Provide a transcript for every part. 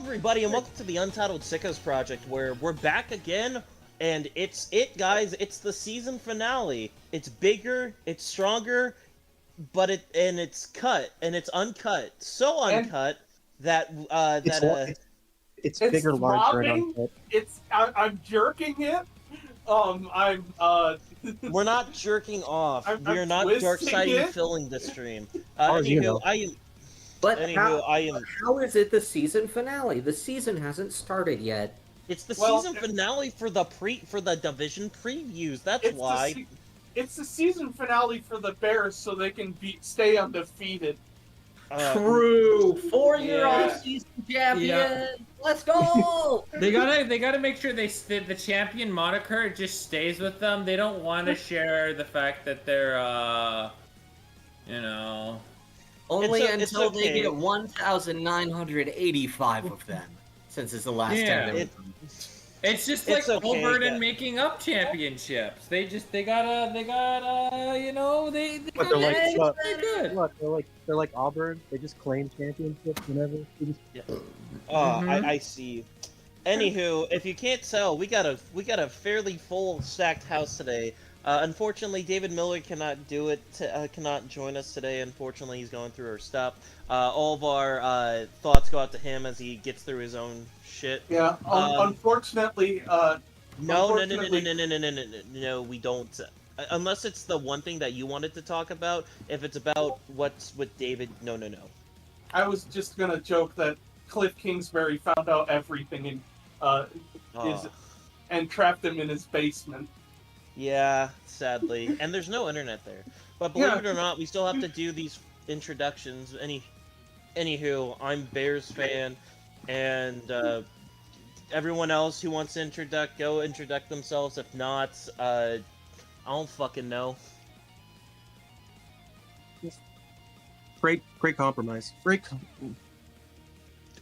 everybody, and welcome to the Untitled Sickos Project, where we're back again, and guys. It's the season finale. It's bigger, it's stronger, but it's cut, and it's uncut, so uncut that it's bigger, larger, and uncut. I'm jerking it. We're not jerking off. We are not dark-siding filling this stream. But how is it the season finale? The season hasn't started yet. It's the season finale for the division previews. That's why. It's the season finale for the Bears, so they can stay undefeated. True. 4-year off-season champion. Yeah. Let's go. They gotta make sure the champion moniker just stays with them. They don't want to share the fact that they're Only until they get 1,985 of them, since it's the last time. It's just like Overton making up championships. They gotta They're like Auburn. They just claim championships whenever. I see. Anywho, if you can't tell, we got a fairly full stacked house today. Unfortunately, David Miller cannot cannot join us today. Unfortunately, he's going through our stuff. All of our thoughts go out to him as he gets through his own shit. Yeah. Unfortunately, No, we don't. Unless it's the one thing that you wanted to talk about. If it's about what's with David, no. I was just gonna joke that Cliff Kingsbury found out everything and trapped him in his basement. Yeah, sadly. And there's no internet there. But believe it or not, we still have to do these introductions. Anywho, I'm Bearsfan, and everyone else who wants to go introduce themselves. If not, I don't fucking know. Great compromise.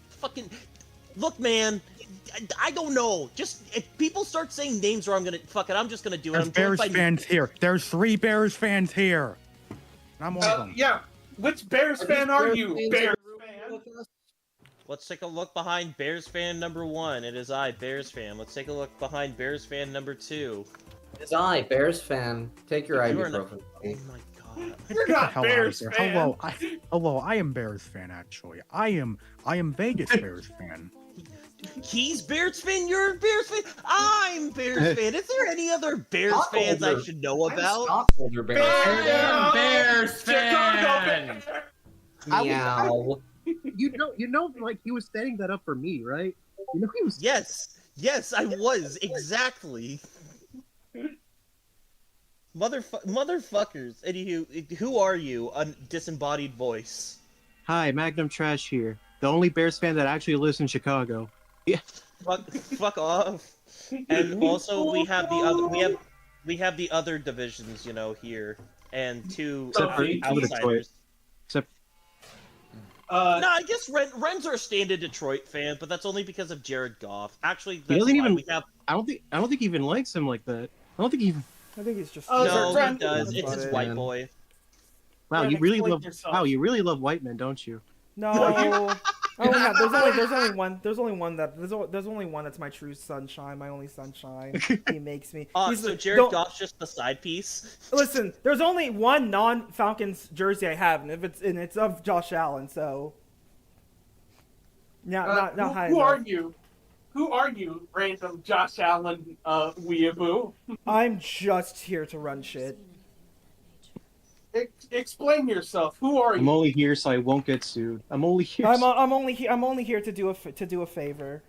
Fucking look, man. I don't know. Just if people start saying names wrong, I'm just gonna do it. There's Bears fans here. There's 3 Bears fans here. I'm one of them. Yeah. Which Bears fan are you, Bears fan? Let's take a look behind Bears fan number 1. It is I, Bears fan. Let's take a look behind Bears fan number 2. It is I, Bears fan. Take your ibuprofen. Oh my god. You're not Bears fan. Hello, I am Bears fan actually. I am Vegas Bears fan. He's Bears fan, you're Bears fan, I'm Bears fan. Is there any other Bears fans I should know about? Bears fan! Meow. You know, like he was setting that up for me, right? You know he was. Yes, I was exactly. Motherfuckers. Anywho, who are you? A disembodied voice. Hi, Magnum Trash here. The only Bears fan that actually lives in Chicago. Yeah. Fuck off. And also we have the other divisions, here, and 2 outsiders. No, I guess Ren's our standard Detroit fan, but that's only because of Jared Goff. Actually, that's I don't think he even likes him like that. I think he's just. No, he does. It's his white boy. Wow, you really love white men, don't you? No. There's only one that's my true sunshine, my only sunshine. He makes me. So Jared Goff's just the side piece. Listen, there's only one non-Falcons jersey I have, and it's of Josh Allen. So who are you? Who are you, random Josh Allen weeaboo? I'm just here to run shit. Explain yourself. Who are you? I'm only here so I won't get sued. I'm only here. I'm only here to do a favor.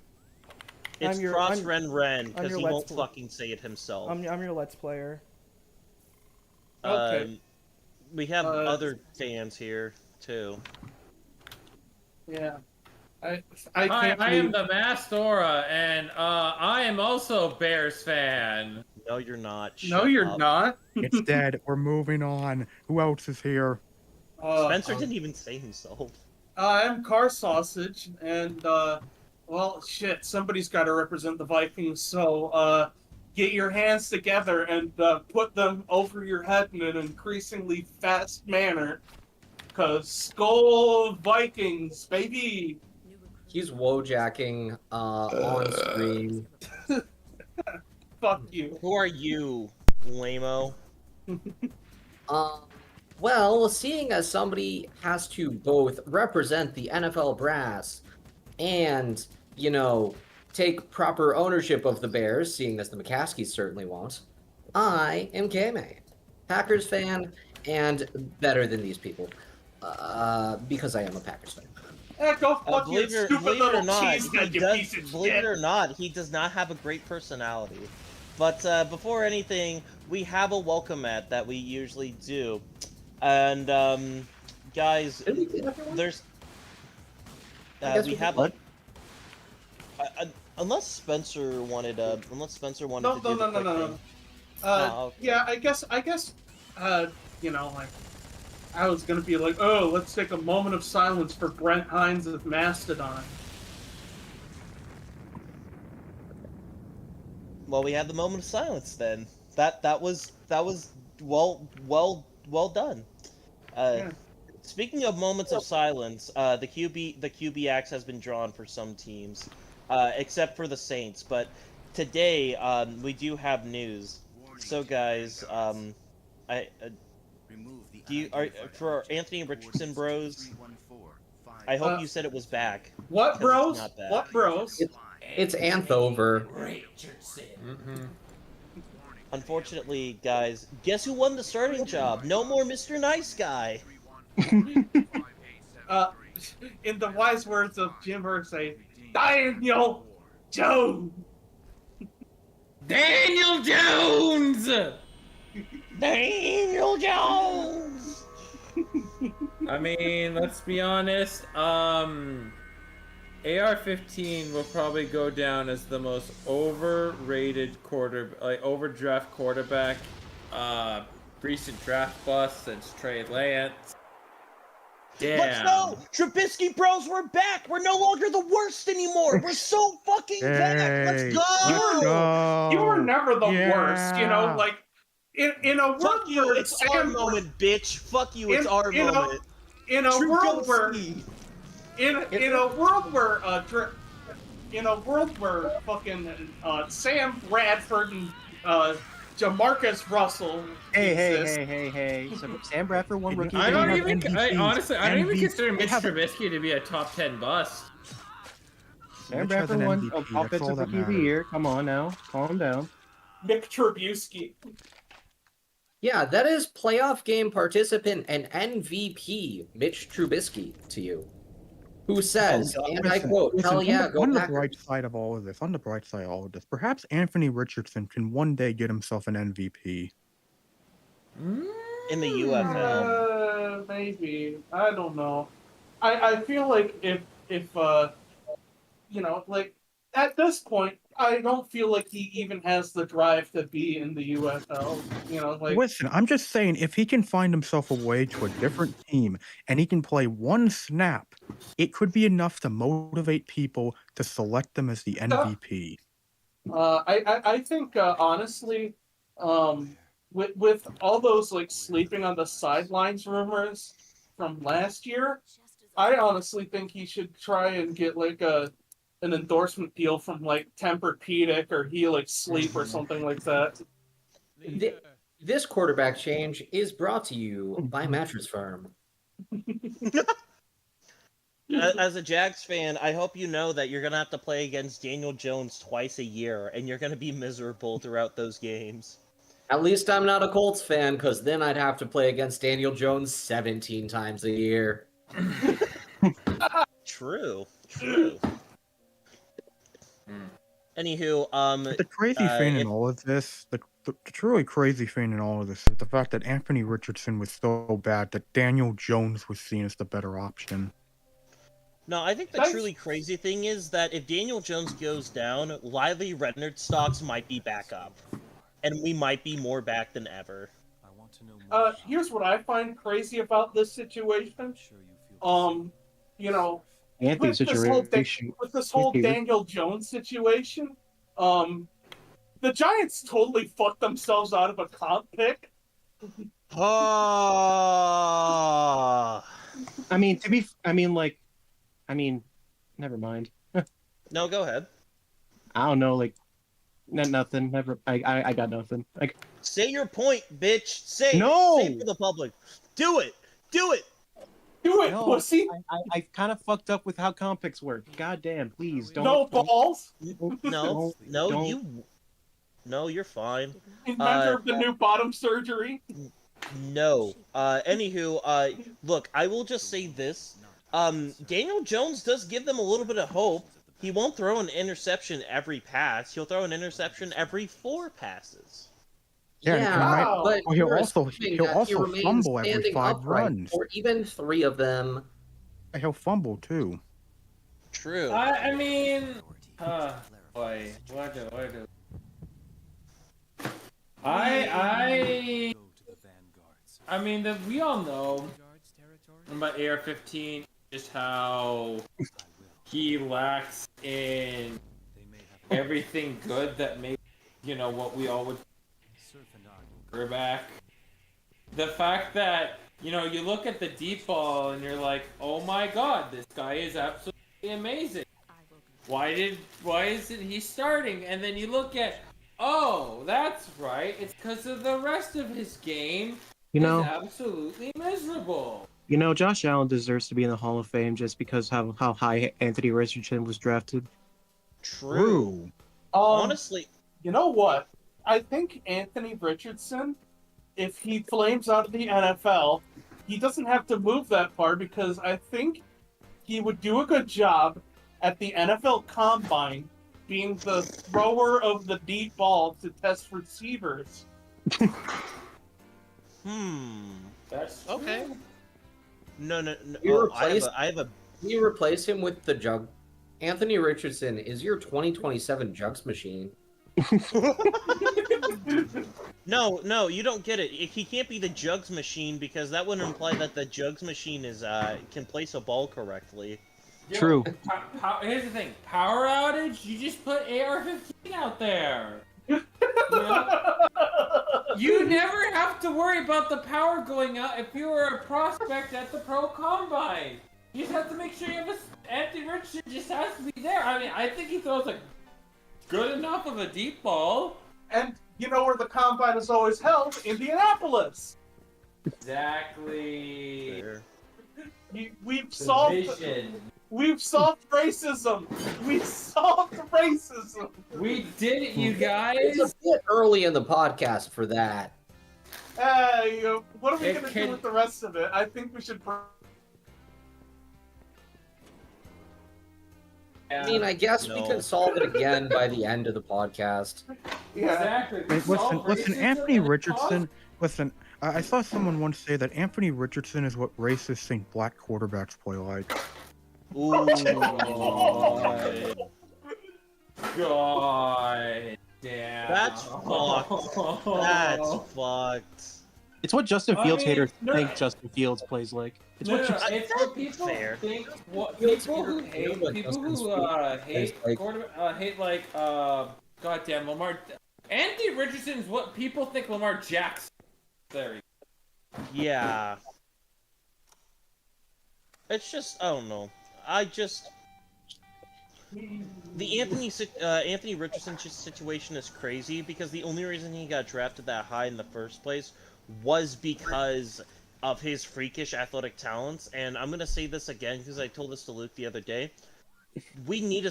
It's Cross Ren because he won't fucking say it himself. I'm your Let's Player. Okay. We have other fans here too. Yeah. I am the Mastora, and I am also Bears fan. No, you're not. No, you're not. It's dead. We're moving on. Who else is here? Spencer didn't even say himself. I'm Car Sausage, and well, shit. Somebody's got to represent the Vikings. So, get your hands together and put them over your head in an increasingly fast manner. Cause Skull Vikings, baby. He's wojacking on stream. Fuck you. Who are you, lame-o? Well, seeing as somebody has to both represent the NFL brass and, you know, take proper ownership of the Bears, seeing as the McCaskies certainly won't, I am K-May, Packers fan, and better than these people, because I am a Packers fan. Go fuck you, Believe stupid it little or not, cheese head, you piece of believe shit. it or not, he does not have a great personality. But before anything, we have a welcome mat that we usually do. And guys, Did we get everyone? there's I guess we we have what? unless Spencer wanted to No, do the no, quick no, thing. no. okay. Yeah, I guess, you know, like, I was gonna be like, oh, let's take a moment of silence for Brent Hines of Mastodon. Well, we had the moment of silence then. That was well done. Yeah. Speaking of moments of silence, the QB axe has been drawn for some teams, except for the Saints. But today, we do have news. So, guys, for Anthony Richardson Bros? I hope you said it was back. What 'cause bros? it's not back. What bros? It's Anthover. Unfortunately, guys, guess who won the starting job? No more Mr. Nice Guy. In the wise words of Jim Irsay, Daniel Jones! Daniel Jones! Daniel Jones! I mean, let's be honest. AR-15 will probably go down as the most overrated overdraft quarterback. Recent draft bust since Trey Lance. Damn. Let's go! Trubisky Bros, we're back! We're no longer the worst anymore! We're so fucking back! Let's Yay. go! Let's go. You were never the Yeah. worst, you know, like, in a world Fuck you, where it's our moment, bitch! Fuck you, it's our moment! in a world where Trubisky. in a world where fucking Sam Bradford and Jamarcus Russell exist. Hey. So Sam Bradford won rookie. I don't have even. MVPs. I don't even MVP. consider They Mitch have- Trubisky to be a top 10 bust. Sam Mitch has Bradford an won MVP, that's offensive all that rookie of the matters. year. Come on now, calm down. Mick Trubisky. Yeah, that is playoff game participant and MVP Mitch Trubisky to you, who says, Oh, God. and I quote, Listen, "Hell yeah, go on the Packers." bright side of all of this, perhaps Anthony Richardson can one day get himself an MVP. In the UFL. Maybe. I don't know. I feel like if you know, like, at this point, I don't feel like he even has the drive to be in the UFL. You know, like, Listen, I'm just saying, if he can find himself a way to a different team and he can play one snap, it could be enough to motivate people to select them as the MVP. I think honestly, with all those like sleeping on the sidelines rumors from last year, I honestly think he should try and get like an endorsement deal from like Tempur-Pedic or Helix Sleep or something like that. This quarterback change is brought to you by Mattress Firm. As a Jags fan, I hope you know that you're gonna have to play against Daniel Jones twice a year, and you're gonna be miserable throughout those games. At least I'm not a Colts fan, because then I'd have to play against Daniel Jones 17 times a year. True. Anywho, The crazy thing in all of this, the truly crazy thing in all of this is the fact that Anthony Richardson was so bad that Daniel Jones was seen as the better option. No, I think the That's- truly crazy thing is that if Daniel Jones goes down, Lively Renard stocks might be back up. And we might be more back than ever. Here's what I find crazy about this situation. You know, Anthony with this whole Anthony- Daniel Jones situation, the Giants totally fucked themselves out of a comp pick. Ah. I mean, Never mind. No, go ahead. I don't know, like, nothing. Never. I got nothing. Like, Say your point, bitch. Say No! it. Say it for the public. Do it. Do it. Do it, no, pussy. I kind of fucked up with how comic picks work. God damn, please don't. No balls. No, no, don't. No, you're fine. Inventor of the new bottom surgery. No. Anywho, look, I will just say this. Daniel Jones does give them a little bit of hope. He won't throw an interception every pass. He'll throw an interception every 4 passes. Yeah, and he might- Wow. but well, he'll you're also assuming he'll that he also remains fumble every standing 5 upright, runs. or even 3 of them. He'll fumble too. True. I mean, boy, what do I do? I mean that we all know about AR-15 just how he lacks in everything good that makes what we all would quarterback. The fact that you look at the deep ball and you're like, oh my god, this guy is absolutely amazing. Why isn't he starting? And then you look at, oh, that's right, it's because of the rest of his game You know, is absolutely miserable. Josh Allen deserves to be in the Hall of Fame just because how high Anthony Richardson was drafted. True. Um, Honestly, You know what? I think Anthony Richardson, if he flames out of the NFL, he doesn't have to move that far because I think he would do a good job at the NFL Combine being the thrower of the deep ball to test receivers. That's okay. true. No. You Oh, I have a. You replace him with the jug. Anthony Richardson is your 2027 jugs machine. No, you don't get it. He can't be the jugs machine because that would imply that the jugs machine is can place a ball correctly. True. Here's the thing: power outage. You just put AR-15 out there. You never have to worry about the power going out if you were a prospect at the Pro Combine. You just have to make sure you have Anthony Richardson just has to be there. I mean, I think he throws a good enough of a deep ball. And you know where the Combine is always held? Indianapolis. Exactly. Fair. We've solved racism. We solved racism. We did it, you guys. It's a bit early in the podcast for that. What are we going to do with the rest of it? I think we should... I mean, I guess we can solve it again by the end of the podcast. Yeah. Exactly. Hey, listen, Anthony Richardson. Listen, I saw someone once say that Anthony Richardson is what racists think black quarterbacks play like. Ooh. God damn. That's fucked. That's fucked. It's what Justin Fields haters no. think Justin Fields plays like. It's what Justin... It's what people fair. think. What Fields people who haters hate, feel like people Justin who Fields hate plays goddamn Lamar. Anthony Richardson is what people think Lamar Jackson. There we go. Yeah. It's just, I don't know. The Anthony Richardson situation is crazy because the only reason he got drafted that high in the first place was because of his freakish athletic talents. And I'm gonna say this again because I told this to Luke the other day. We need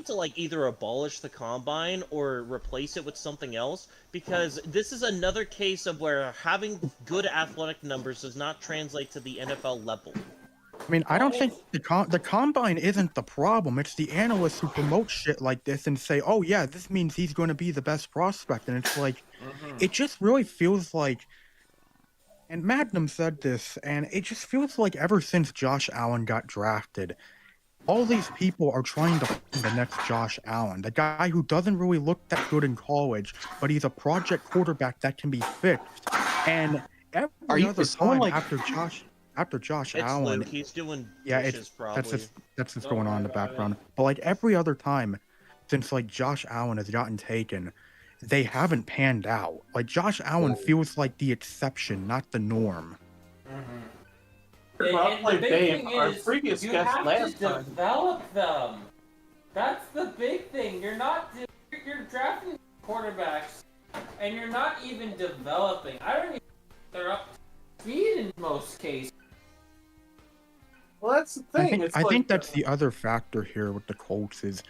to like either abolish the combine or replace it with something else because this is another case of where having good athletic numbers does not translate to the NFL level. I mean, I don't think the combine isn't the problem. It's the analysts who promote shit like this and say, "Oh yeah, this means he's going to be the best prospect," and it's like, it just really feels like. And Magnum said this, and it just feels like ever since Josh Allen got drafted, all these people are trying to find the next Josh Allen, the guy who doesn't really look that good in college, but he's a project quarterback that can be fixed. And every other time after Josh It's Allen, Luke. He's doing yeah, dishes, probably. that's just going on in the background. But like every other time since like Josh Allen has gotten taken, they haven't panned out. Like Josh Allen feels like the exception, not the norm. well And the played, big Dave. thing Our is, previous you guest have last to time. develop them. That's the big thing. You're drafting quarterbacks, and you're not even developing. I don't even think they're up to speed in most cases. Well, that's the thing. I It's think that's the other factor here with the Colts is,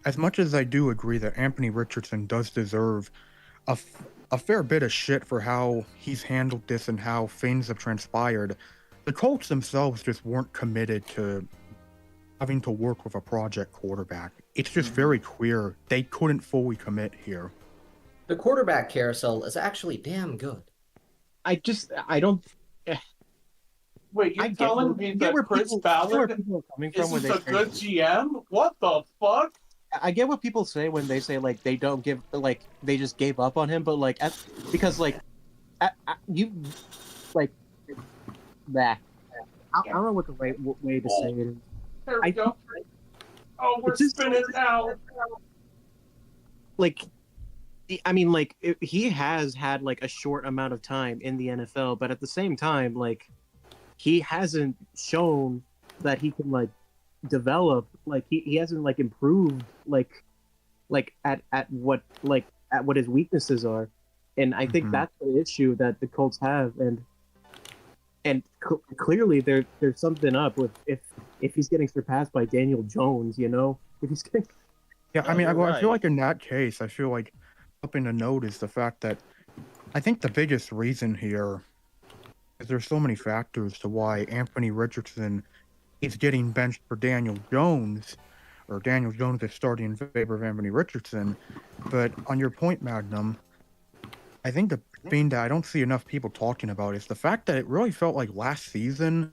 as much as I do agree that Anthony Richardson does deserve a fair bit of shit for how he's handled this and how things have transpired, the Colts themselves just weren't committed to having to work with a project quarterback. It's just very clear they couldn't fully commit here. The quarterback carousel is actually damn good. I don't. Wait, I you're get telling where- me I get that where Chris people, I get where Ballard people are coming from when isn't they a say, good GM? What the fuck? I get what people say when they say like they don't give, like they just gave up on him, but like because like you like that. I don't know what the right way to say it is. There we I go. Oh, we're it's just- spinning now. Like, I mean, like he has had like a short amount of time in the NFL, but at the same time, like he hasn't shown that he can like develop. Like he hasn't like improved like at what his weaknesses are, and I think that's the issue that the Colts have, and clearly there's something up with if he's getting surpassed by Daniel Jones, you know, if he's getting. Yeah, I mean, I you're feel right. like in that case, I feel like something to note is the fact that I think the biggest reason here is there's so many factors to why Anthony Richardson is getting benched for Daniel Jones, or Daniel Jones is starting in favor of Anthony Richardson. But on your point, Magnum, I think the thing that I don't see enough people talking about is the fact that it really felt like last season,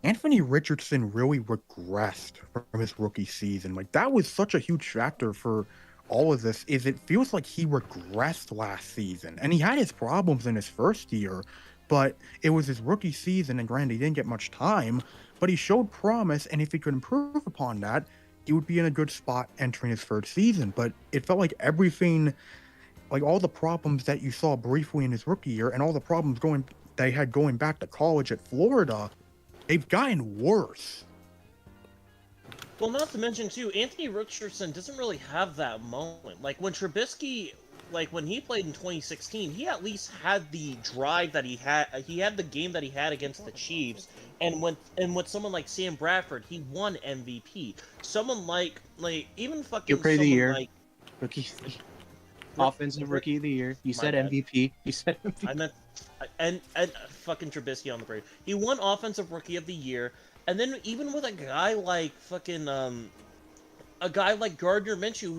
Anthony Richardson really regressed from his rookie season. Like, that was such a huge factor for all of this, is it feels like he regressed last season. And he had his problems in his first year, but it was his rookie season, and granted, he didn't get much time, but he showed promise, and if he could improve upon that, he would be in a good spot entering his third season. But it felt like everything, like all the problems that you saw briefly in his rookie year, and all the problems they had going back to college at Florida, they've gotten worse. Well, not to mention too, Anthony Richardson doesn't really have that moment. Like when Trubisky, like when he played in 2016, he at least had the drive that he had. He had the game that he had against the Chiefs, and with someone like Sam Bradford, he won MVP. Someone like even fucking Rookie of the someone year. like Rookie, offensive rookie of the year. You said bad. MVP. You said MVP. I meant and fucking Trubisky on the brain. He won offensive rookie of the year, and then even with a guy like fucking a guy like Gardner Minshew,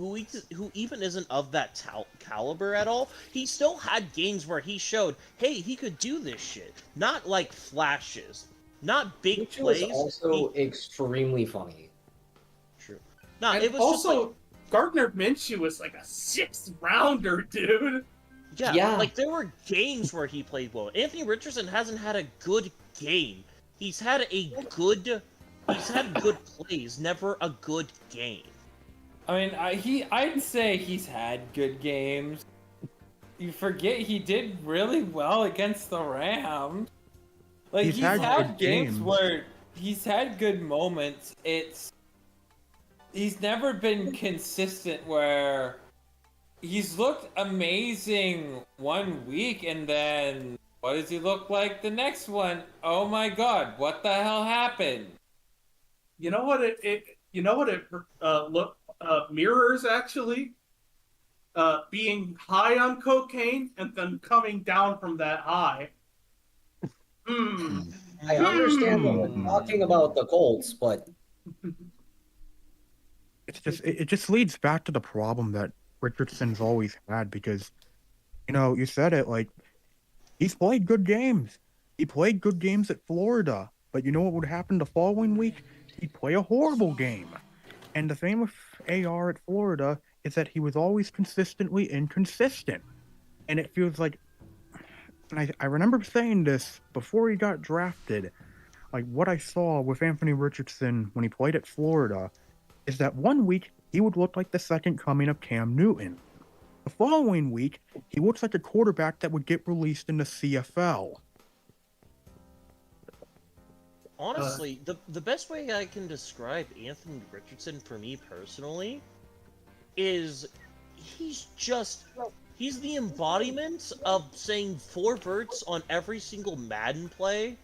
who even isn't of that caliber at all, he still had games where he showed, hey, he could do this shit. Not like flashes, not big Which plays. was also extremely funny. True. No, And it was also, just like, Gardner Minshew was like a 6th rounder, dude. yeah, like there were games where he played well. Anthony Richardson hasn't had a good game. He's had good plays, never a good game. I mean, I'd say he's had good games. You forget he did really well against the Rams. Like He's he's had had good games games. where he's had good moments. He's never been consistent where he's looked amazing one week and then what does he look like the next one? Oh my god, what the hell happened? You know what it mirrors actually? Being high on cocaine and then coming down from that high. I understand that we're talking about the Colts, but It's just it just leads back to the problem that Richardson's always had, because, you know, you said it, like, he's played good games. He played good games at Florida, but you know what would happen the following week? He'd play a horrible game. And the thing with AR at Florida is that he was always consistently inconsistent. And it feels like, and I remember saying this before he got drafted, like what I saw with Anthony Richardson when he played at Florida is that one week he would look like the second coming of Cam Newton. The following week, he looks like a quarterback that would get released in the CFL. Honestly, the best way I can describe Anthony Richardson for me personally is he's the embodiment of saying 4 verts on every single Madden play,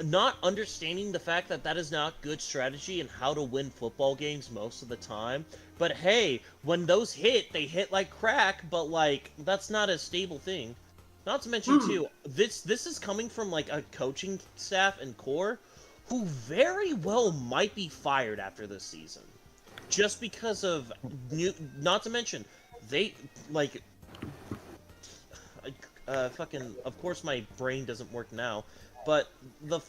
not understanding the fact that that is not good strategy and how to win football games most of the time. But hey, when those hit, they hit like crack, but like that's not a stable thing. Not to mention too, this is coming from like a coaching staff and core who very well might be fired after this season. Just because of not to mention they like fucking, of course my brain doesn't work now, but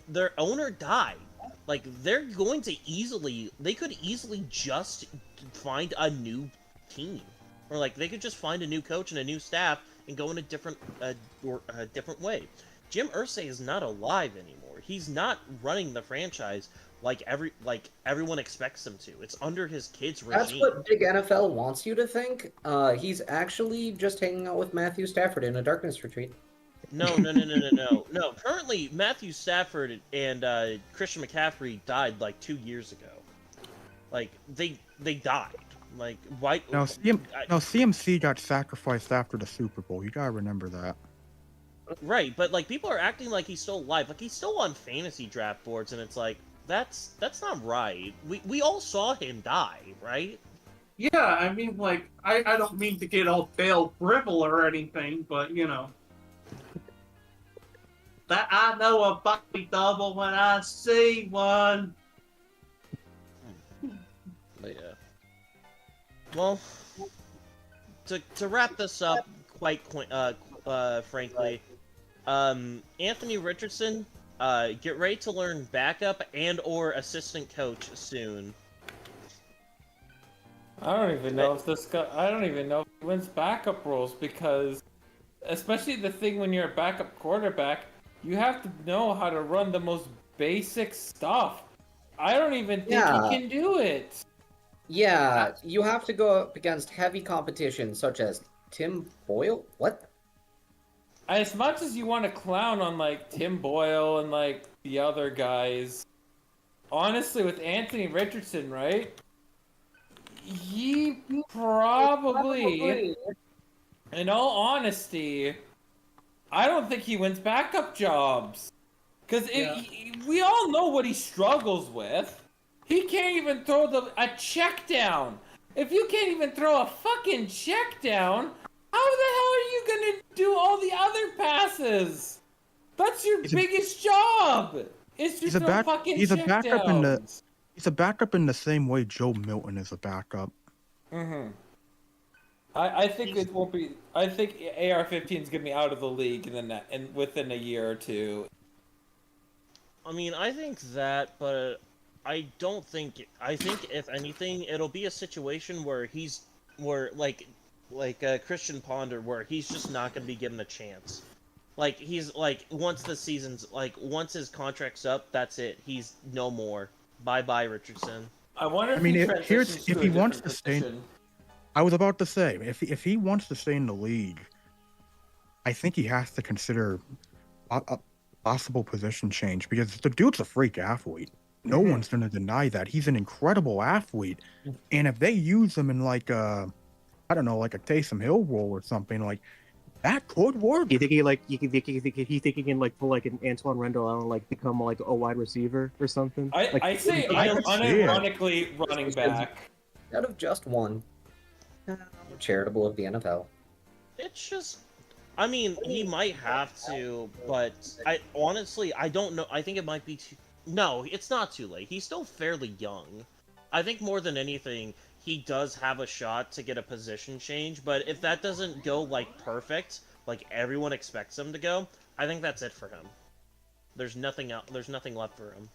their owner died. Like they could easily just find a new team, or like they could just find a new coach and a new staff and go in a different way. Jim Irsay is not alive anymore. He's not running the franchise like everyone expects him to. It's under his kid's regime. That's what Big NFL wants you to think. He's actually just hanging out with Matthew Stafford in a darkness retreat. No. Currently, Matthew Stafford and Christian McCaffrey died like 2 years ago. Like they died. Like why? Now, CMC got sacrificed after the Super Bowl. You gotta remember that. Right, but like people are acting like he's still alive. Like he's still on fantasy draft boards, and it's like that's not right. We all saw him die, right? Yeah, I mean, like, I don't mean to get all Dale Bribble or anything, but, you know. That I know a body double when I see one. But yeah. Well, to wrap this up quite frankly, Anthony Richardson, get ready to learn backup and or assistant coach soon. I don't even know if he wins backup roles, because especially the thing when you're a backup quarterback, you have to know how to run the most basic stuff. I don't even think he can do it. Yeah, you have to go up against heavy competition such as Tim Boyle. What? As much as you want to clown on like Tim Boyle and like the other guys, honestly, with Anthony Richardson, right? He probably, in all honesty, I don't think he wins backup jobs. Because we all know what he struggles with. He can't even throw a check down. If you can't even throw a fucking check down, how the hell are you gonna do all the other passes? That's your biggest job. Is to throw fucking check downs. He's a backup in the same way Joe Milton is a backup. Mm-hmm. I think it won't be. I think AR-15 is gonna be out of the league within a year or two. I mean, I think that, but I don't think. I think if anything, it'll be a situation where Christian Ponder, where he's just not gonna be given a chance. Like he's like once his contract's up, that's it. He's no more. Bye, Richardson. I wonder. If he wants to stay. I was about to say, if he wants to stay in the league, I think he has to consider a possible position change, because the dude's a freak athlete. No one's gonna deny that. He's an incredible athlete, and if they use him in like a Taysom Hill role or something, like that could work. You think he can like pull like an Antoine Randall out and like become like a wide receiver or something? I say unironically running back. Out of just one. Charitable of the NFL. It's just, I mean, he might have to, but I don't know. I think it might be too. No, it's not too late. He's still fairly young. I think more than anything, he does have a shot to get a position change, but if that doesn't go like perfect, like everyone expects him to go, I think that's it for him. There's nothing else. There's nothing left for him.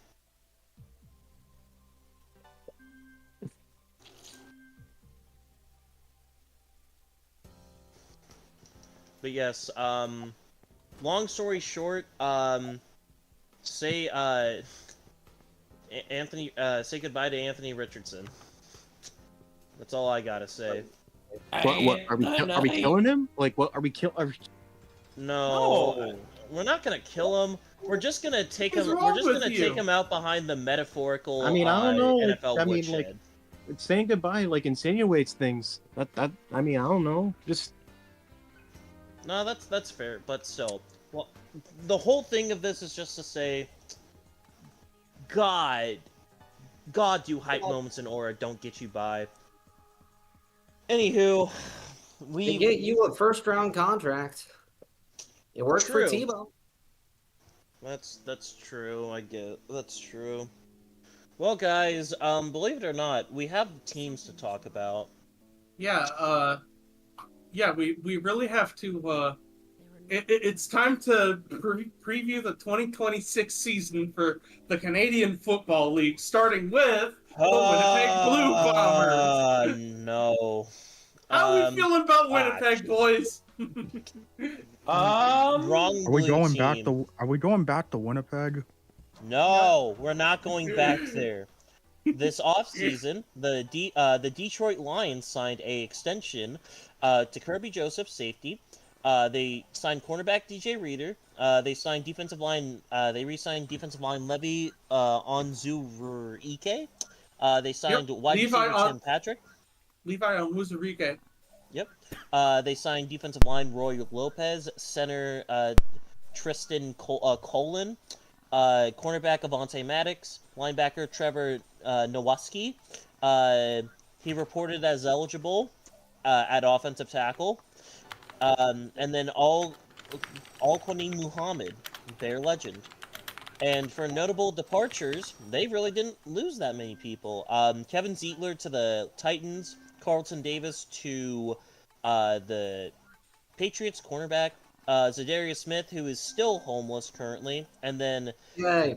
But yes, long story short, say goodbye to Anthony Richardson. That's all I gotta say. What are we killing him? Like, what are we killing? No. We're not gonna kill him. We're just gonna take What's him. wrong We're just with gonna you? take him out behind the metaphorical I mean, I don't know. Like, NFL I mean, woodshed. like, saying goodbye like insinuates things. That I mean, I don't know. Just No, that's fair, but still. Well, the whole thing of this is just to say, God, do hype moments in Aura don't get you by. Anywho, They get you a first-round contract. It worked for True. Tebow. That's true. I get that's true. Well, guys, believe it or not, we have teams to talk about. Yeah, we really have to. It's time to preview the 2026 season for the Canadian Football League, starting with the Winnipeg Blue Bombers. No. How are we feeling about Winnipeg, boys? Wrong Are we blue going team. back to? Are we going back to Winnipeg? No, we're not going back there. This offseason, the Detroit Lions signed a extension to Kirby Joseph, safety. They signed cornerback DJ Reader. They signed defensive line. They re-signed defensive line Levy Onwuzurike. They signed wide receiver Tim Patrick. Levi Onwuzurike. Yep. They signed defensive line Roy Lopez, center Tristan Colin, cornerback Avante Maddox, linebacker Trevor Nowaski. He reported as eligible at offensive tackle. And then Al-Quani Muhammad, their legend. And for notable departures, they really didn't lose that many people. Kevin Zietler to the Titans, Carlton Davis to the Patriots cornerback, Zadarius Smith, who is still homeless currently, and then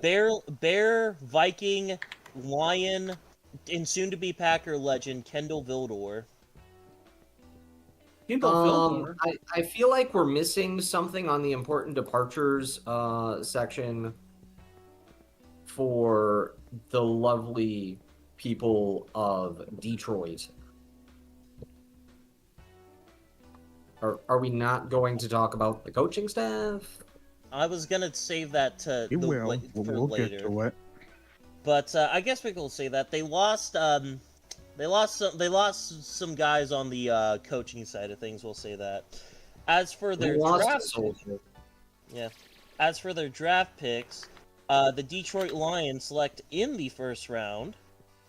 Bear, Viking, Lion, and soon-to-be Packer legend Kendall Vildor. I feel like we're missing something on the important departures section for the lovely people of Detroit. Are we not going to talk about the coaching staff? I was gonna save that to We'll later. get to it. But I guess we can say that they lost some guys on the coaching side of things. We'll say that. As for their draft picks, the Detroit Lions select in the first round.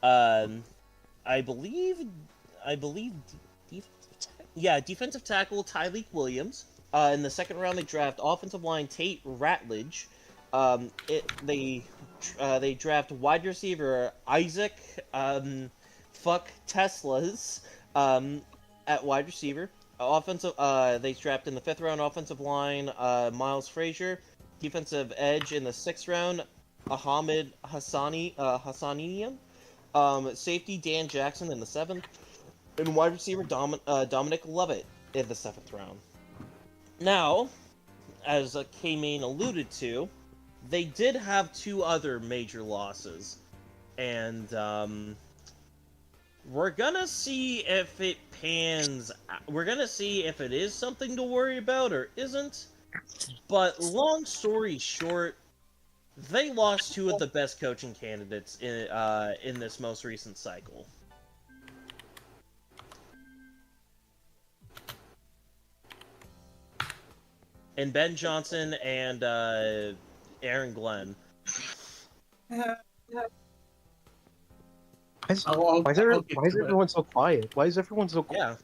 I believe. Defensive tackle Tyleek Williams. In the second round, they draft offensive line Tate Ratledge. They draft wide receiver Isaac Teslas at wide receiver. They draft in the fifth round offensive line Miles Frazier. Defensive edge in the sixth round Ahmed Hassanian. Safety Dan Jackson in the seventh. And wide receiver Dominic Lovett in the seventh round. Now, as K-Main alluded to, they did have two other major losses. And we're gonna see if it pans. We're gonna see if it is something to worry about or isn't. But long story short, they lost two of the best coaching candidates in this most recent cycle. And Ben Johnson and Aaron Glenn. why is everyone so quiet? Why is everyone so quiet?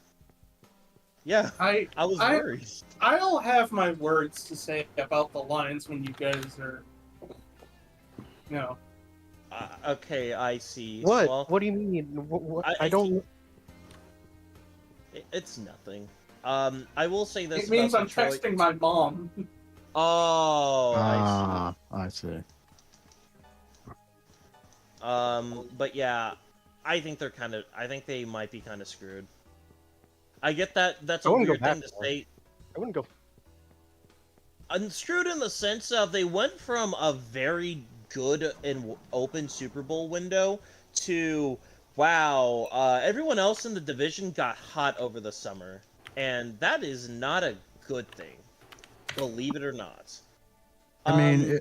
Yeah. I was worried. I'll have my words to say about the Lions when you guys are, okay, I see. What? Well, what do you mean? What? I don't. It's nothing. I will say this. It means about I'm Detroit. texting my mom. Oh, I see. But yeah, I think they might be kind of screwed. I get that. That's a weird thing to say. I wouldn't go. I'm screwed in the sense of they went from a very good and open Super Bowl window to wow. Everyone else in the division got hot over the summer. And that is not a good thing, believe it or not. I mean,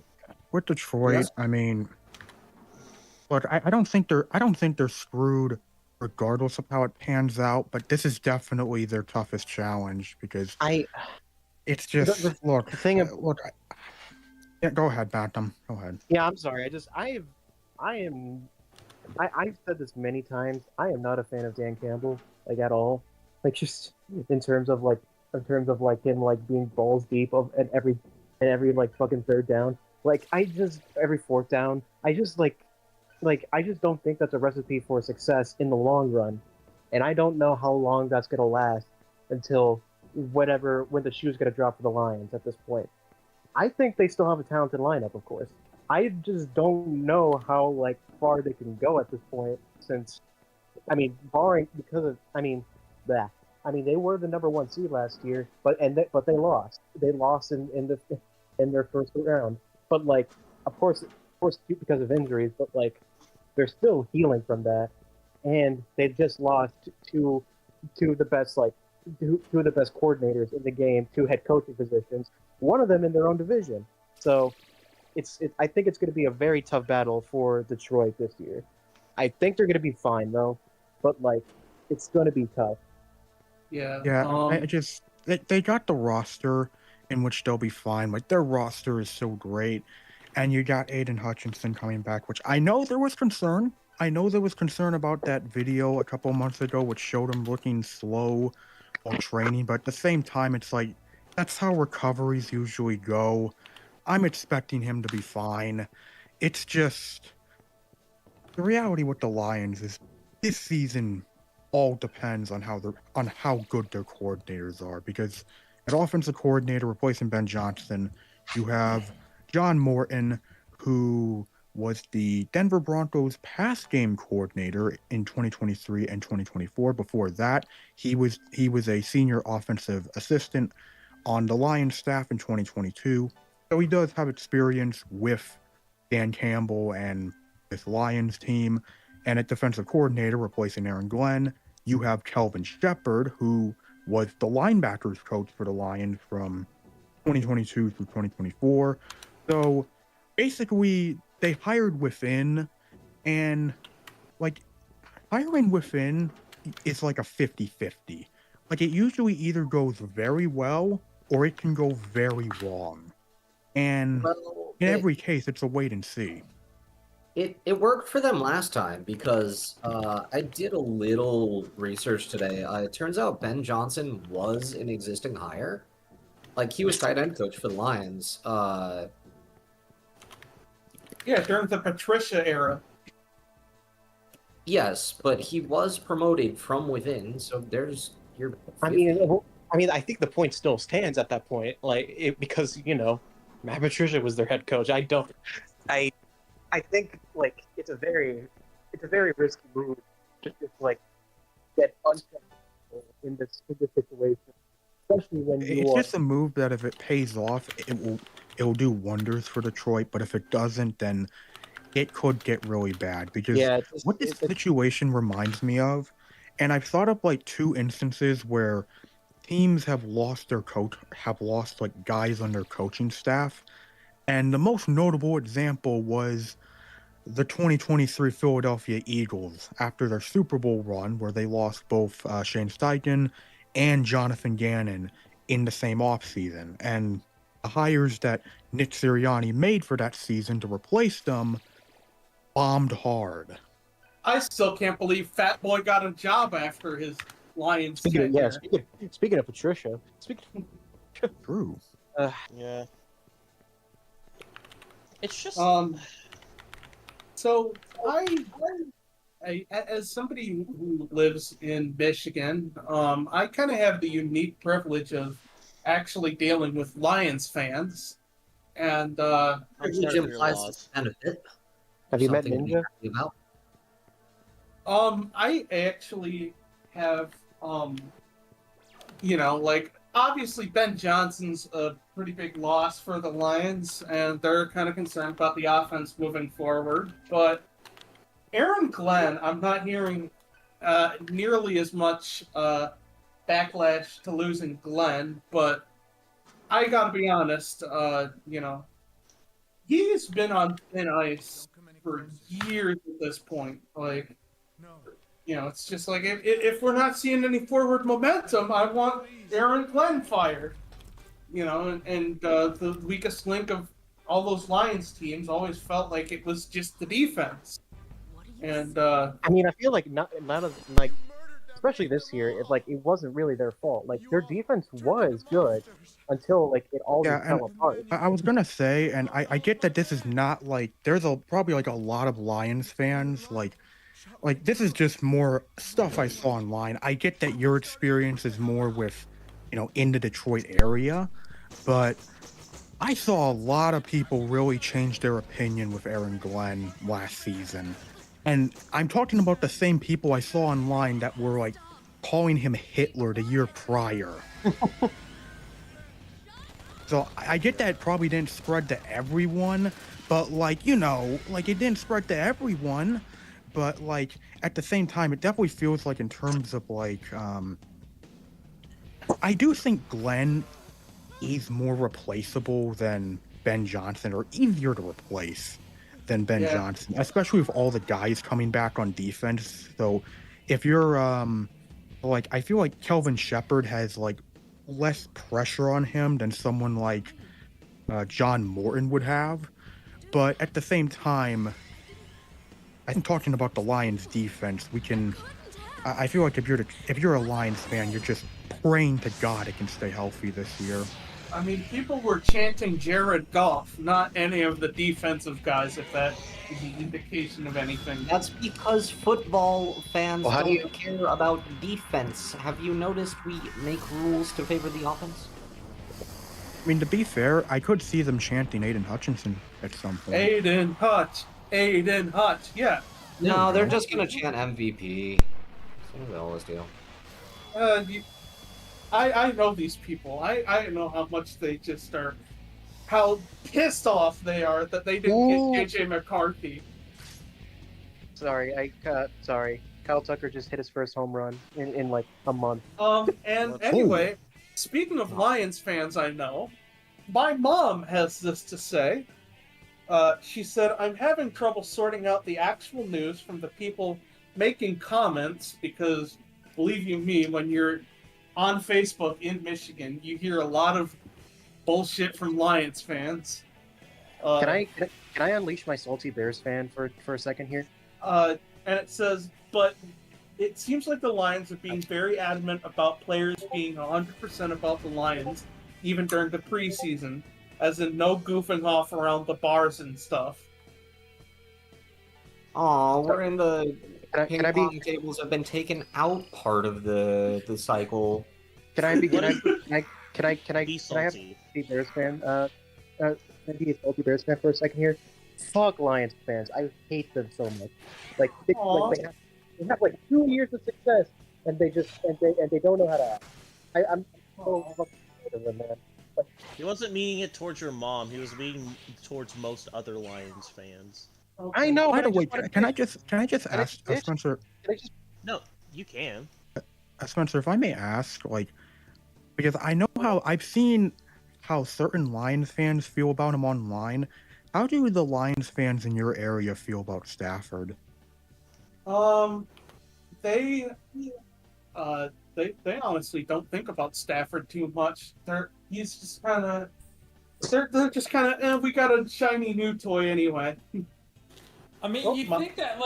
with Detroit, Yes. I mean, look, I don't think they're screwed regardless of how it pans out, but this is definitely their toughest challenge because I it's the, just the, the thing of yeah, go ahead, Bantam. Go ahead. yeah, I'm sorry. I've said this many times. I am not a fan of Dan Campbell, like at all. Like just in terms of like him like being balls deep of at every like fucking third down. Like I just every fourth down. I just don't think that's a recipe for success in the long run. And I don't know how long that's gonna last until when the shoe's gonna drop for the Lions at this point. I think they still have a talented lineup, of course. I just don't know how like far they can go at this point. Since I mean, barring because of that. I mean, they were the number one seed last year, but they lost. They lost in their first round. But like, of course, because of injuries. But like, they're still healing from that, and they just lost to two of the best two of the best coordinators in the game, two head coaching positions. One of them in their own division. So I think it's going to be a very tough battle for Detroit this year. I think they're going to be fine though, but like it's going to be tough. Yeah. Yeah, they got the roster in which they'll be fine. Like their roster is so great, and you got Aiden Hutchinson coming back, which I know there was concern. I know there was concern about that video a couple months ago, which showed him looking slow while training. But at the same time, it's like that's how recoveries usually go. I'm expecting him to be fine. It's just the reality with the Lions is this season all depends on how good their coordinators are. Because at offensive coordinator replacing Ben Johnson, you have John Morton, who was the Denver Broncos pass game coordinator in 2023 and 2024. Before that, he was a senior offensive assistant on the Lions staff in 2022. So he does have experience with Dan Campbell and this Lions team. And at defensive coordinator, replacing Aaron Glenn, you have Kelvin Shepard, who was the linebackers coach for the Lions from 2022 through 2024. So basically, they hired within, and like hiring within is like a 50-50. Like it usually either goes very well or it can go very wrong. And Well, in every case, it's a wait and see. It worked for them last time because I did a little research today. It turns out Ben Johnson was an existing hire. Like he was tight end coach for the Lions. Yeah, during the Patricia era. Yes, but he was promoted from within. So there's your. I mean, I think the point still stands at that point, because Matt Patricia was their head coach. I think like it's a very risky move to just like get uncomfortable in this situation, especially when It's just a move that if it pays off, it will do wonders for Detroit. But if it doesn't, then it could get really bad. Because what this situation reminds me of, and I've thought of like two instances where teams have lost like guys on their coaching staff. And the most notable example was the 2023 Philadelphia Eagles after their Super Bowl run, where they lost both Shane Steichen and Jonathan Gannon in the same offseason. And the hires that Nick Sirianni made for that season to replace them bombed hard. I still can't believe Fat Boy got a job after his Lions tenure. Speaking of Patricia, True. Yeah. It's just So I as somebody who lives in Michigan, I kind of have the unique privilege of actually dealing with Lions fans, and Privilege implies benefit. have you met Something to be Ninja? happy about. I actually have like obviously Ben Johnson's a pretty big loss for the Lions, and they're kind of concerned about the offense moving forward. But Aaron Glenn, I'm not hearing nearly as much backlash to losing Glenn, but I gotta be honest, he's been on thin ice for years at this point. Like, it's just like if we're not seeing any forward momentum, I want Aaron Glenn fired. And the weakest link of all those Lions teams always felt like it was just the defense. And I mean, I feel like none of like, especially this year, it wasn't really their fault. Like their defense was good until it all just fell apart. I was gonna say, and I get that this is not there's probably a lot of Lions fans like this is just more stuff I saw online. I get that your experience is more with in the Detroit area, but I saw a lot of people really change their opinion with Aaron Glenn last season. And I'm talking about the same people I saw online that were calling him Hitler the year prior. So I get that it probably didn't spread to everyone, but it didn't spread to everyone. But at the same time, it definitely feels like in terms of I do think Glenn is more replaceable than Ben Johnson, or easier to replace than Ben Johnson, especially with all the guys coming back on defense. So if you're I feel like Kelvin Shepard has less pressure on him than someone like John Morton would have. But at the same time, I think talking about the Lions defense, I feel like if you're a Lions fan, you're just praying to God it can stay healthy this year. I mean, people were chanting Jared Goff, not any of the defensive guys, if that is an indication of anything. That's because football fans don't care about defense. Have you noticed we make rules to favor the offense? I mean, to be fair, I could see them chanting Aiden Hutchinson at some point. Aiden Hutch, yeah. No, they're just gonna chant MVP. That's what they always do. I know these people. I know how much they just are, how pissed off they are that they didn't get JJ McCarthy. Sorry, Kyle Tucker just hit his first home run in a month. And anyway, speaking of Lions fans, I know, my mom has this to say. She said, "I'm having trouble sorting out the actual news from the people making comments because, believe you me, when you're on Facebook in Michigan, you hear a lot of bullshit from Lions fans." Can I unleash my salty Bears fan for a second here? And it says, "But it seems like the Lions are being very adamant about players being 100% about the Lions, even during the preseason, as in no goofing off around the bars and stuff." Oh, we're in the ping pong tables have been taken out part of the cycle. Can I be salty? Be Bears fan? Can I be a salty Bears fan for a second here? Fuck Lions fans. I hate them so much. They have 2 years of success and they just they don't know how to act. I'm so frustrated with them, man. He wasn't meaning it towards your mom. He was meaning towards most other Lions fans. I know. By the way, can I just ask Spencer? No, you can. Spencer, if I may ask, because I know how I've seen how certain Lions fans feel about him online. How do the Lions fans in your area feel about Stafford? They honestly don't think about Stafford too much. They're just kind of we got a shiny new toy anyway. I mean, you think that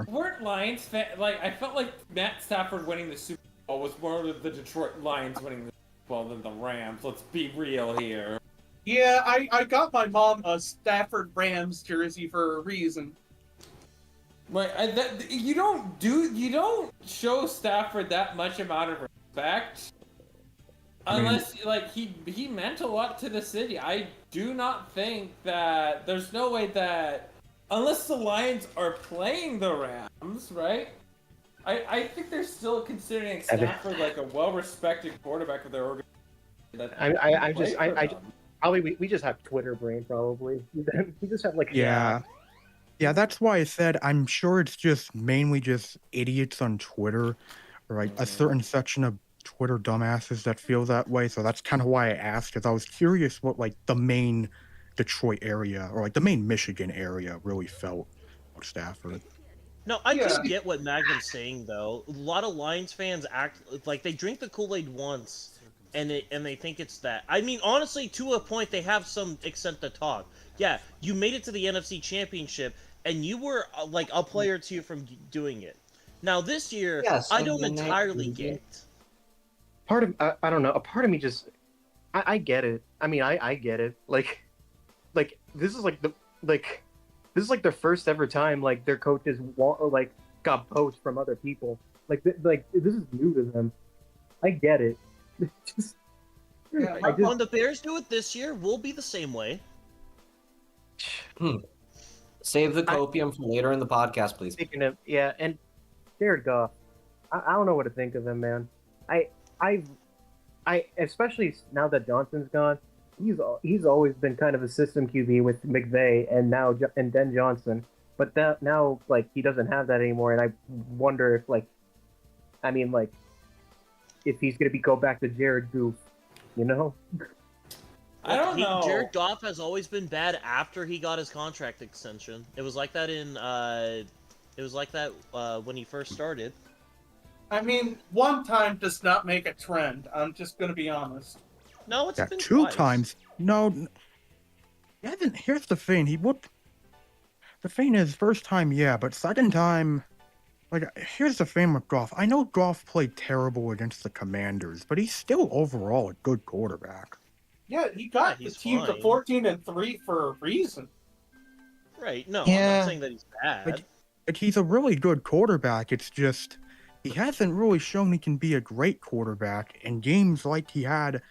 weren't Lions fan I felt like Matt Stafford winning the Super Bowl was more of the Detroit Lions winning the Super Bowl than the Rams. Let's be real here. Yeah, I got my mom a Stafford Rams jersey for a reason. You don't show Stafford that much amount of respect unless he meant a lot to the city. I do not think that there's no way that unless the Lions are playing the Rams, right? I think they're still considering Stafford a well-respected quarterback of their organization. We just have Twitter brain, probably. We just have Yeah, that's why I said I'm sure it's just mainly just idiots on Twitter, or a certain section of Twitter dumbasses that feel that way. So that's kind of why I asked, because I was curious what the main Detroit area or like the main Michigan area really felt about Stafford. No, I just get what Magnum's saying though. A lot of Lions fans act like they drink the Kool-Aid once, and they think it's that. I mean, honestly, to a point, they have some extent to talk. Yeah, you made it to the NFC Championship, and you were like a player or two from doing it. Now this year, Yes, I and don't then entirely get. Part of I don't know. A part of me just I get it. I mean, I get it. Like this is like this is like their first ever time like their coaches got posts from other people. Like this is new to them. I get it. Just, When the Bears do it this year, we'll be the same way. Save the copium for later in the podcast, please. Speaking of and Jared Goff, I don't know what to think of him, man. I especially now that Johnson's gone, he's always been kind of a system QB with McVay and then Johnson, but that now like he doesn't have that anymore, and I wonder if if he's gonna go back to Jared Goof, you know? I don't know. Jared Goff has always been bad after he got his contract extension. It was like that when he first started. I mean, one time does not make a trend. I'm just gonna be honest. No, it's been two twice. times. No, he hasn't. Here's the thing. The thing is, first time, yeah, but second time, like, here's the thing with Goff. I know Goff played terrible against the Commanders, but he's still overall a good quarterback. Yeah, he got the he's team to fine. 14-3 for a reason. Right? No, I'm Yeah. not saying that he's bad. Like, he's a really good quarterback. It's just he hasn't really shown he can be a great quarterback in games like he had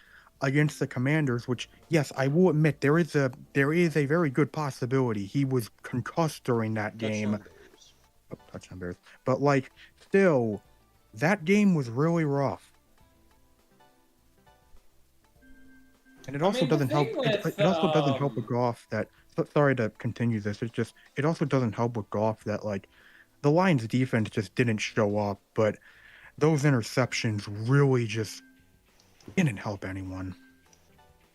against the Commanders, which, yes, I will admit there is a very good possibility he was concussed during that game. Touchdown Bears. But like, still, that game was really rough. And it also doesn't help. It also doesn't help with Goff that. Sorry to continue this. It's just it also doesn't help with Goff that like the Lions' defense just didn't show up, but those interceptions really just didn't help anyone.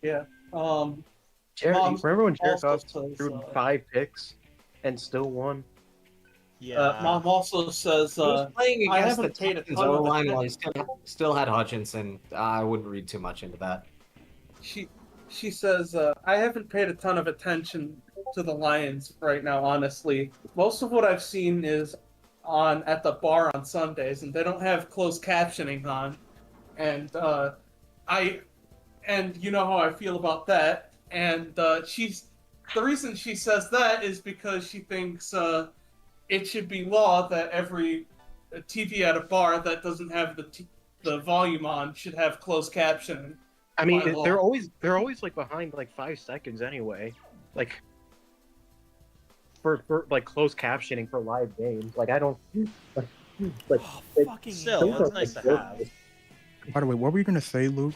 Yeah. Jared, Mom remember when Jared also Goff says, threw 5 picks and still won? Yeah. Mom also says, He was playing I against the haven't paid a Texans ton of O-line while he attention. still had Hutchinson. I wouldn't read too much into that. She says, I haven't paid a ton of attention to the Lions right now, honestly. Most of what I've seen is at the bar on Sundays, and they don't have closed captioning on. And you know how I feel about that. And the reason she says that is because she thinks it should be law that every TV at a bar that doesn't have the volume on should have closed captioning. I mean, By law. they're always like behind like 5 seconds anyway. Like for like closed captioning for live games. Like I don't like Oh, it- fucking Still, those it's are, nice like, to have. By the way, what were you gonna say, Luke?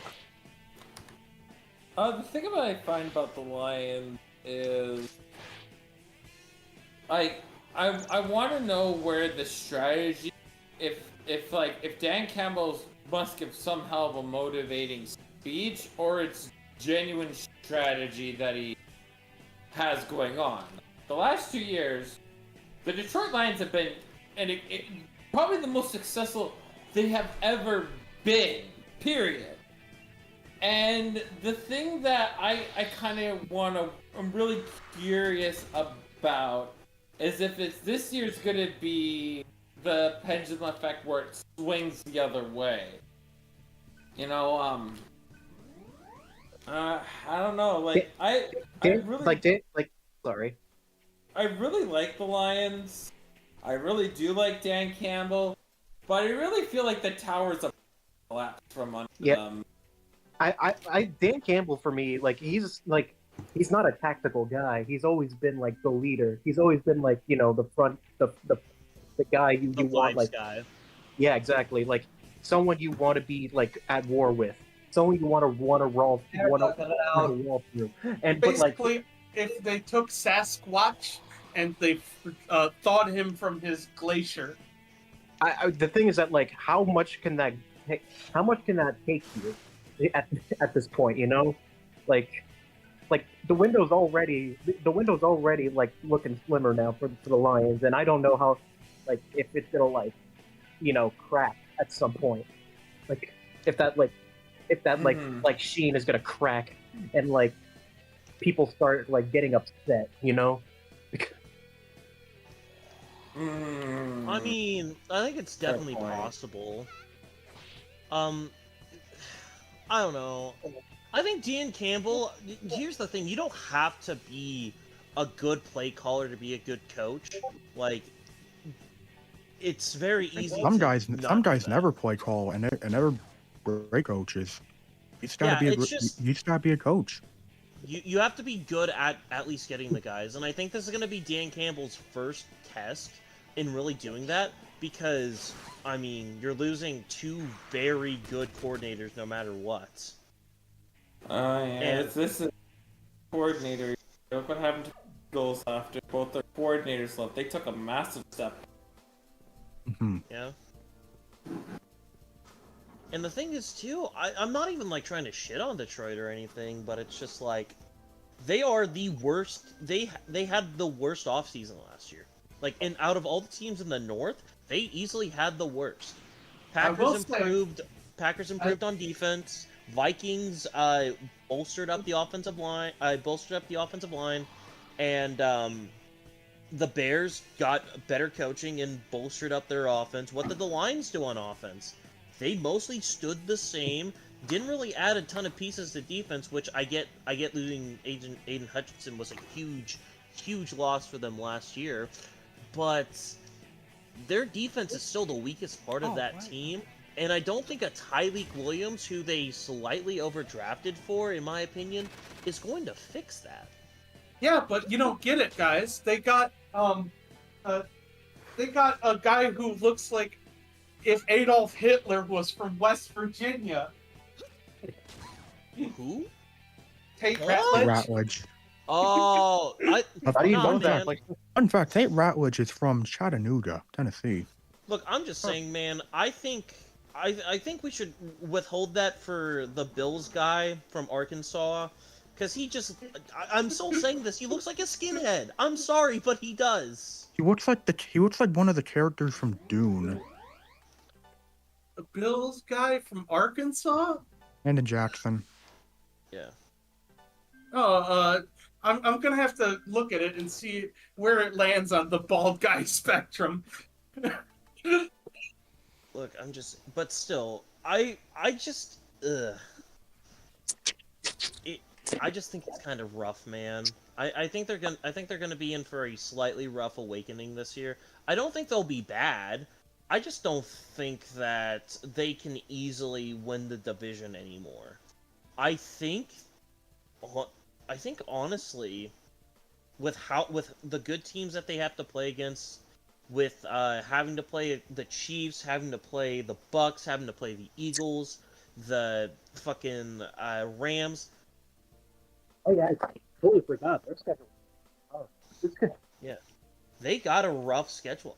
The thing about I find about the Lions is, I want to know where the strategy, if Dan Campbell must give some hell of a motivating speech, or it's genuine strategy that he has going on. The last 2 years, the Detroit Lions have been, probably the most successful they have ever been. Period. And the thing that I kind of I'm really curious about is if this year's going to be the pendulum effect where it swings the other way. You know, I don't know. Like, I really sorry. I really like the Lions. I really do like Dan Campbell, but I really feel like the towers have collapsed from under them. Dan Campbell for me, like he's not a tactical guy. He's always been like the leader. He's always been like, you know, the front, the guy you want, like, guy. yeah, exactly, like someone you want to be like at war with, someone you want to roll through. And Basically, if they took Sasquatch and they thawed him from his glacier. the thing is that like how much can that take you at this point, you know? Like like the window's already like looking slimmer now for the Lions, and I don't know how, like, if it's gonna like, crack at some point, like if that like sheen is gonna crack and like people start like getting upset, I mean, I think it's definitely point. possible. I don't know. I think Dan Campbell. Here's the thing: you don't have to be a good play caller to be a good coach. Like, it's very easy. Some to guys, not some do guys that. never play call, and they're great coaches. You just gotta Yeah, be it's just- you just gotta be a coach. You have to be good at least getting the guys, and I think this is going to be Dan Campbell's first test in really doing that, because, I mean, you're losing two very good coordinators no matter what. Yeah, And- this is coordinator. Look what happened to the Eagles after both their coordinators left. They took a massive step. Hmm. Yeah. And the thing is, too, I'm not even, like, trying to shit on Detroit or anything, but it's just, like, they are the worst. They had the worst offseason last year. Like, and out of all the teams in the North, they easily had the worst. will say- Packers improved on defense. Vikings bolstered up the offensive line. And the Bears got better coaching and bolstered up their offense. What did the Lions do on offense? They mostly stood the same. Didn't really add a ton of pieces to defense, which I get losing Aiden Hutchinson was a huge loss for them last year. But their defense is still the weakest part of that team. And I don't think a Tyreek Williams, who they slightly overdrafted for, in my opinion, is going to fix that. Yeah, but you don't get it, guys. They got a guy who looks like if Adolf Hitler was from West Virginia. Who? Tate What? Ratledge. Ratledge. Oh, How do you nah, know that? man. Like, Fun fact: Tate Ratledge is from Chattanooga, Tennessee. Look, I'm just saying, man. I think we should withhold that for the Bills guy from Arkansas, because he just. I'm still saying this. He looks like a skinhead. I'm sorry, but he does. He looks like one of the characters from Dune. The Bills guy from Arkansas. Landon Jackson. Yeah. Oh, I'm gonna have to look at it and see where it lands on the bald guy spectrum. Look, but still, I just think it's kind of rough, man. I think they're gonna be in for a slightly rough awakening this year. I don't think they'll be bad. I just don't think that they can easily win the division anymore. I think honestly, with the good teams that they have to play against, with having to play the Chiefs, having to play the Bucks, having to play the Eagles, the fucking Rams. oh yeah, I totally forgot. Their schedule. Oh, it's good. Yeah, they got a rough schedule.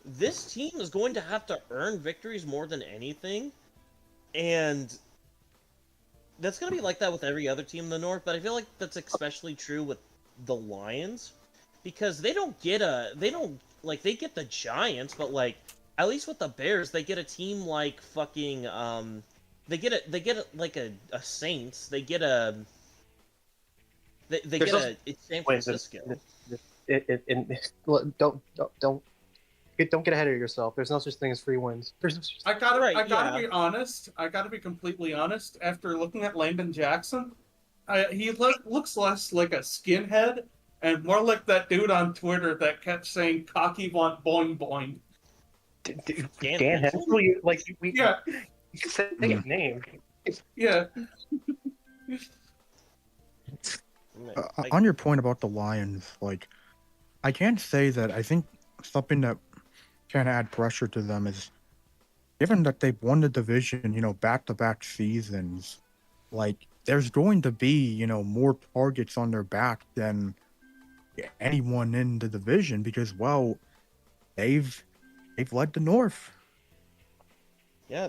This team is going to have to earn victories more than anything, and that's going to be like that with every other team in the North, but I feel like that's especially true with the Lions, because they get the Giants, but like, at least with the Bears, they get a team like fucking, they get like a Saints, they get San Francisco. Don't get ahead of yourself. There's no such thing as free wins. There's no such I gotta yeah. be honest. I gotta be completely honest. After looking at Landon Jackson, he looks less like a skinhead and more like that dude on Twitter that kept saying "cocky want boing boing." Dan Hensel, you Yeah, can say his name. yeah. On your point about the Lions, like, I can't say that. I think something that can add pressure to them is, given that they've won the division, back-to-back seasons, like, there's going to be, more targets on their back than anyone in the division, because, well, they've led the North. Yeah,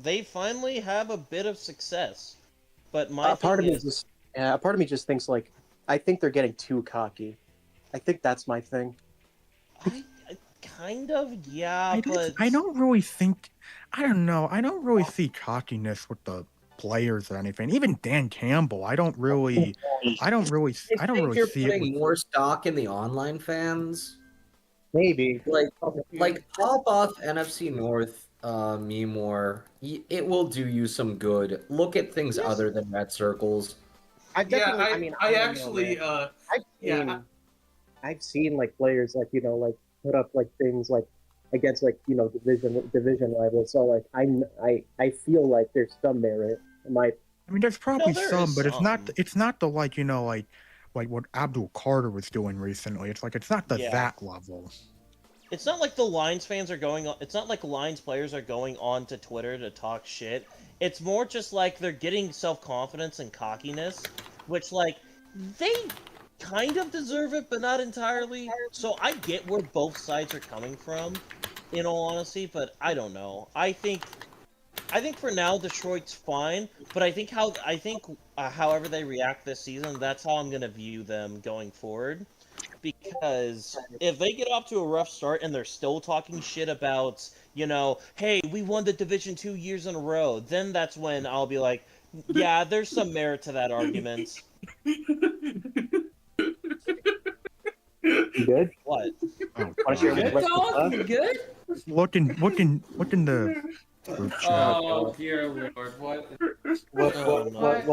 they finally have a bit of success, but my Part of thing it is Yeah, a part of me just thinks like, I think they're getting too cocky. I think that's my thing. I kind of, yeah, but I don't really think. I don't know. I don't really see cockiness with the players or anything. Even Dan Campbell, I don't really I think you're see it with. putting more stock in the online fans. Maybe. Like pop off NFC North meme war. It will do you some good. Look at things other than red circles. I've Yeah, definitely. I mean, I don't know, actually, man. I've yeah, seen, I've seen like players like like put up like things like against like division rivals. So like I feel like there's some merit. My I mean, there's probably there some, is but it's not. some. It's not the like what Abdul Carter was doing recently. It's like it's not the Yeah. that level. It's not like the Lions fans are going on. It's not like Lions players are going on to Twitter to talk shit. It's more just like they're getting self-confidence and cockiness, which like they kind of deserve it, but not entirely. So I get where both sides are coming from, in all honesty. But I don't know. I think for now Detroit's fine, but I think however they react this season, that's how I'm gonna view them going forward. Because if they get off to a rough start and they're still talking shit about, hey, we won the Division 2 years in a row, then that's when I'll be like, yeah, there's some merit to that argument. you good? What? Oh, Want to share God. with the rest of the class? good? Look in the group chat. Oh dear lord, what What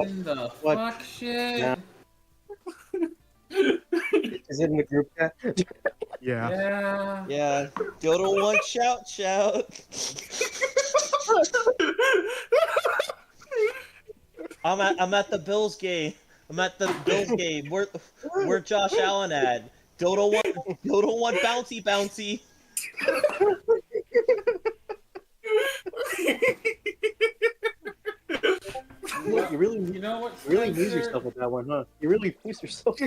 in the what- fuck shit? Yeah. Is it in the group chat? Yeah. Yeah. Yeah, go to one shout. I'm at the Bills game. I'm at the Bills game. Where Josh Allen at? Go to one bouncy. You really You know what, lose Spencer? yourself with that one, huh? You really lose yourself.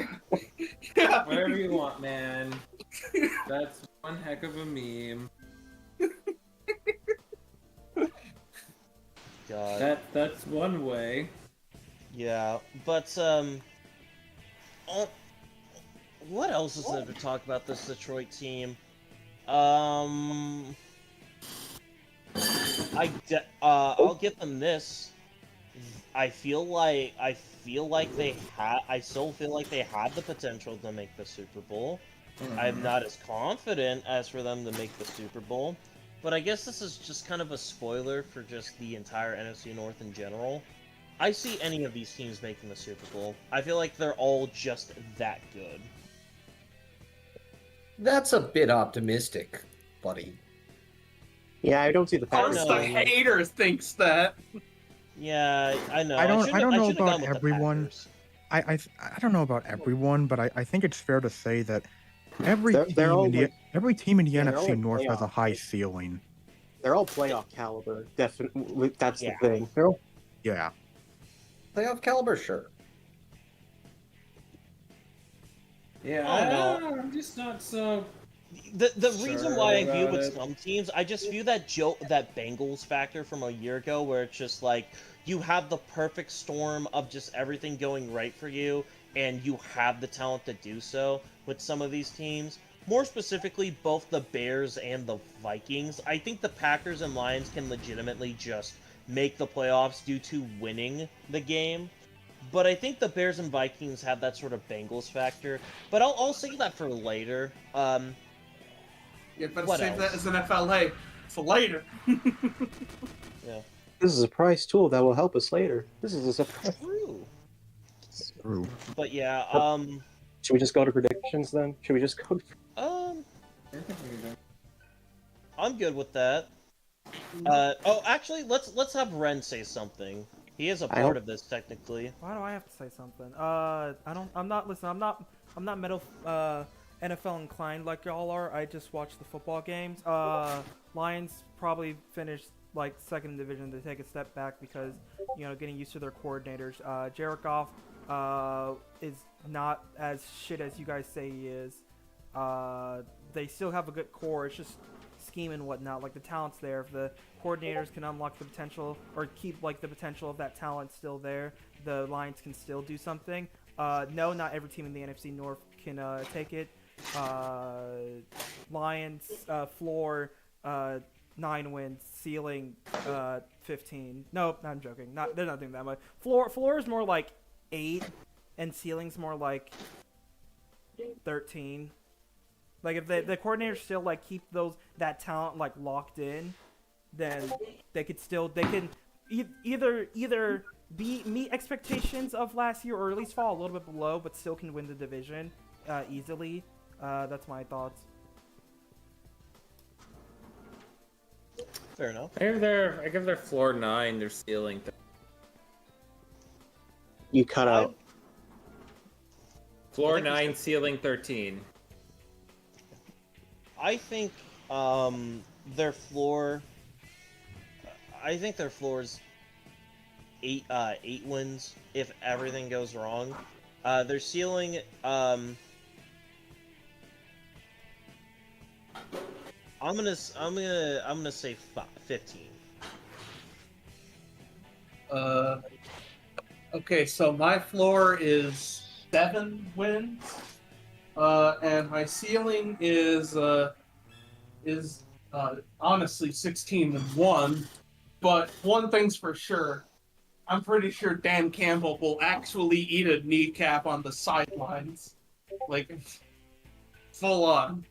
Whatever you want, man. That's one heck of a meme. God. That's one way. Yeah, but what else is there to talk about this Detroit team? I'll give them this. I still feel like they had the potential to make the Super Bowl. I'm not as confident as for them to make the Super Bowl, but I guess this is just kind of a spoiler for just the entire NFC North in general. I see any of these teams making the Super Bowl. I feel like they're all just that good. That's a bit optimistic, buddy. Yeah, I don't see the Of course, Packers. the know. hater thinks that. Yeah, I know. I don't know should've about gone with the everyone. Packers. I don't know about everyone, but I think it's fair to say that every They're team all in the like- every team in the yeah, they're all NFC like North has a playoff, high right? ceiling. They're all playoff caliber. Definitely, that's Yeah. the thing. They're all Yeah. Playoff caliber, sure. Yeah, I don't know. I'm just not so. The reason why I view Sure with about it. some teams, I just view that Bengals factor from a year ago, where it's just like you have the perfect storm of just everything going right for you, and you have the talent to do so. With some of these teams, more specifically, both the Bears and the Vikings, I think the Packers and Lions can legitimately just make the playoffs due to winning the game. But I think the Bears and Vikings have that sort of Bengals factor. But I'll save that for later. You better What save else? that as an FLA for later. Yeah. This is a prize tool that will help us later. This is a surprise. True. True. But yeah, Should we just go to predictions then? Should we just go? I'm good with that. Actually, let's have Ren say something. He is a I part don't- of this technically. Why do I have to say something? I'm not middle NFL inclined like y'all are. I just watch the football games. Lions probably finished like second in division to take a step back because getting used to their coordinators. Jared Goff is not as shit as you guys say he is. They still have a good core. It's just scheme and whatnot, like the talent's there. If the coordinators can unlock the potential or keep like the potential of that talent still there, the Lions can still do something. No, not every team in the NFC North can take it. Lions floor 9 wins, ceiling 15. No, I'm joking. They're not doing that much. Floor is more like 8, and ceiling's more like 13. Like if the coordinators still like keep that talent like locked in, then they can either meet expectations of last year or at least fall a little bit below, but still can win the division easily. That's my thoughts. Fair enough. I give their floor 9, their ceiling. You cut out. Floor 9, ceiling 13. I think their floor. I think their floor's 8 wins if everything goes wrong. Their ceiling. I'm gonna say 15. Okay, so my floor is 7 wins, and my ceiling is honestly 16-1. But one thing's for sure, I'm pretty sure Dan Campbell will actually eat a kneecap on the sidelines, like full on.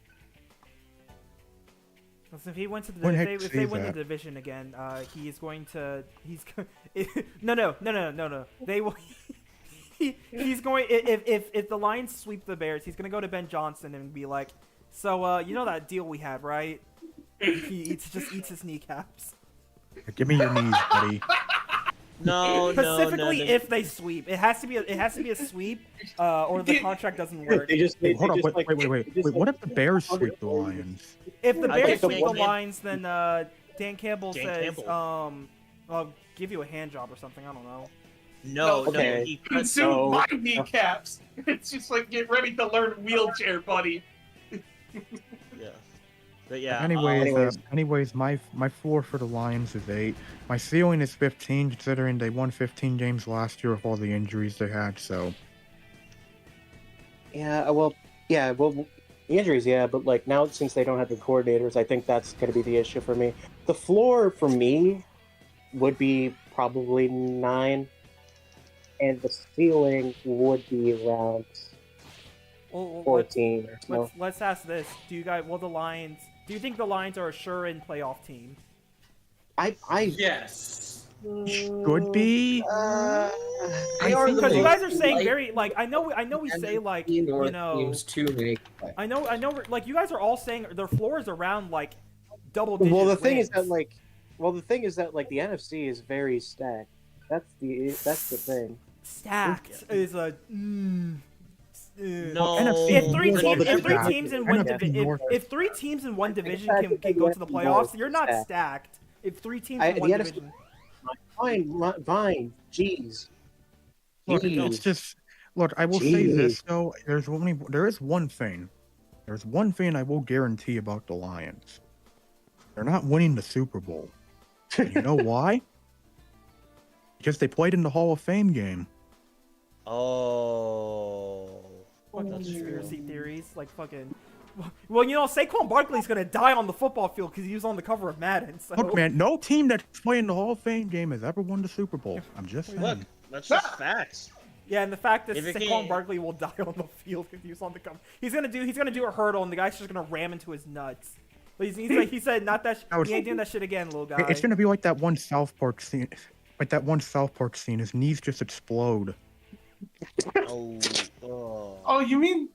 So if he went to When the, heck if they win the that? division again, he's going to no. They will. He's going if the Lions sweep the Bears, he's gonna go to Ben Johnson and be like, so you know that deal we had, right? He just eats his kneecaps. Give me your knees, buddy. No, Specifically, if they sweep, it has to be a sweep, or the contract doesn't work. Hold on, wait. What if the Bears sweep the Lions? If the I Bears think sweep the Lions, then Dan Campbell says, Campbell. I'll give you a hand job or something. I don't know. No, Okay. he Consume my kneecaps. It's just like, get ready to learn wheelchair, buddy. Yeah. But yeah. Anyways, my floor for the Lions is 8. My ceiling is 15, considering they won 15 games last year with all the injuries they had. So The injuries, yeah, but like now since they don't have the coordinators, I think that's going to be the issue for me. The floor for me would be probably 9, and the ceiling would be around 14 or so. Let's ask this: Do you think the Lions are a sure-in playoff team? Yes. should be. I Because you guys are saying like- very like I know we say like you know teams to make. I know like you guys are all saying their floor is around like double digit. Well, the thing wins. is that the NFC is very stacked. That's the thing. stacked is a. No. NFC If three North teams, is if three stacked. teams in one NFC division, North if 3 teams in one division can go to the playoffs, you're not stacked. If 3 teams in one the NFC division, Fine, jeez. Look, it's just look. I will say this Jeez. though. There is one thing. There's one thing I will guarantee about the Lions. They're not winning the Super Bowl. And you know why? Because they played in the Hall of Fame game. Oh. fucking conspiracy theories, like fucking. Well, you know, Saquon Barkley's gonna die on the football field because he was on the cover of Madden. So. Look, man, no team that's playing the Hall of Fame game has ever won the Super Bowl. I'm just saying. Look, that's just facts. Yeah, and the fact that If it Saquon can't- Barkley will die on the field because he was on the cover. He's gonna do a hurdle, and the guy's just gonna ram into his nuts. But he said, not that. He ain't doing that shit again, little guy. It's gonna be like that one South Park scene. Like that one South Park scene. His knees just explode. Oh. Oh, you mean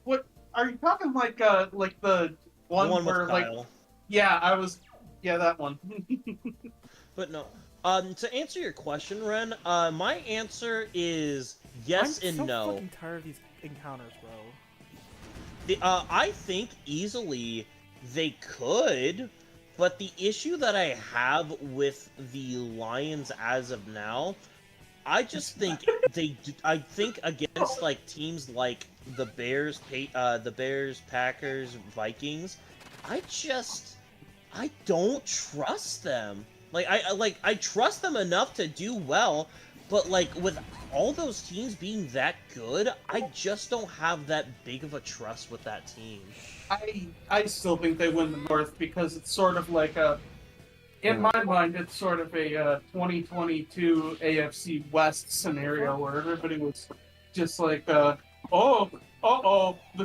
what? Are you talking like the one, The one with where like Kyle. that one. But no. To answer your question, Ren, my answer is yes I'm and so no. fucking tired of these encounters, bro. I think easily they could, but the issue that I have with the Lions as of now, I just think I think against like teams like the Bears, Packers, Vikings, I don't trust them. Like I trust them enough to do well, but like with all those teams being that good, I just don't have that big of a trust with that team. I still think they win the North because it's sort of like in my mind, it's sort of a 2022 AFC West scenario where everybody was just like, the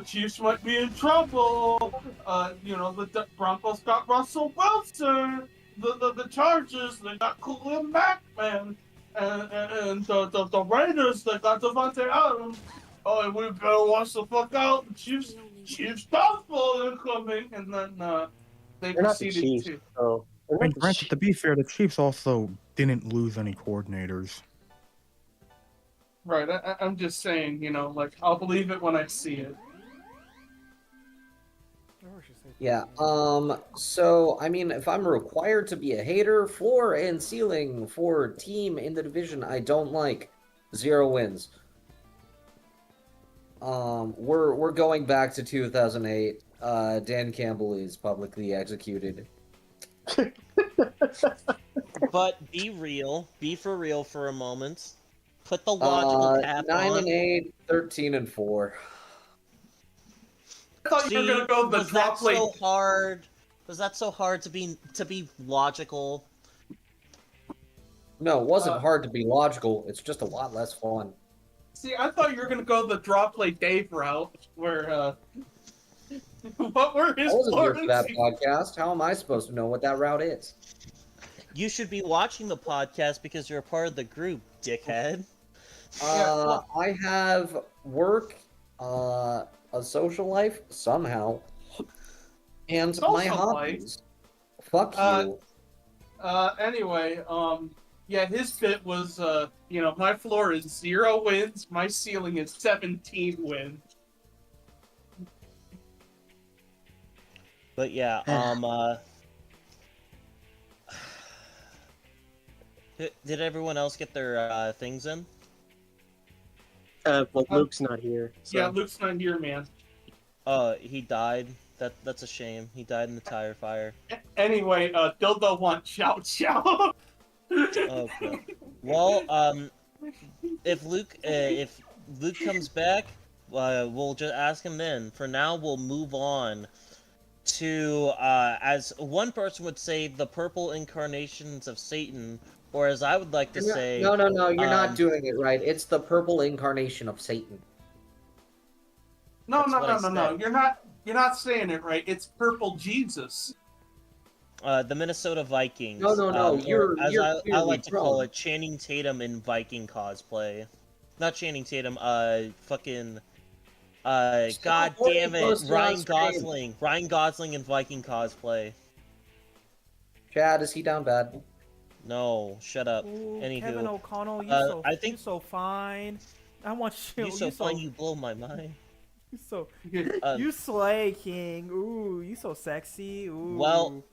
Chiefs might be in trouble. The Broncos got Russell Wilson. The Chargers, they got Khalil Mack, man. And the Raiders, they got Devontae Adams. Oh, and we better watch the fuck out. The Chiefs downfall incoming. And then they They're not the proceeded Chiefs, to... though. They're I mean, not the granted, to be fair, the Chiefs also didn't lose any coordinators. Right, I'm just saying, I'll believe it when I see it. Yeah, so, I mean, if I'm required to be a hater, floor and ceiling for team in the division I don't like, 0 wins. We're going back to 2008. Dan Campbell is publicly executed. But be for real for a moment. Put the logical cap 9-8, 13-4. I thought you were gonna go the was drop that plate. so hard? Was that so hard to be logical? No, it wasn't hard to be logical. It's just a lot less fun. See, I thought you were gonna go the drop plate Dave route, where what were his I wasn't here plans? for that podcast. How am I supposed to know what that route is? You should be watching the podcast because you're a part of the group, dickhead. I have work, a social life somehow, and Social my hobbies. Fuck you. Anyway, his bit was, my floor is 0 wins, my ceiling is 17 wins. But yeah, did everyone else get their things in? Well, Luke's not here. So. Yeah, Luke's not here, man. He died. That's a shame. He died in the tire fire. Anyway, Dildo wants shout. Okay. Well, if Luke comes back, we'll just ask him then. For now, we'll move on to, as one person would say, the purple incarnations of Satan, or as I would like to say... No, you're not doing it right. It's the purple incarnation of Satan. No, That's what I said. you're not saying it right. It's purple Jesus. The Minnesota Vikings. No, or you're as I clearly like to call wrong. it, Channing Tatum in Viking cosplay. Not Channing Tatum. Fucking. God damn it, Ryan Gosling. Ryan Gosling in Viking cosplay. Chad, is he down bad? No, shut up. Ooh, Anywho, Kevin O'Connell, I think you're so fine. I want you. you so fine, you blow my mind. You slay, King. Ooh, you so sexy. Ooh. Well,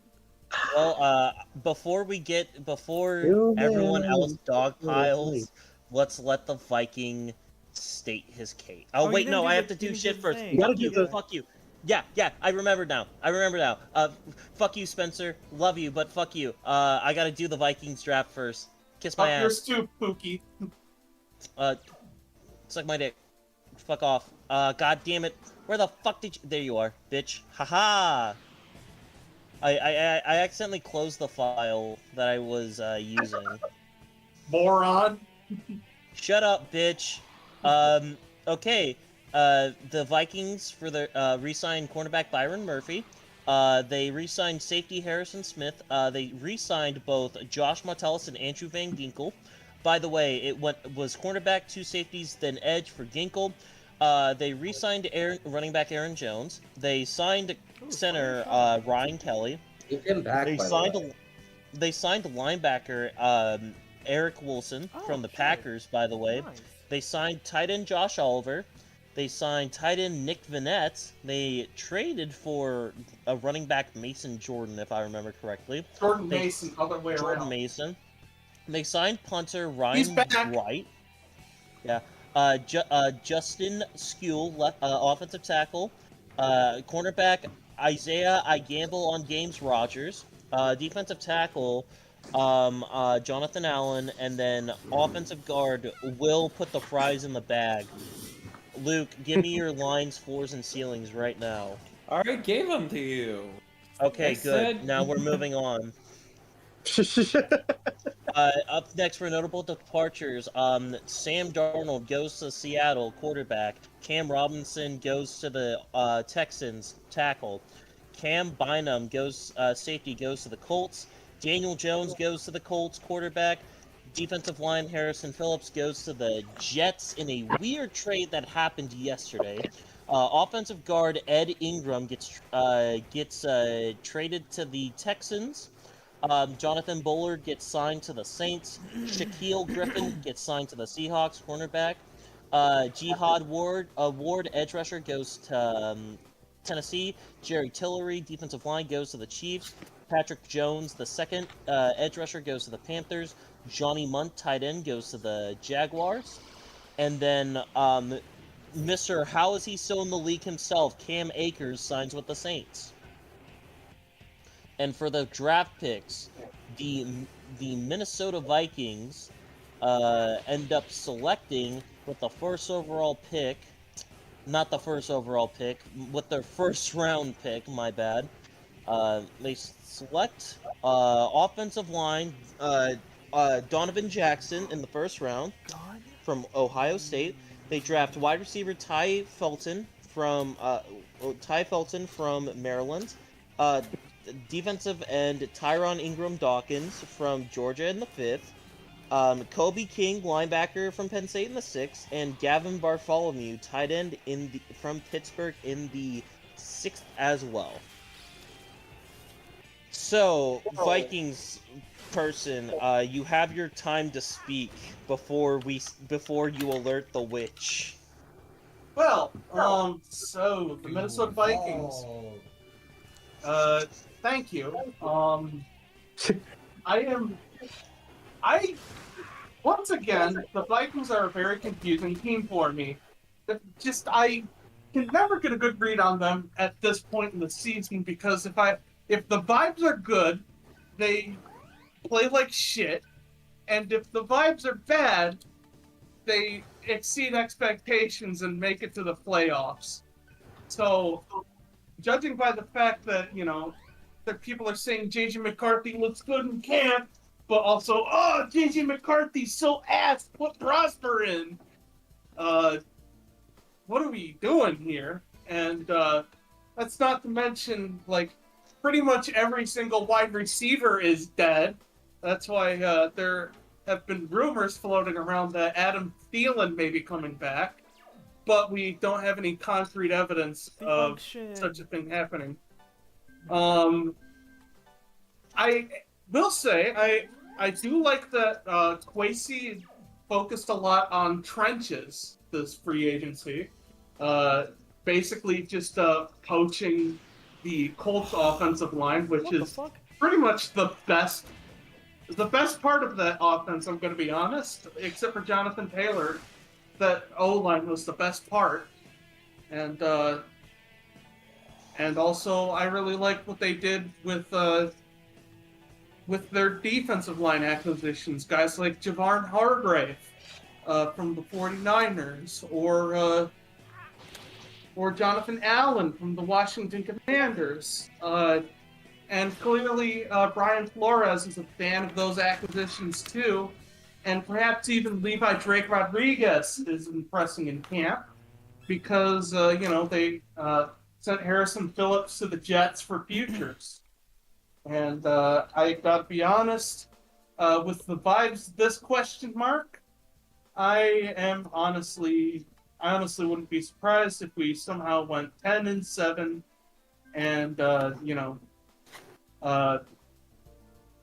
before everyone else dogpiles, let's let the Viking state his case. Oh wait, no, I have to do shit first. Fuck you. Yeah, I remember now. Fuck you, Spencer. Love you, but fuck you. I gotta do the Vikings draft first. Kiss my ass. You're Pookie. Suck my dick. Fuck off. God damn it. Where the fuck did you... There you are, bitch. Haha. I accidentally closed the file that I was using. Moron. Shut up, bitch. Okay. The Vikings for the re-signed cornerback Byron Murphy. They re-signed safety Harrison Smith. They re-signed both Josh Metellus and Andrew Van Ginkel. By the way, it was cornerback, 2 safeties, then edge for Ginkel. They re-signed running back Aaron Jones. They signed center Ryan Kelly. They signed linebacker Eric Wilson from the Packers, by the way. Nice. They signed tight end Josh Oliver. They signed tight end Nick Vanette. They traded for a running back Mason Jordan, if I remember correctly. Jordan Mason, other way Jordan around. Mason. They signed punter Ryan He's back. Wright. Yeah. Justin Skule, offensive tackle. Cornerback Isaiah I Gamble on Games Rogers. Defensive tackle Jonathan Allen, and then offensive guard Will put the fries in the bag. Luke, give me your lines, floors, and ceilings right now. I already gave them to you. Okay, I good. said- Now we're moving on. Up next for notable departures, Sam Darnold goes to Seattle, quarterback. Cam Robinson goes to the Texans, tackle. Cam Bynum goes safety goes to the Colts. Daniel Jones goes to the Colts, quarterback. Defensive line Harrison Phillips goes to the Jets in a weird trade that happened yesterday. Offensive guard Ed Ingram gets traded to the Texans. Jonathan Bullard gets signed to the Saints. Shaquille Griffin gets signed to the Seahawks, cornerback. Jihad Ward, edge rusher, goes to Tennessee. Jerry Tillery, defensive line, goes to the Chiefs. Patrick Jones, the second edge rusher, goes to the Panthers. Johnny Munt, tight end, goes to the Jaguars. And then Mr. How is he still in the league himself? Cam Akers signs with the Saints. And for the draft picks, the Minnesota Vikings end up selecting with the first overall pick, not the first overall pick, with their first round pick, my bad. They select offensive line Donovan Jackson in the first round from Ohio State. They draft wide receiver Ty Felton from Maryland. Defensive end Tyron Ingram Dawkins from Georgia in the 5th. Kobe King, linebacker from Penn State in the 6th, and Gavin Bartholomew, tight end from Pittsburgh in the 6th as well. So, Vikings person, you have your time to speak before you alert the witch. Well, so the Minnesota Vikings. Thank you. Once again, the Vikings are a very confusing team for me. I can never get a good read on them at this point in the season because if the vibes are good, they play like shit, and if the vibes are bad, they exceed expectations and make it to the playoffs. So, judging by the fact that, that people are saying JJ McCarthy looks good in camp, but also, oh, JJ McCarthy's so ass, put Prosper in. What are we doing here? And that's not to mention, pretty much every single wide receiver is dead. That's why there have been rumors floating around that Adam Thielen may be coming back, but we don't have any concrete evidence of such a thing happening. I will say I do like that these focused a lot on trenches this free agency. Basically just poaching the Colts offensive line, which is pretty much the best part of that offense, I'm going to be honest, except for Jonathan Taylor. That O-line was the best part. And also I really like what they did with their defensive line acquisitions. Guys like Javon Hargrave from the 49ers, or Jonathan Allen from the Washington Commanders. And clearly Brian Flores is a fan of those acquisitions too. And perhaps even Levi Drake Rodriguez is impressing in camp because, they sent Harrison Phillips to the Jets for futures. And I gotta be honest, with the vibes this question mark, I honestly wouldn't be surprised if we somehow went 10-7 and,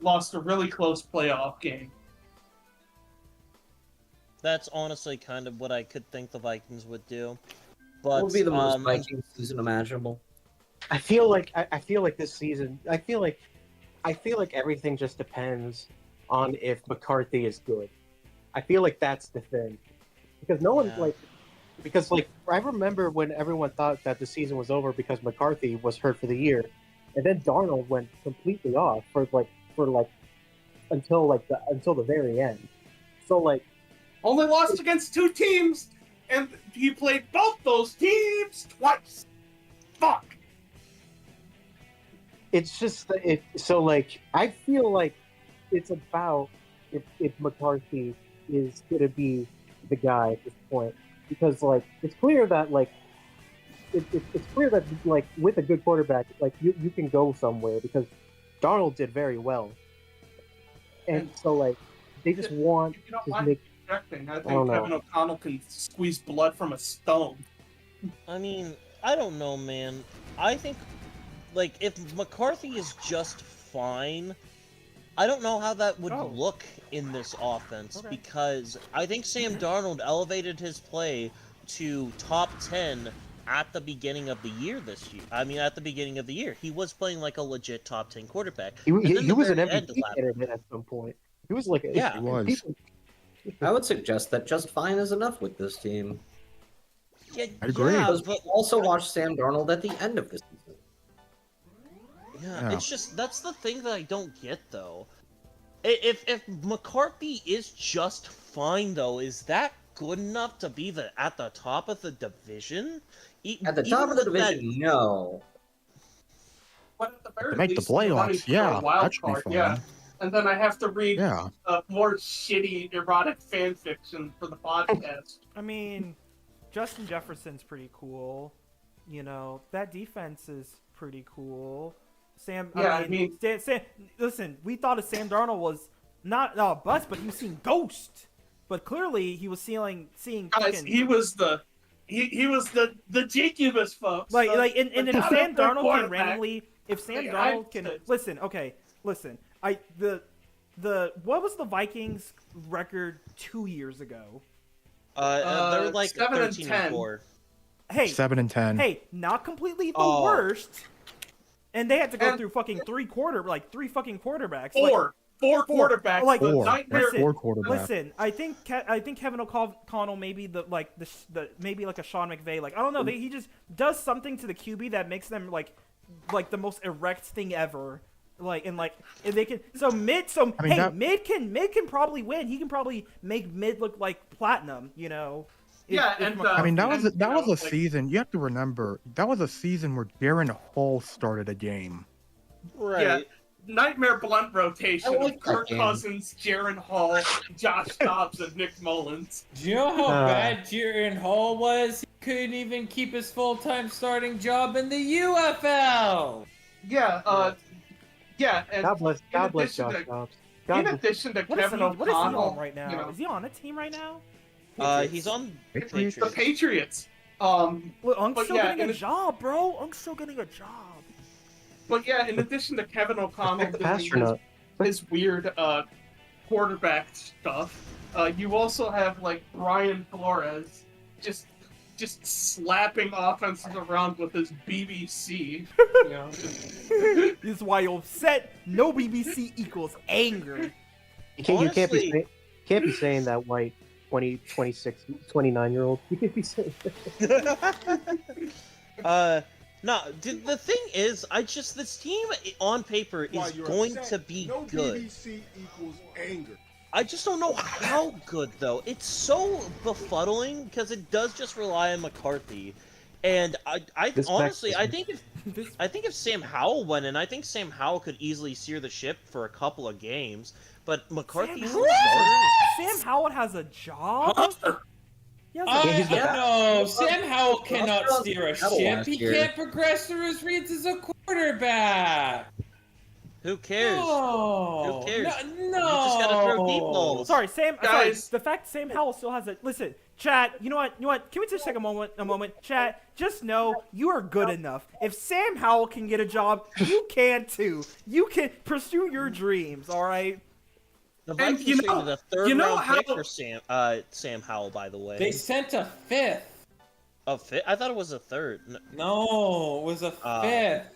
lost a really close playoff game. That's honestly kind of what I could think the Vikings would do. But What would be the most Vikings season imaginable? I feel like this season. I feel like everything just depends on if McCarthy is good. I feel like that's the thing. because no one Yeah. like because like I remember when everyone thought that the season was over because McCarthy was hurt for the year, and then Darnold went completely off for until the very end. So like Only lost against 2 teams, and he played both those teams twice. Fuck. it's just so like I feel like it's about if McCarthy is gonna be the guy at this point, because like it's clear that like it's clear that like with a good quarterback, like you can go somewhere, because Darnold did very well, and so like they just want You know, to I'm make. projecting. I think don't know. Kevin O'Connell can squeeze blood from a stone. I mean, I don't know, man. I think, like, if McCarthy is just fine, I don't know how that would look in this offense, because I think Sam Darnold elevated his play to top 10 at the beginning of the year this year. I mean, at the beginning of the year, he was playing like a legit top 10 quarterback. He And then the was an very end MVP lap- candidate at some point. He was like Yeah. He was. people- I would suggest that just fine is enough with this team. Yeah, I agree. Yeah, Because but we also watched Sam Darnold at the end of the season. yeah, it's just that's the thing that I don't get though. If McCarthy is just fine though, is that good enough to be at the top of the division? At the top of the division, no. But at the very To make the least, you're running playoffs, for yeah, a wild that should be card, fine. yeah. And then I have to read Yeah. more shitty erotic fan fiction for the podcast. I mean, Justin Jefferson's pretty cool. You know, that defense is pretty cool. Sam, Yeah, I mean, Sam, listen, we thought of Sam Darnold was not a bust, but he was seeing ghost. But clearly, he was seeing Guys, fucking, he was the Jacobus, folks. like The- and the if Sam goddamn Darnold can quarterback. randomly, if Sam Hey, Darnold can listen, what was the Vikings record 2 years ago? they're like 7 and 13 10. and 4. Hey, 7 and 10. Hey, not completely the Oh. worst. And they had to go And- through fucking three fucking quarterbacks. Four quarterbacks. Like, the Four. nightmare. listen, Four quarterbacks. Listen, I think Kevin O'Connell maybe maybe like a Sean McVay. Like I don't know, he just does something to the QB that makes them like the most erect thing ever. And they can I mean, mid can probably win. He can probably make mid look like platinum. You know. Yeah, and, I mean, that and, was you know, a like- season. You have to remember that was a season where Darren Hall started a game. Right. Yeah, nightmare blunt rotation I like of that Kirk game. Cousins, Jaron Hall, Josh Dobbs, and Nick Mullins. Do you know how Uh. bad Jaron Hall was? He couldn't even keep his full-time starting job in the UFL. Yeah, yeah, and God bless addition Josh to- Dobbs. in God bless. addition to What is Kevin he O'Connell, on right now? you know, Is he on a team right now? He's on Patriots. the Patriots. Well, Unk's But still yeah, getting and a job, bro. Unk's still getting a job. But yeah, in addition to Kevin O'Connell Like the doing astronaut. his weird quarterback stuff, you also have like Brian Flores just slapping offenses around with his BBC. You know, This is why you'll set no BBC equals anger. You can't Honestly- be saying that, white 26, 29-year-old. You can't be saying No, the thing is, this team on paper is going to be good. BBC equals anger. I just don't know how good though. It's so befuddling because it does just rely on McCarthy, and I This honestly back- I think if Sam Howell went in, I think Sam Howell could easily steer the ship for a couple of games. But McCarthy's Sam the starter. Sam Howard has a job. He has a he's the I best. know. Sam Howell cannot Ross steer a Howell ship. last He year. can't progress through his reads as a quarterback. Who cares? No. Who cares? No. You just gotta throw deep balls. Sorry, Sam. Guys. Sorry, the fact Sam Howell still has a listen. Chat, you know what? Can we just take a moment? Chat, just know you are good enough. If Sam Howell can get a job, you can too. You can pursue your dreams. All right. The And Vikings you know- traded a third you know round pick how- for Sam Howell, by the way. They sent a fifth. A fifth? I thought it was a third. No, it was a fifth.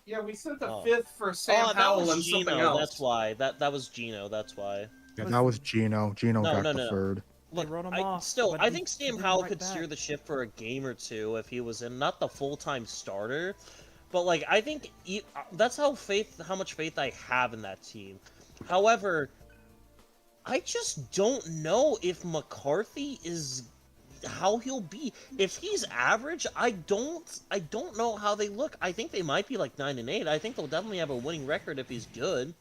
Yeah, we sent the Oh. fifth for Sam that Howell was and Gino. something else. That's why. That was Gino. That's why. Yeah, that was Gino. Gino No, got no, the no. third. Look, wrote him I off, but I he- think he Sam did Howell right could back. steer the ship for a game or two if he was in not the full-time starter, but like I think that's how much faith I have in that team. However, I just don't know if McCarthy is how he'll be. If he's average, I don't know how they look. I think they might be like 9-8. I think they'll definitely have a winning record if he's good.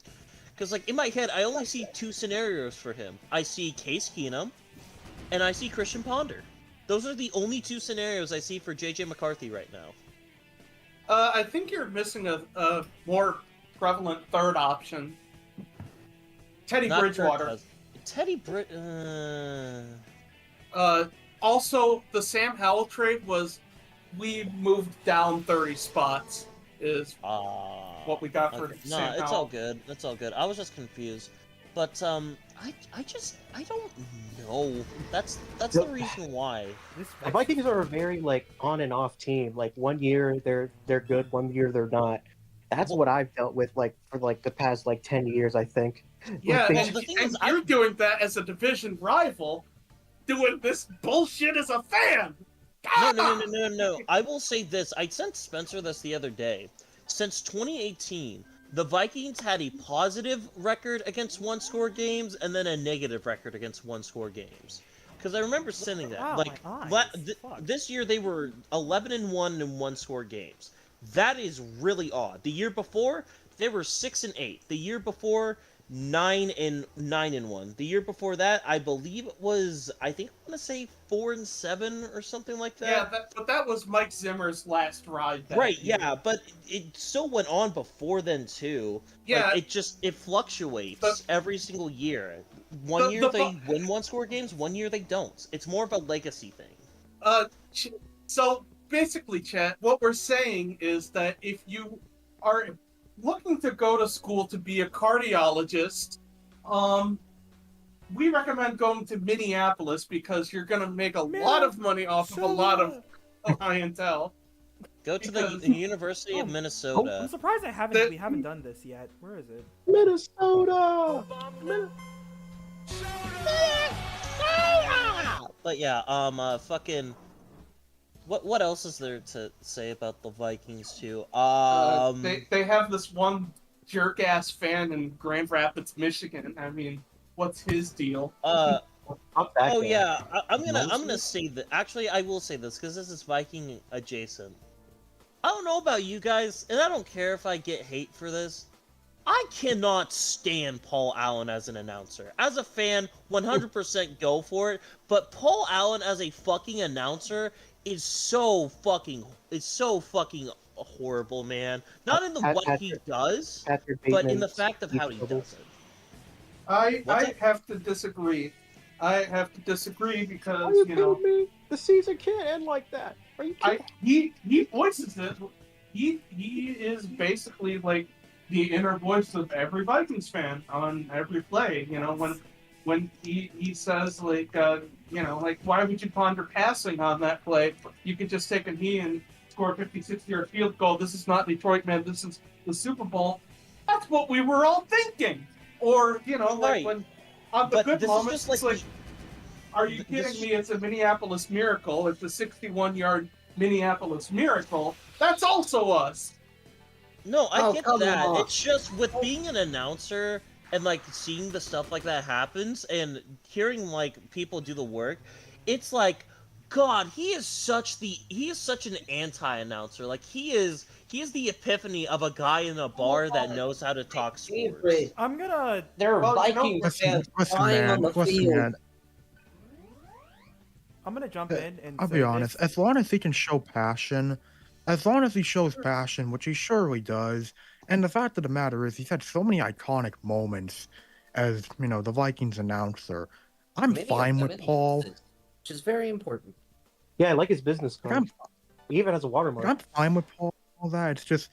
Because like in my head, I only see two scenarios for him. I see Case Keenum, and I see Christian Ponder. Those are the only two scenarios I see for JJ McCarthy right now. I think you're missing a more prevalent third option. Teddy Not Bridgewater. Kirk Teddy Brid. Also, the Sam Howell trade was we moved down 30 spots is what we got for Okay. Sam No, it's Howell. all good. It's all good. I was just confused. But I don't know. That's the reason why. This The Vikings are a very like on and off team. Like one year they're good, one year they're not. That's what I've dealt with like for like the past like 10 years, I think. Yeah, Like, and, the thing and is, you're doing that as a division rival, doing this bullshit as a fan. No. I will say this. I sent Spencer this the other day. Since 2018, the Vikings had a positive record against one-score games and then a negative record against one-score games. Because I remember sending that. Ow, like my eyes. Fuck. this year, they were 11-1 in one-score games. That is really odd. The year before, they were 6-8. The year before, 9-1. The year before that, I believe it was, I think I'm gonna say 4-7 or something like that. Yeah, but that was Mike Zimmer's last ride. Right, year. yeah, but it still went on before then too. Yeah. Like, it fluctuates But- every single year. One year the they win one-score games, one year they don't. It's more of a legacy thing. So basically, chat, what we're saying is that if you are looking to go to school to be a cardiologist, we recommend going to Minneapolis because you're going to make a lot of money off of a lot of clientele. Go to Because- the University of I'm Minnesota. surprised we haven't done this yet. Where is it? Minnesota. But yeah, fucking. What else is there to say about the Vikings too? They have this one jerk ass fan in Grand Rapids, Michigan. I mean, what's his deal? Not that Oh guy. yeah, I'm gonna Mostly? say that. Actually, I will say this because this is Viking adjacent. I don't know about you guys, and I don't care if I get hate for this. I cannot stand Paul Allen as an announcer. As a fan, 100% go for it. But Paul Allen as a fucking announcer is so fucking horrible, man. Not in the what he does, Patrick but in Bateman, the fact of how he Steve does it. I What's that? have to disagree. I have to disagree Are because, you you know, kidding me? The season can't end like that. Are you kidding? he voices it. He is basically like the inner voice of every Vikings fan on every play. You know, when he says like you know, like, why would you ponder passing on that play? You could just take a knee and score a 50, 60-yard field goal. This is not Detroit, man. This is the Super Bowl. That's what we were all thinking. Or, you know, like Right. when on the But good this is moments, just like it's like, are you this kidding me? It's a Minneapolis Miracle. It's a 61-yard Minneapolis Miracle. That's also us. No, I Oh, get come that. on. It's just with being an announcer and like seeing the stuff like that happens and hearing like people do the work, it's like, God, he is such an anti-announcer. Like he is the epiphany of a guy in a bar that knows how to talk sports. Favorite. I'm gonna. There are Well, you know, Vikings Listen, fans flying on the field. I'm gonna jump in and I'll say be honest. this. As long as he can show passion, as long as he shows passion, which he surely does, and the fact of the matter is, he's had so many iconic moments as you know the Vikings announcer. I'm Many of fine them with in Paul. business, which is very important. Yeah, I like his business Like, card. He even has a watermark. I'm fine with Paul. All that. It's just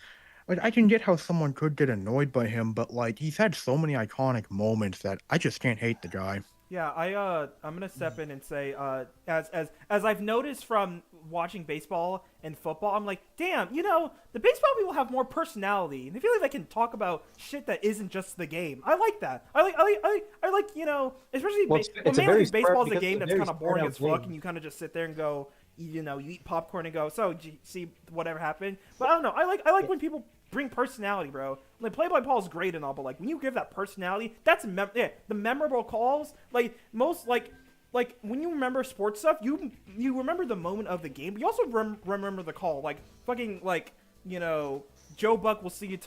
like I can get how someone could get annoyed by him, but like he's had so many iconic moments that I just can't hate the guy. Yeah, I'm gonna step in and say, as I've noticed from watching baseball and football, I'm like, damn, you know, the baseball people have more personality, and they feel like they can talk about shit that isn't just the game. I like that. I like, you know, especially mainly baseball is a game that's kind of boring as fuck, and you kind of just sit there and go, you know, you eat popcorn and go, so did you see whatever happened? But I don't know. I like when people bring personality, bro. Like play-by-ball is great and all, but like when you give that personality, that's the memorable calls. Like most like when you remember sports stuff, you remember the moment of the game, but you also remember the call. Like fucking like, you know, Joe Buck will see you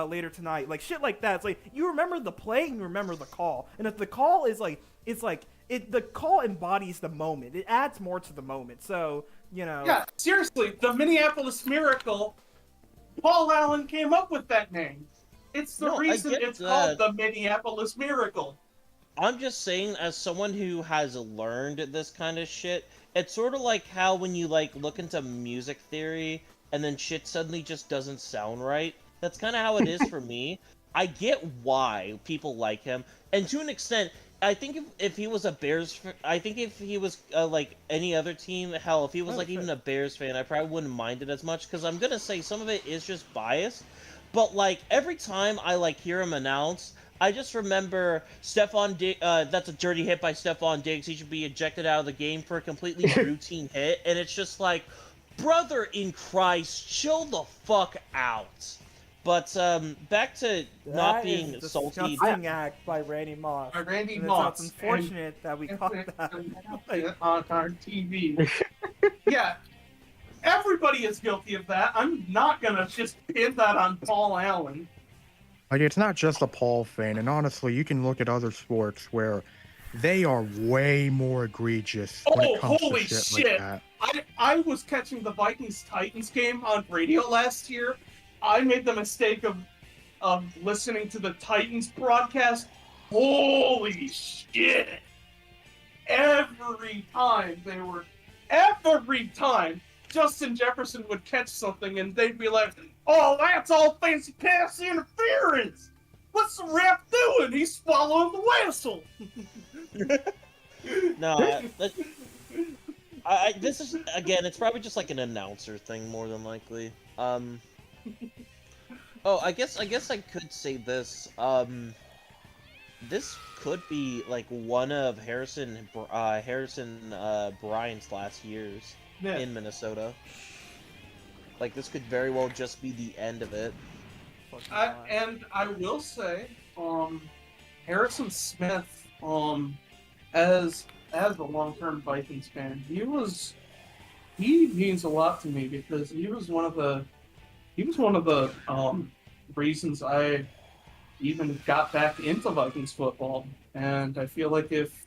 later tonight. Like shit like that. It's like you remember the play and you remember the call. And if the call is like, it's like the call embodies the moment. It adds more to the moment. So, you know. Yeah, seriously, the Minneapolis Miracle, Paul Allen came up with that name. It's the reason it's called the Minneapolis Miracle. I'm just saying, as someone who has learned this kind of shit, it's sort of like how when you like look into music theory and then shit suddenly just doesn't sound right. That's kind of how it is for me. I get why people like him, and to an extent, I think if he was a Bears, I think if he was like any other team, hell, if he was like even a Bears fan, I probably wouldn't mind it as much, because I'm gonna say some of it is just biased. But like every time I like hear him announce, I just remember Stephon Diggs. That's a dirty hit by Stephon Diggs. He should be ejected out of the game for a completely routine hit, and it's just like, brother in Christ, chill the fuck out. But back to not being salty. Disgusting act by Randy Moss. By Randy It's Moss. unfortunate that we caught that on our TV. Yeah, everybody is guilty of that. I'm not gonna just pin that on Paul Allen. Like, it's not just a Paul thing, and honestly, you can look at other sports where they are way more egregious when it comes holy to shit! like that. I was catching the Vikings-Titans game on radio last year. I made the mistake of listening to the Titans broadcast. Holy shit! Every time Justin Jefferson would catch something and they'd be like, "Oh, that's all fancy pass interference! What's the ref doing? He's swallowing the whistle!" No, this is, again, it's probably just like an announcer thing more than likely. Oh, I guess I could say this. This could be like one of Harrison Bryant's last years in Minnesota. Like, this could very well just be the end of it. And I will say, Harrison Smith, as a long-term Vikings fan, he means a lot to me, because he was one of the reasons I even got back into Vikings football. And I feel like if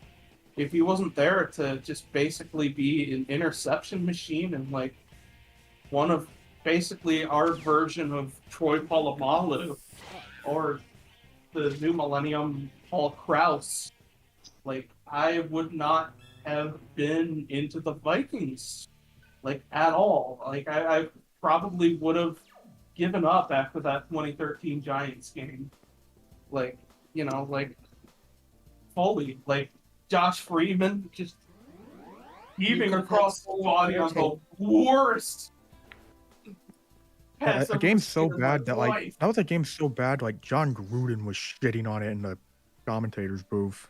he wasn't there to just basically be an interception machine and like one of basically our version of Troy Polamalu or the new millennium Paul Krause, like, I would not have been into the Vikings like at all. Like, I probably would have given up after that 2013 Giants game. Like, you know, like, fully, like, Josh Freeman just heaving across the body on the worst. A game so bad that, like, that was a game so bad, like, John Gruden was shitting on it in the commentator's booth.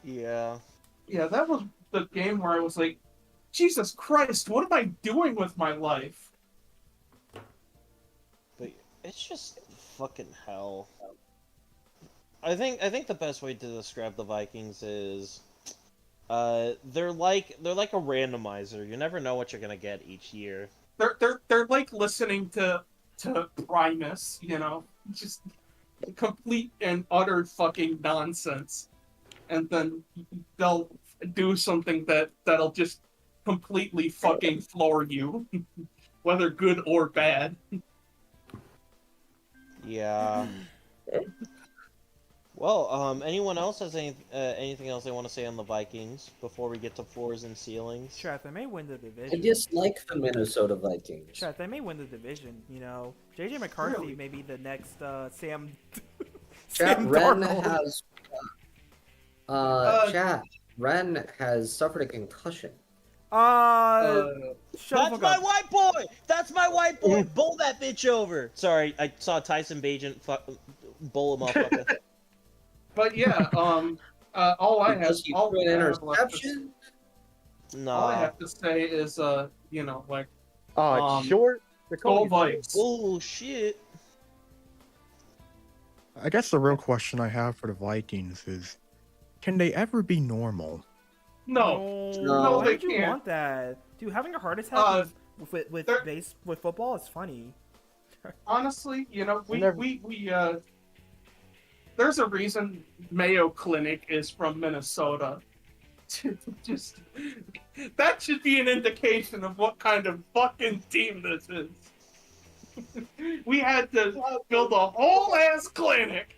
Yeah. Yeah, that was the game where I was like, Jesus Christ, what am I doing with my life? But it's just fucking hell. I think the best way to describe the Vikings is they're like a randomizer. You never know what you're gonna get each year. They're like listening to Primus, you know, just complete and utter fucking nonsense, and then they'll do something that'll just completely fucking floor you, whether good or bad. Yeah. Well, anyone else has anything else they want to say on the Vikings before we get to floors and ceilings? Chat, they may win the division. I dislike the Minnesota Vikings. Chat, they may win the division. You know, JJ McCarthy may be the next Sam. Chat, Sam Ren Darnold. has. Chat, Ren has suffered a concussion. Shut That's the fuck my up. white boy! That's my white boy! Bowl that bitch over! Sorry, I saw Tyson Bagent bowl a motherfucker. But yeah, all I have, Because you all threw an I have left to, interception. all I Nah. have to say is, you know, like, It's short. They're Go calling Vikes. Oh shit. I guess the real question I have for the Vikings is, can they ever be normal? No. No, Why they would you can't. want that? Dude, having a heart attack with they're- with football is funny. Honestly, you know, Never- there's a reason Mayo Clinic is from Minnesota. Just that should be an indication of what kind of fucking team this is. We had to build a whole ass clinic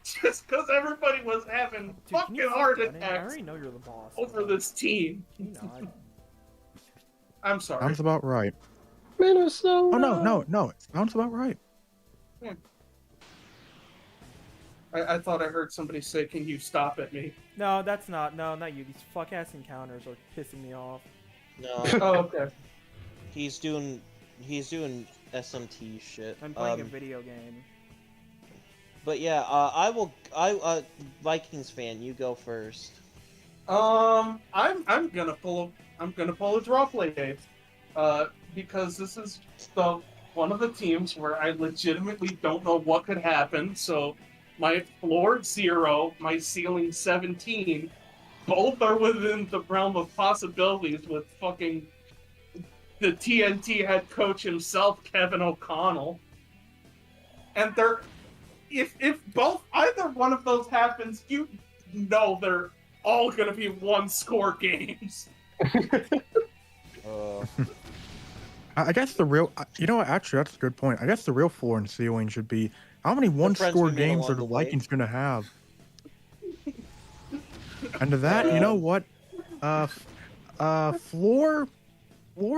just because everybody was having Dude, can fucking you heart stop running? I attacks already know you're the boss. over this team. Can you not? I'm sorry. Sounds about right. Minnesota. Oh no, it sounds about right. I thought I heard somebody say, "Can you stop at me?" No, that's not. No, not you. These fuck ass encounters are pissing me off. No. Oh, okay. He's doing SMT shit. I'm playing a video game. But yeah, Vikings fan, you go first. I'm gonna pull a draw play, Dave, because this is one of the teams where I legitimately don't know what could happen. So my floor 0, my ceiling 17, both are within the realm of possibilities with fucking the TNT head coach himself, Kevin O'Connell, and they're if either one of those happens, you know they're all gonna be 1-score games. I guess the real, you know what, actually, that's a good point. I guess the real floor and ceiling should be, how many friends one-score we made games are along the the way. Vikings going to have? And to that, you know what? Floor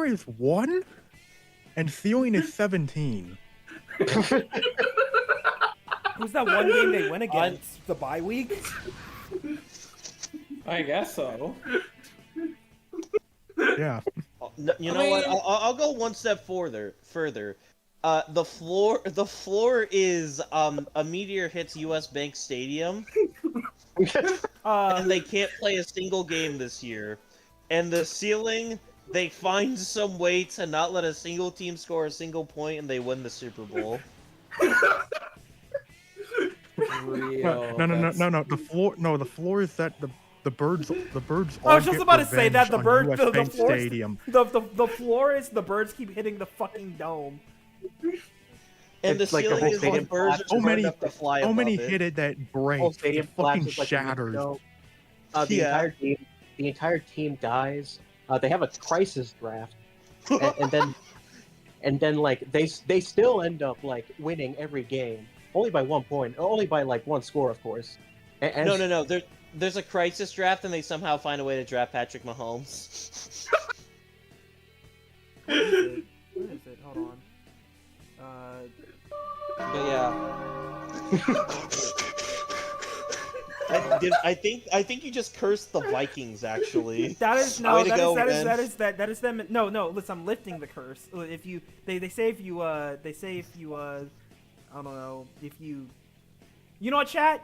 is 1, and ceiling is 17. Who's that one game they win against? The bye week? I guess so. Yeah. You know what? I'll go one step further. The floor is a meteor hits U.S. Bank Stadium, and they can't play a single game this year. And the ceiling, they find some way to not let a single team score a single point, and they win the Super Bowl. No. The floor is that the birds. I was just about to say that the bird bird, the floor, Stadium. the floor is the birds keep hitting the fucking dome. And It's the like the ceiling whole is when stadium birds So are many- enough to fly How above many it. hit it that Whole breaks? stadium It fucking collapses like a shatters. window. Yeah. The entire team dies. They have a crisis draft, and then like they still end up like winning every game, only by 1 point, only by like 1 score, of course. And No. There's a crisis draft, and they somehow find a way to draft Patrick Mahomes. Where is it? Hold on. But yeah. I think you just cursed the Vikings. Actually, That is no. Way to go, That man. is them. No. Listen, I'm lifting the curse. If you, they say if you, I don't know, if you know what, chat?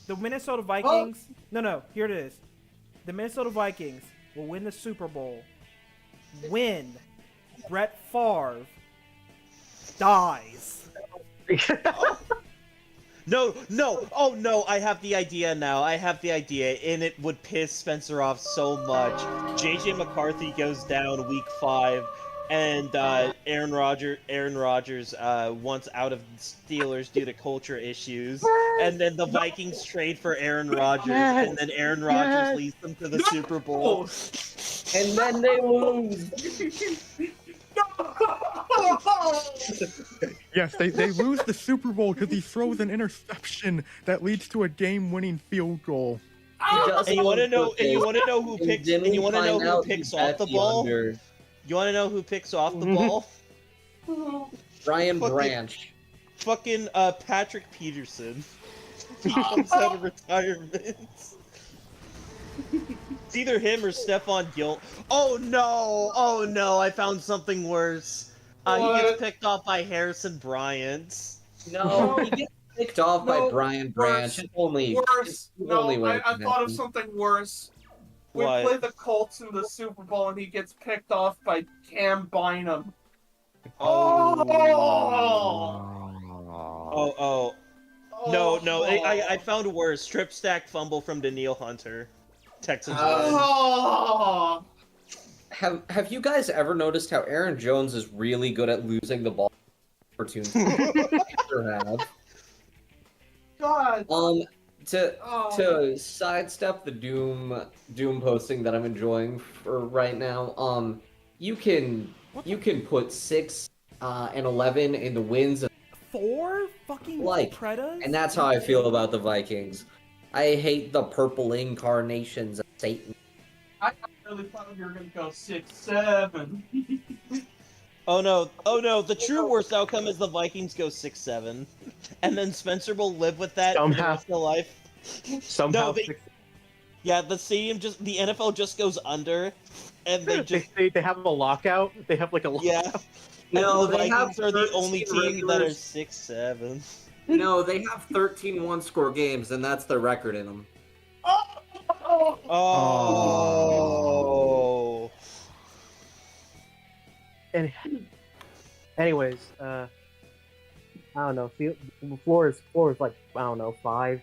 The Minnesota Vikings. No. Here it is. The Minnesota Vikings will win the Super Bowl when Brett Favre dies. No. Oh no, I have the idea now. And it would piss Spencer off so much. JJ McCarthy goes down week 5, and Aaron Rodgers wants out of the Steelers due to culture issues, and then the Vikings trade for Aaron Rodgers, and then Aaron Rodgers leads them to the Super Bowl. And then they lose. Yes, they lose the Super Bowl because he throws an interception that leads to a game-winning field goal. And you want to know? Who picks? And you want to know who picks off the ball? You want to know who picks off the ball? Brian Fucking- Branch. Fucking Patrick Peterson. He comes out of retirement. It's either him or Stephon Gil. Oh no! I found something worse. He gets What? picked off by Harrison Bryant. No, he gets picked off by No, Brian Branch. worse. It's only Worse. it's the No, only way it I can thought of happen. something worse. We What? play the Colts in the Super Bowl and he gets picked off by Cam Bynum. Oh! Oh. No, I found worse. Strip stack fumble from Daniil Hunter. Texans win. Oh! Have you guys ever noticed how Aaron Jones is really good at losing the ball opportunity? Sure have. God. To sidestep the Doom posting that I'm enjoying for right now, you can put 6 and 11 in the wins, 4 fucking Predators? and that's how I feel about the Vikings. I hate the purple incarnations of Satan. I really thought you were going to go 6-7. Oh no, the true worst outcome is the Vikings go 6-7. And then Spencer will live with that for the Somehow. rest of life. Somehow, Yeah, the NFL just goes under, and they just they have a lockout. They have like a lockout. yeah. No, And the they have Vikings are the only 13 team that are regulars. 6-7. No, they have 13 one-score games, and that's their record in them. Oh. And anyways, I don't know. Floor is like, I don't know, 5.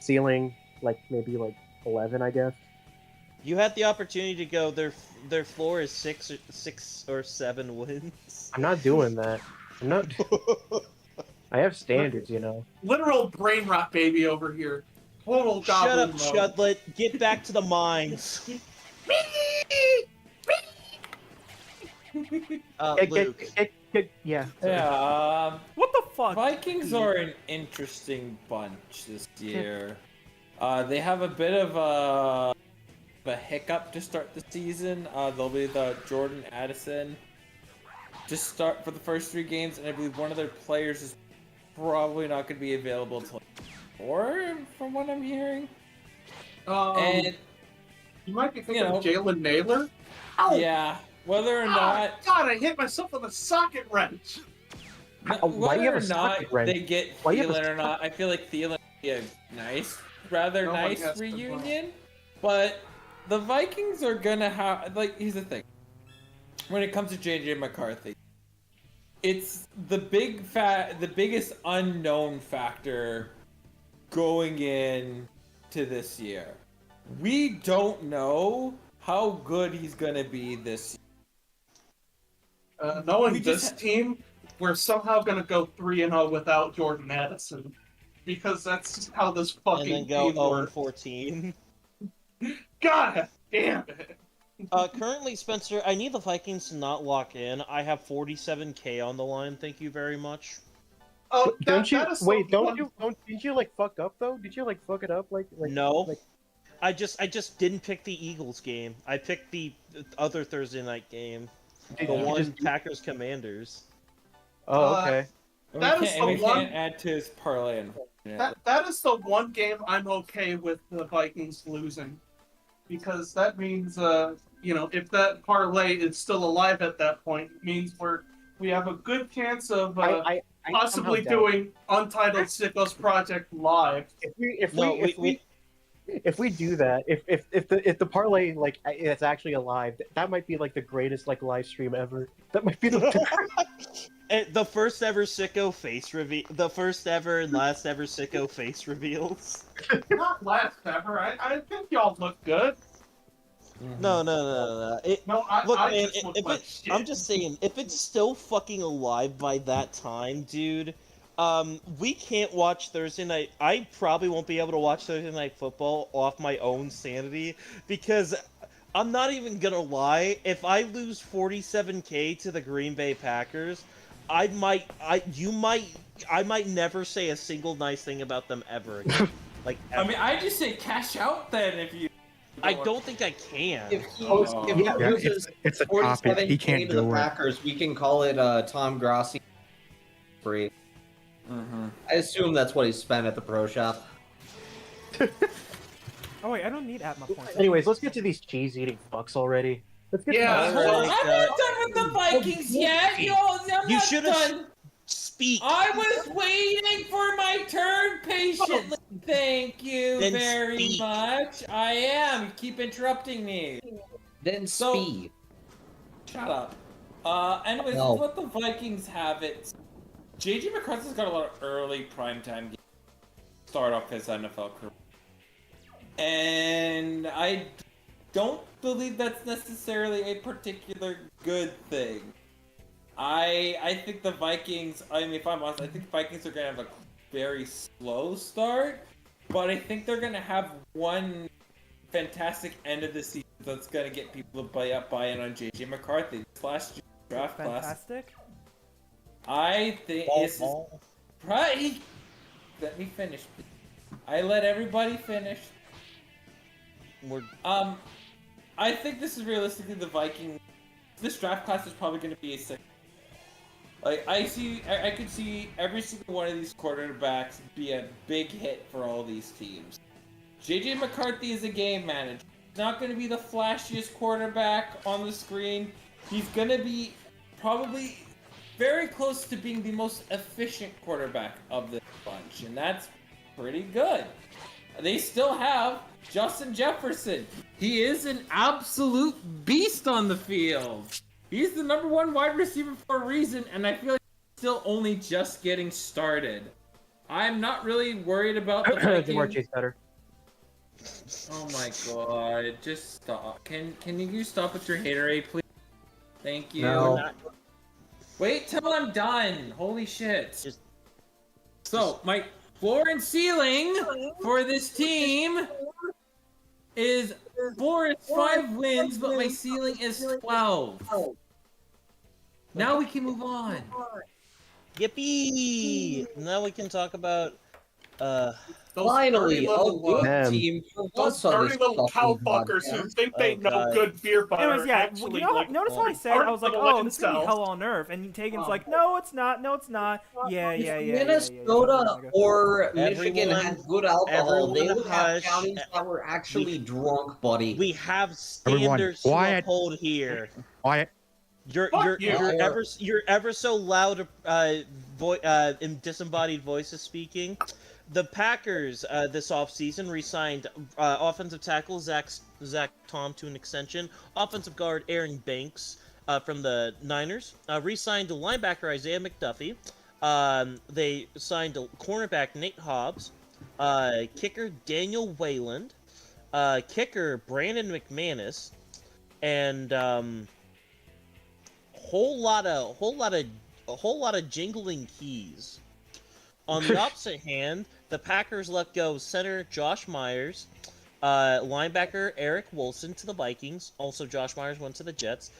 Ceiling like maybe like 11, I guess. You had the opportunity to go. Their floor is 6 or 7 wins. I'm not doing that. I'm not. I have standards, you know. Literal brain rot baby over here. Total Shut goblin up, mode. Chudlet. Get back to the mines. Luke. Yeah. Yeah. What the fuck? Vikings are an interesting bunch this year. They have a bit of a hiccup to start the season. They'll be the Jordan Addison just start for the first 3 games, and I believe one of their players is probably not going to be available until 4, from what I'm hearing. And you might be thinking you know, of Jalen Naylor. yeah, whether or not God, I hit myself with a socket wrench. Why do you have whether or a not socket wrench? they get Why do you have a Thielen or not, I feel like Thielen would be a rather No one nice has to reunion. But the Vikings are gonna have here's the thing. When it comes to JJ McCarthy, it's the biggest unknown factor going in to this year. We don't know how good he's gonna be this year. Knowing We this just team, we're somehow gonna go 3-0 without Jordan Addison, because that's just how this And fucking then go team works. 0-14. God damn it! Currently, Spencer, I need the Vikings to not lock in. I have 47K on the line. Thank you very much. Oh, Don't you that is wait? the Did you like fuck up though? Did you like fuck it up like No. Like, I just didn't pick the Eagles game. I picked the other Thursday night game. did The you one just- Packers Commanders. Oh, okay. That we is can't, the we one- can't add to his parlay, unfortunately. that is the one game I'm okay with the Vikings losing, because that means if that parlay is still alive at that point, it means we have a good chance of I possibly somehow doubt it. doing Untitled Sickos Project live. If we do that, if the parlay like it's actually alive, that might be like the greatest like live stream ever. That might be The first ever sicko face reveal. The first ever and last ever sicko face reveals. Not last ever. I think y'all look good. No. No, Look, I man, just look if like it, shit. I'm just saying, if it's still fucking alive by that time, dude, we can't watch Thursday night. I probably won't be able to watch Thursday Night Football off my own sanity, because I'm not even gonna lie. If I lose 47K to the Green Bay Packers, I might never say a single nice thing about them ever again. Like, I mean, I just say cash out then if you. I don't think I can. If he Yeah, loses it's a topic. 47K He can't to the do it. Packers, we can call it Tom Grossi free. I assume that's what he spent at the pro shop. Oh wait, I don't need Atma points. Anyways, let's get to these cheese-eating fucks already. Let's get Yeah. to Well, Alright, I'm not done with the Vikings yet. I'm You not should have done. speak. I was waiting for my turn patiently. Thank you Then very speak. much. I am. You keep interrupting me. Then So- speed. Shut up. Anyways, No. what the Vikings have it. JJ McCarthy's got a lot of early primetime games to start off his NFL career. And I don't believe that's necessarily a particular good thing. I think the Vikings, I mean, if I'm honest, I think the Vikings are going to have a very slow start, but I think they're going to have one fantastic end of the season that's going to get people to buy in on JJ McCarthy. This last draft class, Fantastic. I think this is right. Let me finish, please. I let everybody finish. I think this is realistically the Vikings. This draft class is probably going to be a second. Like I could see every single one of these quarterbacks be a big hit for all these teams. JJ McCarthy is a game manager. He's not going to be the flashiest quarterback on the screen. He's going to be probably very close to being the most efficient quarterback of this bunch, and that's pretty good. They still have Justin Jefferson. He is an absolute beast on the field. He's the number one wide receiver for a reason, and I feel like he's still only just getting started. I'm not really worried about the Vikings. Jamar Chase better. Oh my god, just stop. Can you stop with your haterade, please? Thank you. No. Wait till I'm done. Holy shit. Just- So, my floor and ceiling for this team is 5 wins, but my ceiling is 12. Now we can move on. Yippee! Now we can talk about Those Finally, dirty a little, good Damn. team for those once on dirty this little fucking cowfuckers who podcast. think they Oh, know God. good beer, but Anyways, are yeah, actually you know, like notice what I said? I was like, little oh, this is gonna be incels. hell on earth, and Tagan's Oh. like, no, it's not, no, it's not. Yeah, yeah, yeah. Minnesota or Michigan Everyone- had good alcohol, they everyone would have hush. counties that were actually drunk, buddy. we have Everyone, standards to quiet. uphold here. Quiet. You're Fuck you. you're ever so loud in disembodied voices speaking. The Packers this offseason re-signed offensive tackle Zach Tom to an extension, offensive guard Aaron Banks from the Niners re-signed linebacker Isaiah McDuffie. They signed cornerback Nate Hobbs, kicker Daniel Wayland, kicker Brandon McManus, and whole lot of jingling keys. On the opposite hand, the Packers let go center Josh Myers, linebacker Eric Wilson to the Vikings. Also, Josh Myers went to the Jets.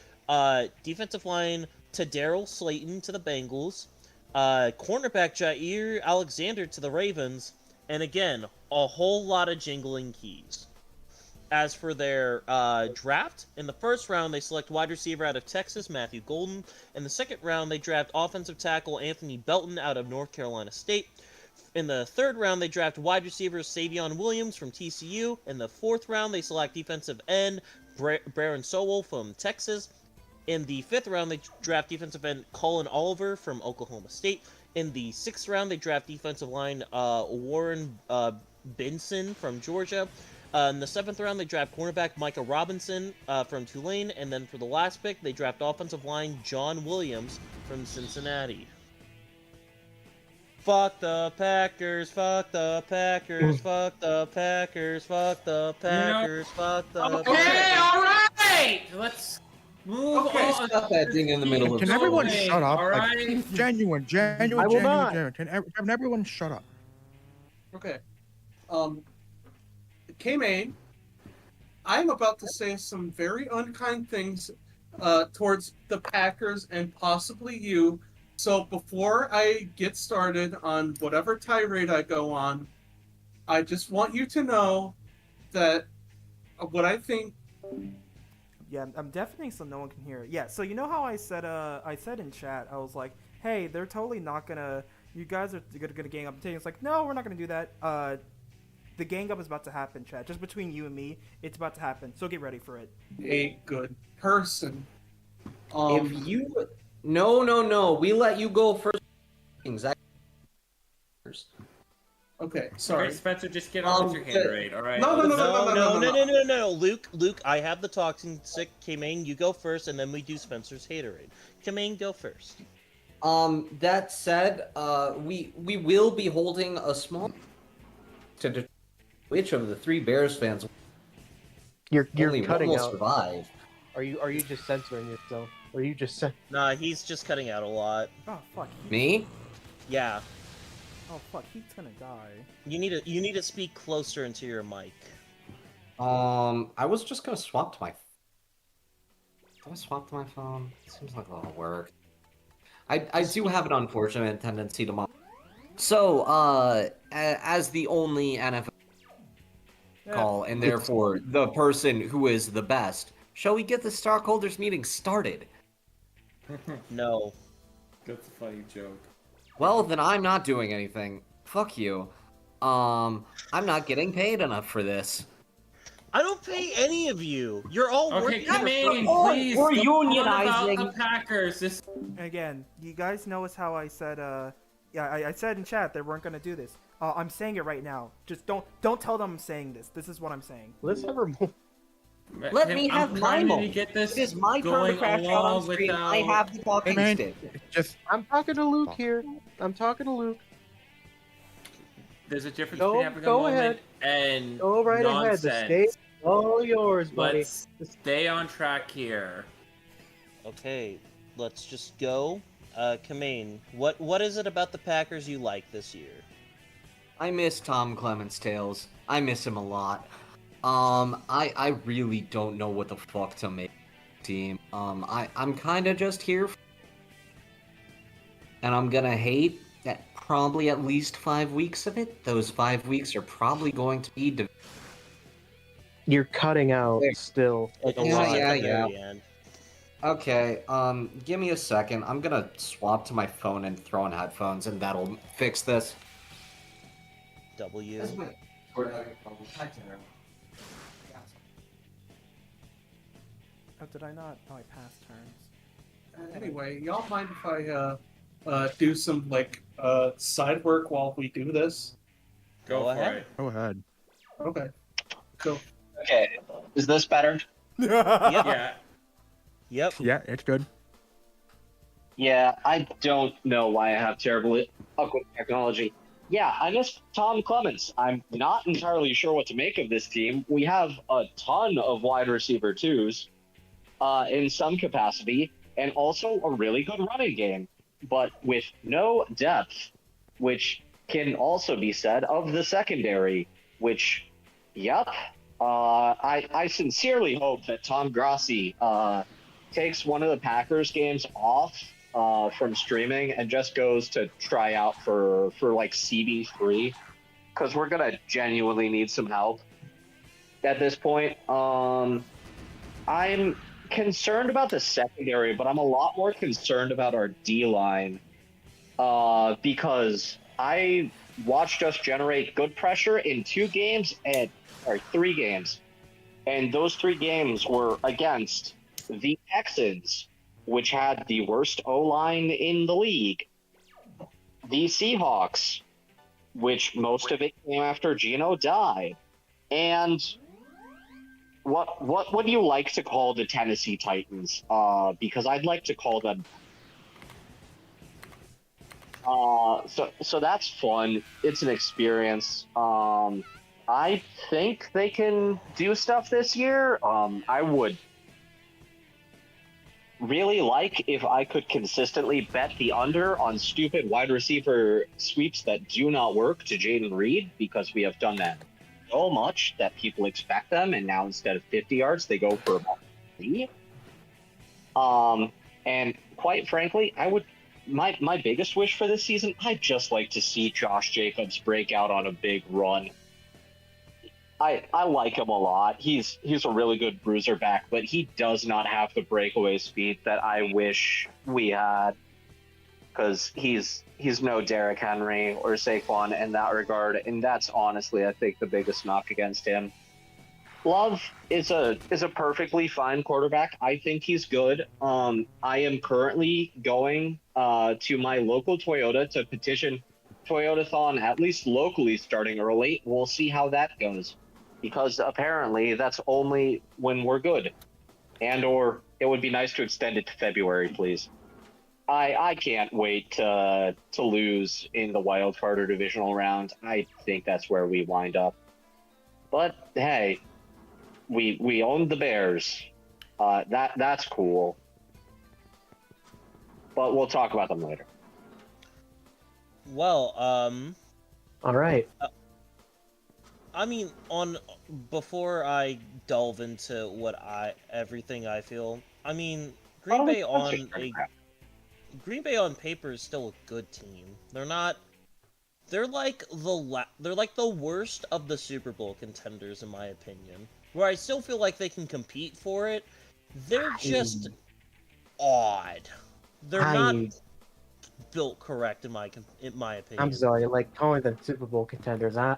Defensive line Daryl Slayton to the Bengals. Cornerback Jair Alexander to the Ravens. And again, a whole lot of jingling keys. As for their draft, in the first round, they select wide receiver out of Texas, Matthew Golden. In the second round, they draft offensive tackle Anthony Belton out of North Carolina State. In the third round, they draft wide receiver Savion Williams from TCU. In the fourth round, they select defensive end Baron Sowell from Texas. In the fifth round, they draft defensive end Colin Oliver from Oklahoma State. In the sixth round, they draft defensive line Warren Benson from Georgia. In the seventh round, they draft cornerback Micah Robinson from Tulane. And then for the last pick, they draft offensive line John Williams from Cincinnati. Fuck the Packers, fuck the Packers, fuck the Packers, fuck the Packers, fuck the Okay, alright! Let's move Okay, on. Stop that thing in the middle of Can the everyone story. shut up? All Like, right. genuine. I will not. Can everyone shut up? Okay. K-Main, I'm about to say some very unkind things towards the Packers and possibly you. So before I get started on whatever tirade I go on, I just want you to know that what I think. Yeah, I'm deafening so no one can hear. Yeah, so you know how I said in chat, I was like, hey, they're totally not gonna, you guys are gonna gang up. It's like, no, we're not gonna do that. The gang up is about to happen, Chad. Just between you and me, it's about to happen. So get ready for it. A good person. If you... No. We let you go first. Okay, sorry. Okay, Spencer, just get on with your Haterade, alright? No. Luke, I have the toxic. Kamain, you go first, and then we do Spencer's haterade. Kamain, go first. That said, we will be holding a small to determine which of the 3 Bears fans You're only cutting one will out. survive. Are you just censoring yourself? Or are you just Nah, he's just cutting out a lot. Oh fuck. Me? Yeah, Oh fuck. He's gonna die. you need to speak closer into your mic. I was just gonna swap to my... Do I swap to my phone? Seems like a lot of work. I do have an unfortunate tendency to... So, as the only NFL call, and therefore the person who is the best, shall we get the stockholders meeting started? No. That's a funny joke. Well, then I'm not doing anything. Fuck you. I'm not getting paid enough for this. I don't pay any of you. You're all Okay, working. Kamain, please. We're go on unionizing. about the Packers. This... Again, you guys know us how I said, I said in chat they weren't gonna do this. I'm saying it right now. Just don't tell them I'm saying this. This is what I'm saying. let's have her move. Let me have I'm my trying to moment. get this It is my turn to going crash out along on stream. without... I have the talking Man, stick. just I'm talking to Luke here. I'm talking to Luke. There's a difference Go- between having a go moment ahead. and Go right nonsense. ahead. The stage all yours, buddy. Let's stay on track here. Okay, let's just go. Kamain, what is it about the Packers you like this year? I miss Tom Clements' tales. I miss him a lot. I really don't know what the fuck to make team. I'm kind of just here, and I'm gonna hate that probably at least 5 weeks of it. Those 5 weeks are probably going to be. You're cutting out still. Like a Yeah, lot yeah, at the yeah. very end. Okay, give me a second. I'm gonna swap to my phone and throw in headphones, and that'll fix this. W. Oh, did I not? Oh, I passed turns. Anyway, y'all mind if I do some side work while we do this? Go for ahead. it. go ahead. Okay. Cool. Okay, is this better? Yeah. Yep. Yeah, it's good. Yeah, I don't know why I have terrible awkward technology. Yeah, I miss Tom Clements. I'm not entirely sure what to make of this team. We have a ton of wide receiver twos in some capacity, and also a really good running game, but with no depth, which can also be said of the secondary, which, yep, I sincerely hope that Tom Grossi takes one of the Packers games off from streaming and just goes to try out for like CB3, because we're gonna genuinely need some help at this point. I'm concerned about the secondary, but I'm a lot more concerned about our D-line because I watched us generate good pressure in 3 games, and those 3 games were against the Texans, which had the worst O-line in the league, the Seahawks, which most of it came after Geno died, and what would you like to call the Tennessee Titans? Because I'd like to call them. So that's fun. It's an experience. I think they can do stuff this year. I would really like if I could consistently bet the under on stupid wide receiver sweeps that do not work to Jaden Reed, because we have done that so much that people expect them, and now instead of 50 yards, they go for about 3. And quite frankly, I would my biggest wish for this season, I'd just like to see Josh Jacobs break out on a big run. I like him a lot. He's a really good bruiser back, but he does not have the breakaway speed that I wish we had, because he's he's no Derrick Henry or Saquon in that regard, and that's honestly, I think, the biggest knock against him. Love is a perfectly fine quarterback. I think he's good. I am currently going to my local Toyota to petition Toyotathon, at least locally, starting early. We'll see how that goes, because apparently that's only when we're good, or it would be nice to extend it to February, please. I can't wait to lose in the wild card or divisional round. I think that's where we wind up. But hey, we owned the Bears. That's cool. But we'll talk about them later. Well, All right. I mean, before I delve into everything I feel, I mean, Green Bay on paper is still a good team. They're not. They're like the worst of the Super Bowl contenders, in my opinion. Where I still feel like they can compete for it. They're just odd. They're not built correct, in my opinion. I'm sorry, like calling them Super Bowl contenders. I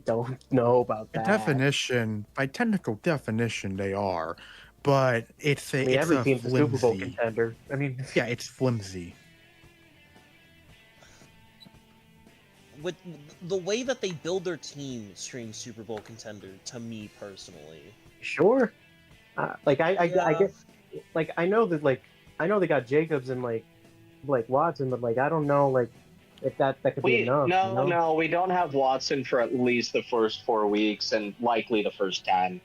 don't know about that. By technical definition, they are, but it's every team's flimsy. a Super Bowl contender. I mean, yeah, it's flimsy. With the way that they build their team, screams Super Bowl contender to me personally. Sure. I guess, like, I know they got Jacobs and like Watson, but I don't know if that could be enough. No, we don't have Watson for at least the first 4 weeks and likely the first 10.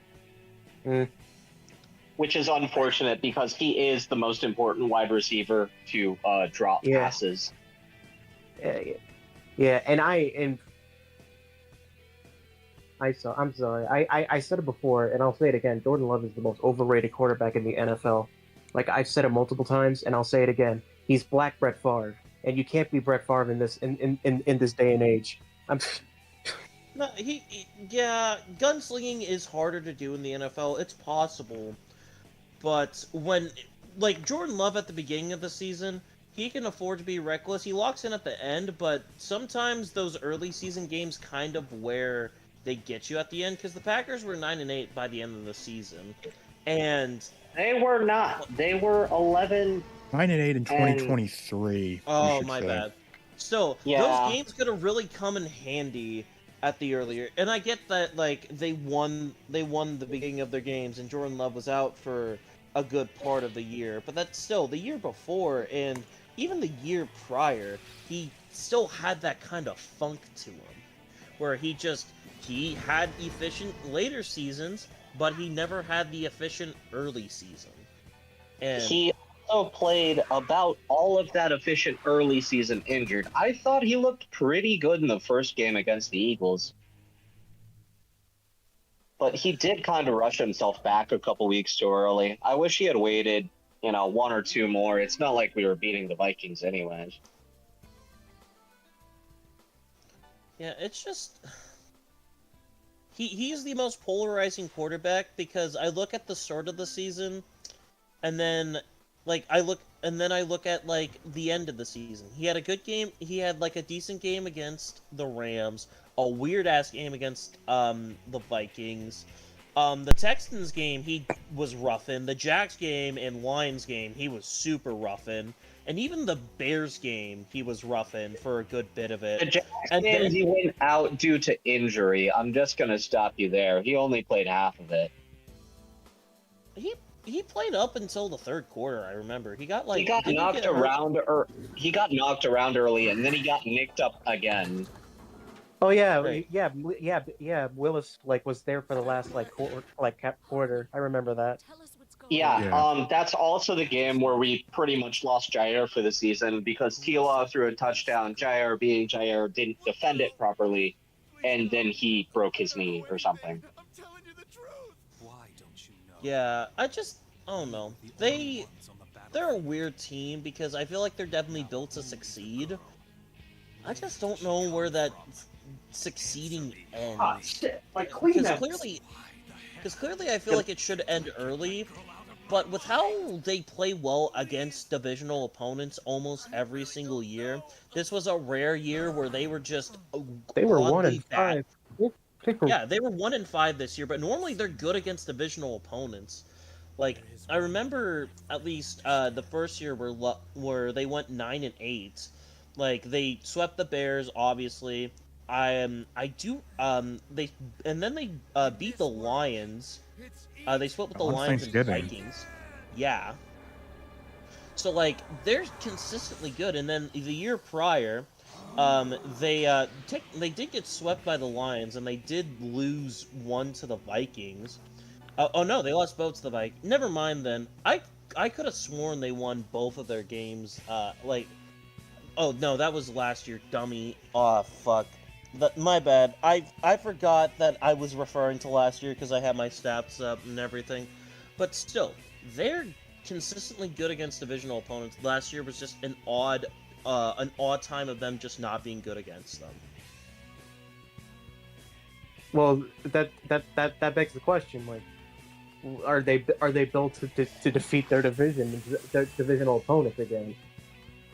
Which is unfortunate because he is the most important wide receiver to drop passes. Yeah, I'm sorry. I said it before, and I'll say it again. Jordan Love is the most overrated quarterback in the NFL. Like, I've said it multiple times, and I'll say it again. He's Black Brett Favre, and you can't be Brett Favre in this day and age. No, gunslinging is harder to do in the NFL. It's possible, but when Jordan Love at the beginning of the season, he can afford to be reckless. He locks in at the end, but sometimes those early season games kind of where they get you at the end, because the Packers were 9-8 by the end of the season, and they were not. They were 11. 9-8 in 2023. Oh, my bad. So those games could have really come in handy at the earlier, and I get that they won the beginning of their games, and Jordan Love was out for a good part of the year, but that's still the year before, and even the year prior, he still had that kind of funk to him, where he had efficient later seasons, but he never had the efficient early season. And he also played about all of that efficient early season injured. I thought he looked pretty good in the first game against the Eagles. But he did kind of rush himself back a couple weeks too early. I wish he had waited, 1 or 2 more. It's not like we were beating the Vikings anyways. Yeah, it's just he's the most polarizing quarterback, because I look at the start of the season, and then I look at the end of the season. He had a good game. He had a decent game against the Rams, a weird ass game against the Vikings. The Texans game he was roughing. The Jags game and Lions game he was super roughing. And even the Bears game he was roughing for a good bit of it. The Jags game he went out due to injury. I'm just gonna stop you there. He only played half of it. He played up until the third quarter. I remember he got knocked around early, and then he got nicked up again. Oh yeah, Right. yeah. Willis was there for the last quarter. I remember that. Yeah, that's also the game where we pretty much lost Jair for the season because T-Law threw a touchdown. Jair, being Jair, didn't defend it properly, and then he broke his knee or something. Yeah, I don't know. They're a weird team because I feel like they're definitely built to succeed. I just don't know where that succeeding ends. Ah, shit. Because clearly I feel like it should end early, but with how they play well against divisional opponents almost every single year, this was a rare year where they were just They were 1 oddly and bad. 5. Yeah, they were 1-5 this year, but normally they're good against divisional opponents. Like, I remember at least the first year where they went 9-8. Like, they swept the Bears, obviously. They and then they beat the Lions. They split with the On Lions and Thanksgiving. Vikings. Yeah. So like they're consistently good, and then the year prior, they did get swept by the Lions, and they did lose one to the Vikings. Oh no, they lost both to the Vikings. Never mind then. I could have sworn they won both of their games. Oh no, that was last year, dummy. Oh fuck. My bad. I forgot that I was referring to last year because I had my stats up and everything. But still, they're consistently good against divisional opponents. Last year was just an odd time of them just not being good against them. Well, that begs the question, like, are they built to defeat their divisional opponents again?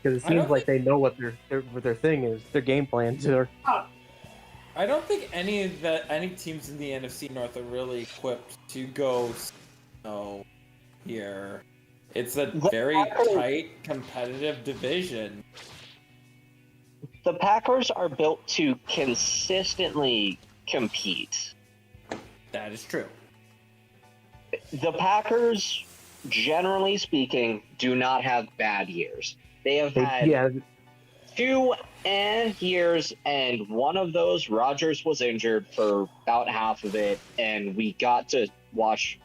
Because it seems like they know what their thing is, their game plans are. I don't think any teams in the NFC North are really equipped to go here. It's a very tight, competitive division. The Packers are built to consistently compete. That is true. The Packers, generally speaking, do not have bad years. They have had 2 years, and one of those, Rodgers was injured for about half of it, and we got to watch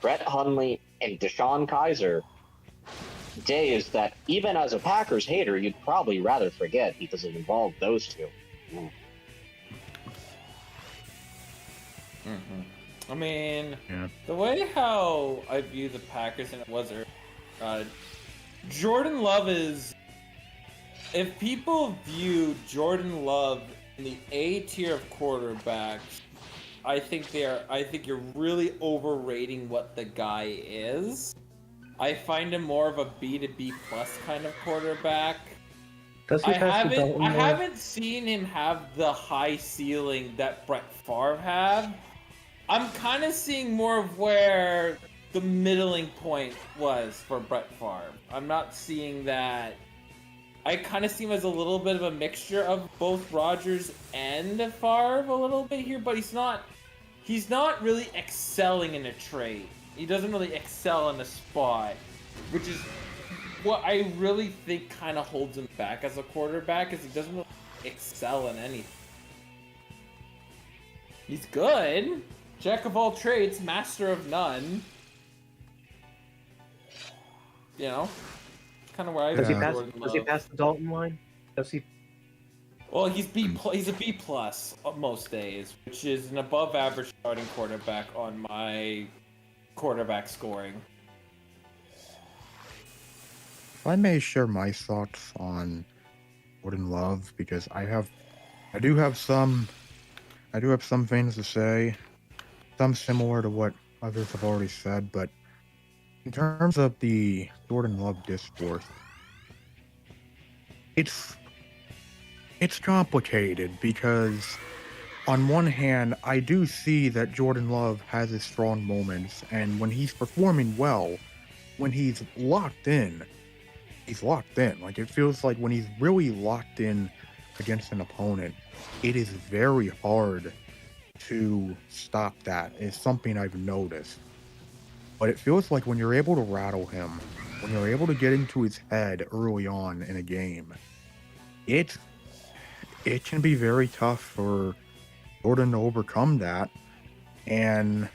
Brett Hundley and Deshaun Kaiser days that, even as a Packers hater, you'd probably rather forget because it involved those two. I mean, the way how I view the Packers and Wizards, Jordan Love is. If people view Jordan Love in the A tier of quarterbacks, I think you're really overrating what the guy is. I find him more of a B to B plus kind of quarterback. I haven't seen him have the high ceiling that Brett Favre had. I'm kind of seeing more of where the middling point was for Brett Favre. I'm not seeing that. I kind of see him as a little bit of a mixture of both Rodgers and Favre a little bit here, but he's not really excelling in a trait. He doesn't really excel in a spot, which is what I really think kind of holds him back as a quarterback, is he doesn't really excel in anything. He's good. Jack of all trades, master of none. You know? Kind of where I Does he pass the Dalton line? Does he? Well, he's a B plus most days, which is an above average starting quarterback on my quarterback scoring. If I may share my thoughts on Jordan Love, because I do have some things to say, some similar to what others have already said, but in terms of the Jordan Love discourse, it's complicated because on one hand, I do see that Jordan Love has his strong moments, and when he's performing well, when he's locked in, he's locked in. Like, it feels like when he's really locked in against an opponent, it is very hard to stop that. It's something I've noticed. But it feels like when you're able to rattle him, when you're able to get into his head early on in a game, it can be very tough for Jordan to overcome that. And,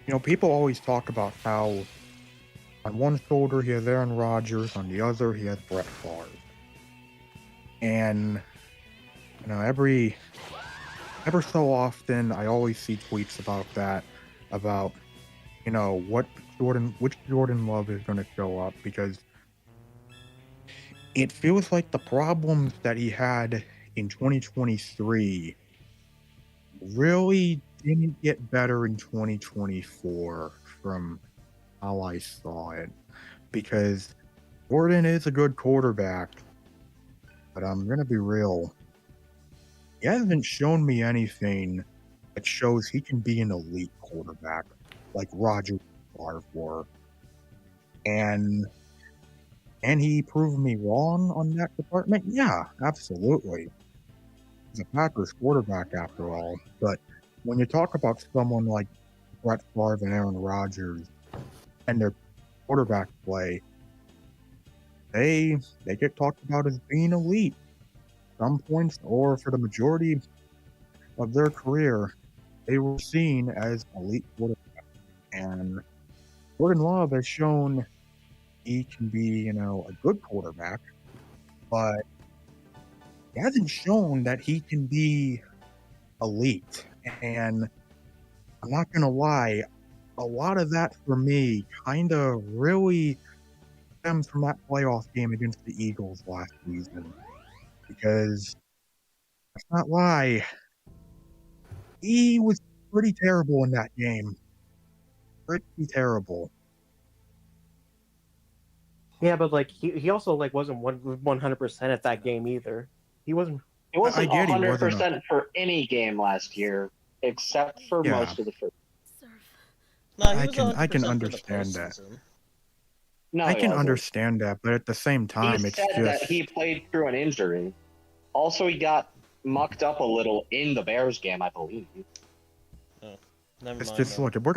you know, people always talk about how on one shoulder he has Aaron Rodgers, on the other he has Brett Favre. And, you know, ever so often I always see tweets about that, about, you know, which Jordan Love is going to show up, because it feels like the problems that he had in 2023 really didn't get better in 2024 from how I saw it. Because Jordan is a good quarterback, but I'm going to be real. He hasn't shown me anything that shows he can be an elite quarterback like Roger Favre were. And he proved me wrong on that department? Yeah, absolutely. He's a Packers quarterback after all. But when you talk about someone like Brett Favre and Aaron Rodgers and their quarterback play, they get talked about as being elite. Some points, or for the majority of their career, they were seen as elite quarterbacks. And Jordan Love has shown he can be, a good quarterback, but he hasn't shown that he can be elite. And I'm not going to lie, a lot of that for me kind of really stems from that playoff game against the Eagles last season. Because, let's not lie, he was pretty terrible in that game. Pretty terrible. Yeah, but like he also like wasn't 100% at that game either. He wasn't. It wasn't I get he 100% for any game last year, except for Yeah. most of the first. No, he I was can 100% for the understand that. postseason. No, I he can wasn't. understand that, but at the same time, He it's said just that he played through an injury. Also, he got mucked up a little in the Bears game, I believe. Never it's mind. just then. look, if we're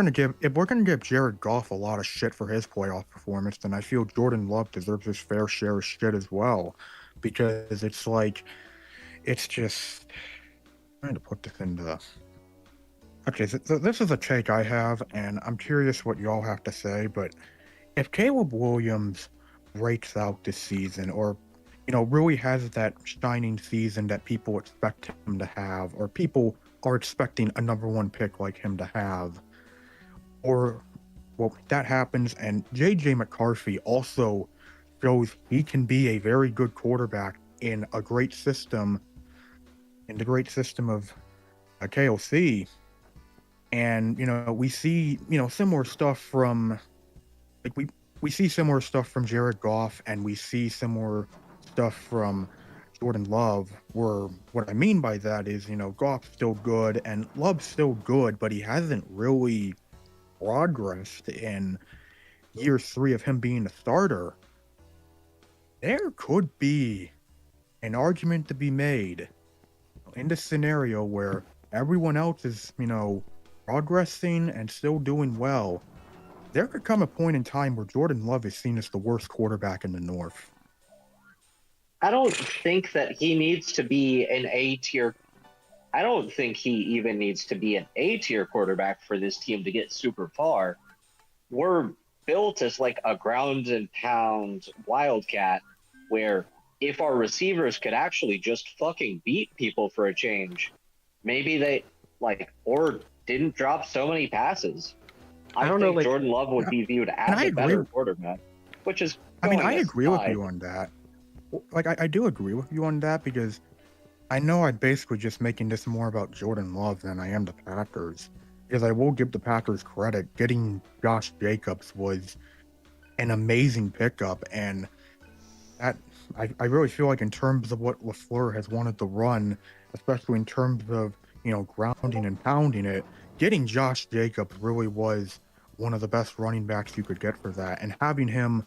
gonna give Jared Goff a lot of shit for his playoff performance, then I feel Jordan Love deserves his fair share of shit as well, because it's just trying to put this into. Okay, so this is a take I have, and I'm curious what y'all have to say. But if Caleb Williams breaks out this season, or really has that shining season that people expect him to have, or people are expecting a number one pick like him to have, or that happens, and JJ McCarthy also shows he can be a very good quarterback in a great system, in the great system of KOC. And we see similar stuff from we see similar stuff from Jared Goff, and we see similar stuff from Jordan Love, where what I mean by that is, Goff's still good and Love's still good, but he hasn't really progressed in year 3 of him being a starter. There could be an argument to be made in this scenario where everyone else is, progressing and still doing well. There could come a point in time where Jordan Love is seen as the worst quarterback in the North. I don't think that he needs to be an A-tier. I don't think he even needs to be an A-tier quarterback for this team to get super far. We're built as like a ground and pound wildcat, where if our receivers could actually just fucking beat people for a change, maybe they or didn't drop so many passes. I don't think know, Jordan Love would be viewed as a better quarterback, which is. I agree with aside. you on that. I do agree with you on that, because I know I'm basically just making this more about Jordan Love than I am the Packers. Because I will give the Packers credit. Getting Josh Jacobs was an amazing pickup, and that I really feel like in terms of what LaFleur has wanted to run, especially in terms of grounding and pounding it, getting Josh Jacobs really was one of the best running backs you could get for that, and having him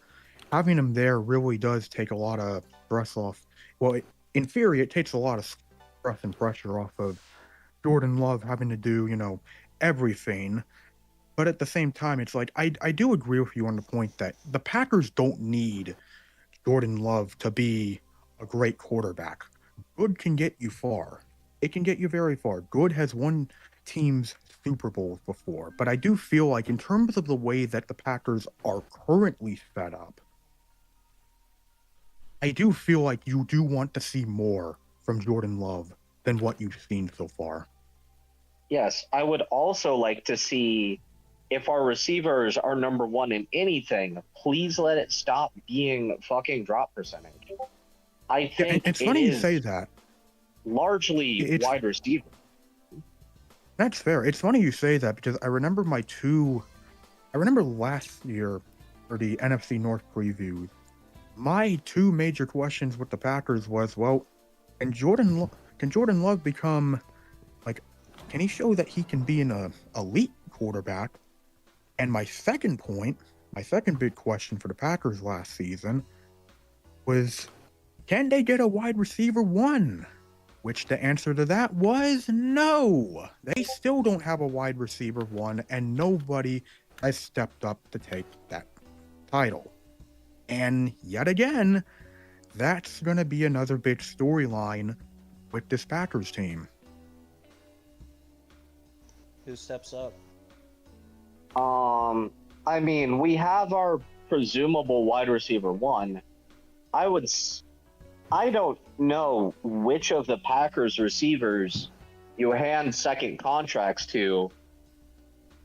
there really does take a lot of stress off. Well, in theory, it takes a lot of stress and pressure off of Jordan Love having to do, everything. But at the same time, it's like, I do agree with you on the point that the Packers don't need Jordan Love to be a great quarterback. Good can get you far. It can get you very far. Good has won teams Super Bowls before. But I do feel like in terms of the way that the Packers are currently set up, I do feel like you do want to see more from Jordan Love than what you've seen so far. Yes, I would also like to see, if our receivers are number one in anything, please let it stop being fucking drop percentage. I think it's funny you say that. Largely wide receiver. That's fair. It's funny you say that, because I remember my two remember last year for the NFC North previews, my two major questions with the Packers was, well, can Jordan Love become, like, can he show that he can be an elite quarterback? And my second big question for the Packers last season was, can they get a wide receiver one? Which the answer to that was no. They still don't have a wide receiver one, and nobody has stepped up to take that title. And yet again, that's going to be another big storyline with this Packers team. Who steps up? I mean, we have our presumable wide receiver one. I don't know which of the Packers receivers you hand second contracts to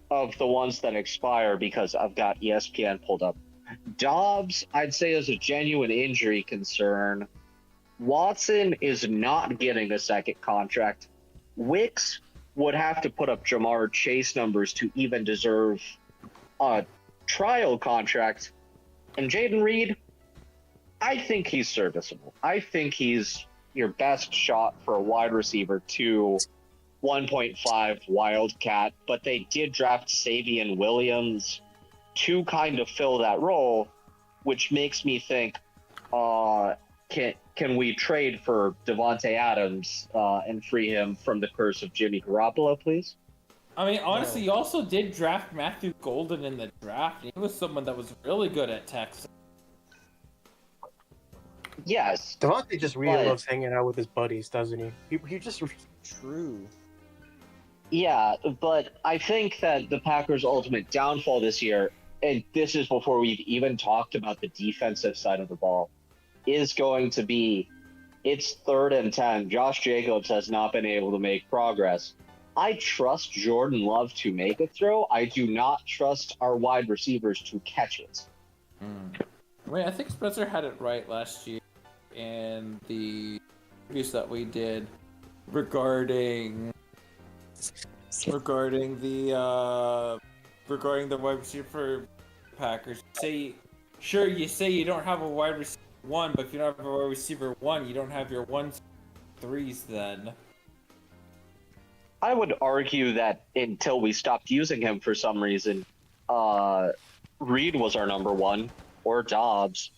of the ones that expire, because I've got ESPN pulled up. Dobbs, I'd say, is a genuine injury concern. Watson is not getting a second contract. Wicks would have to put up Jamar Chase numbers to even deserve a trial contract. And Jaden Reed, I think he's serviceable. I think he's your best shot for a wide receiver 2, 1.5 Wildcat, but they did draft Savion Williams to kind of fill that role, which makes me think, can we trade for Devontae Adams and free him from the curse of Jimmy Garoppolo, please? I mean, honestly, you also did draft Matthew Golden in the draft. He was someone that was really good at Texas. Yes. Devontae just really loves hanging out with his buddies, doesn't he? He just... True. Yeah, but I think that the Packers' ultimate downfall this year, and this is before we've even talked about the defensive side of the ball, is going to be, it's 3rd and 10. Josh Jacobs has not been able to make progress. I trust Jordan Love to make a throw. I do not trust our wide receivers to catch it. Wait, I think Spencer had it right last year in the reviews that we did regarding the wide receiver Packers. You say you don't have a wide receiver one, but if you don't have a wide receiver one, you don't have your 1s, 3s then. I would argue that until we stopped using him for some reason, Reed was our number one, or Dobbs.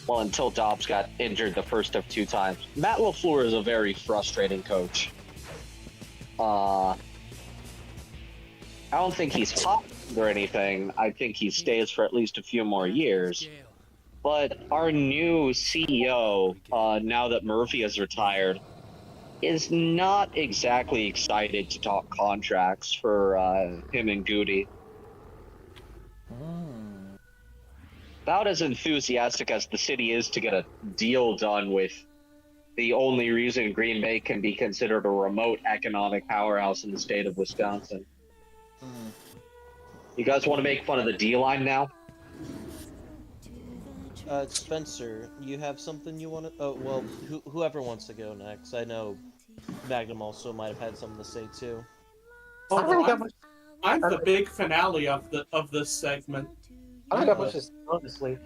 Well, until Dobbs got injured the first of 2 times. Matt LaFleur is a very frustrating coach. I don't think he's hot or anything. I think he stays for at least a few more years. But our new CEO, now that Murphy has retired, is not exactly excited to talk contracts for him and Goody. About as enthusiastic as the city is to get a deal done with the only reason Green Bay can be considered a remote economic powerhouse in the state of Wisconsin. You guys want to make fun of the D-line now? Spencer, you have something you want to... Oh, well, whoever wants to go next. I know Magnum also might have had something to say, too. I'm the big finale of this segment. I don't got much to say, honestly.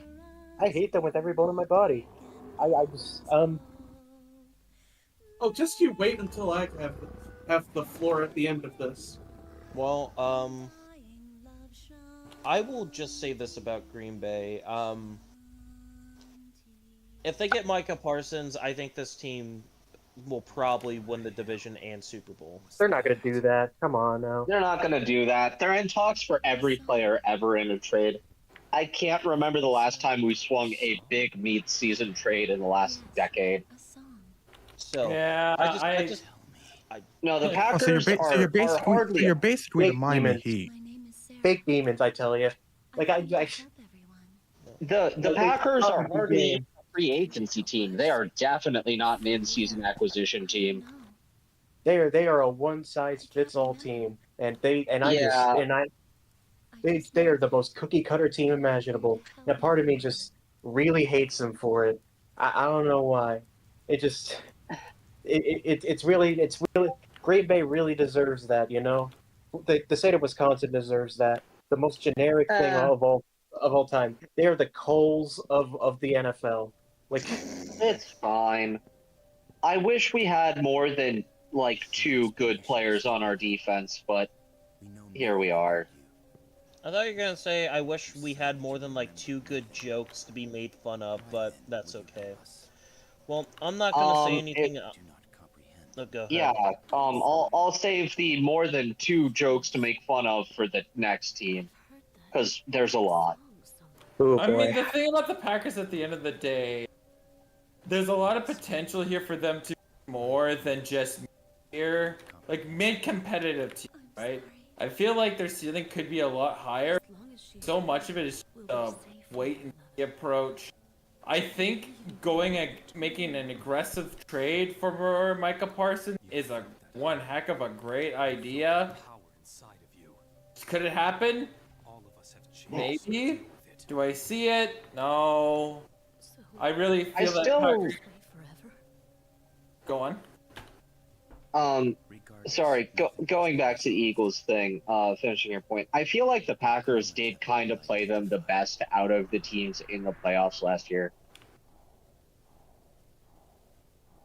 I hate them with every bone in my body. I just, Oh, just you wait until I have the floor at the end of this. Well, I will just say this about Green Bay. If they get Micah Parsons, I think this team will probably win the division and Super Bowl. they're not going to do that. Come on now. They're not going to do that. They're in talks for every player ever in a trade. I can't remember the last time we swung a big mid-season trade in the last decade. So, Yeah, No, the Oh, Packers are hardly... you're basically the big Miami demons. Heat. Fake demons, I tell you. Like, The Packers are hardly a free agency team. They are definitely not an in-season acquisition team. they are a one-size-fits-all team, and they are the most cookie-cutter team imaginable. Now, part of me just really hates them for it. I don't know why. It's really Green Bay really deserves that, you know. The state of Wisconsin deserves that. the most generic thing of all time. They are the Coles of the NFL. Like, It's fine. I wish we had more than like 2 good players on our defense, but here we are. I thought you were gonna say I wish we had more than like 2 good jokes to be made fun of, but that's okay. Well, I'm not gonna say anything. Oh, go ahead. Yeah, I'll save the more than 2 jokes to make fun of for the next team, because there's a lot. oh I boy. mean, the thing about the Packers at the end of the day, there's a lot of potential here for them to be more than just mere, like mid-competitive team, right? I feel like their ceiling could be a lot higher. So much of it is a wait and see approach. I think making an aggressive trade for Micah Parsons is one heck of a great idea. Could it happen? Maybe. Do I see it? No. I really feel that. Go on. Sorry, going back to the Eagles thing, finishing your point, I feel like the Packers did kind of play them the best out of the teams in the playoffs last year.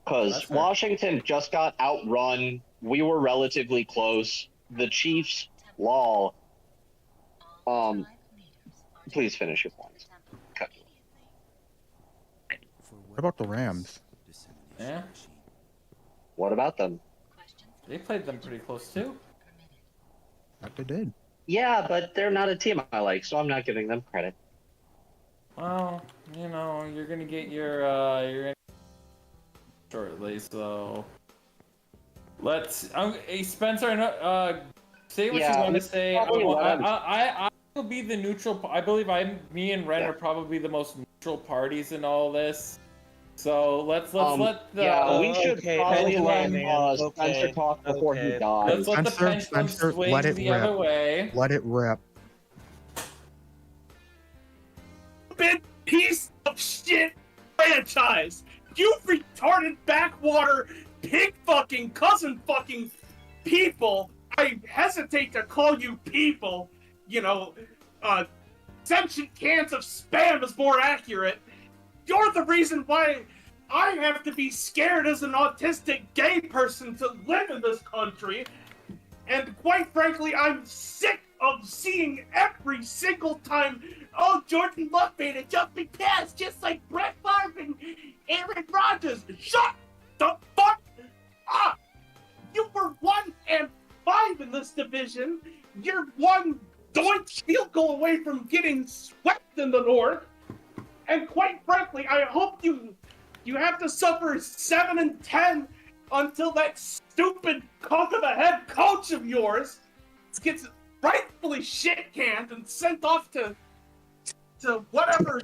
Because Washington just got outrun, we were relatively close, the Chiefs, lol. Please finish your points. Cut. What about the Rams? Yeah. What about them? They played them pretty close too. That they did. Yeah, but they're not a team I like, so I'm not giving them credit. Well, you're gonna get your shortly, so let's. Hey, Spencer, say what you want to say. I will be the neutral. I believe me and Ren are probably the most neutral parties in all this. So let's let the. Yeah, we should probably let Okay. Spencer talk before he dies. Let's let the pendulum Spencer, swing let it the rip. other way. Let it rip. Stupid piece of shit franchise. You retarded backwater pig fucking cousin fucking people. I hesitate to call you people. Sentient cans of spam is more accurate. You're the reason why I have to be scared as an autistic gay person to live in this country. And quite frankly, I'm sick of seeing every single time, oh, Jordan Love made a jumping pass just like Brett Favre and Aaron Rodgers. Shut the fuck up! You were 1-5 in this division. You're one doink field goal away from getting swept in the North. And quite frankly, I hope you have to suffer 7-10 until that stupid cock of a head coach of yours gets rightfully shit-canned and sent off to whatever,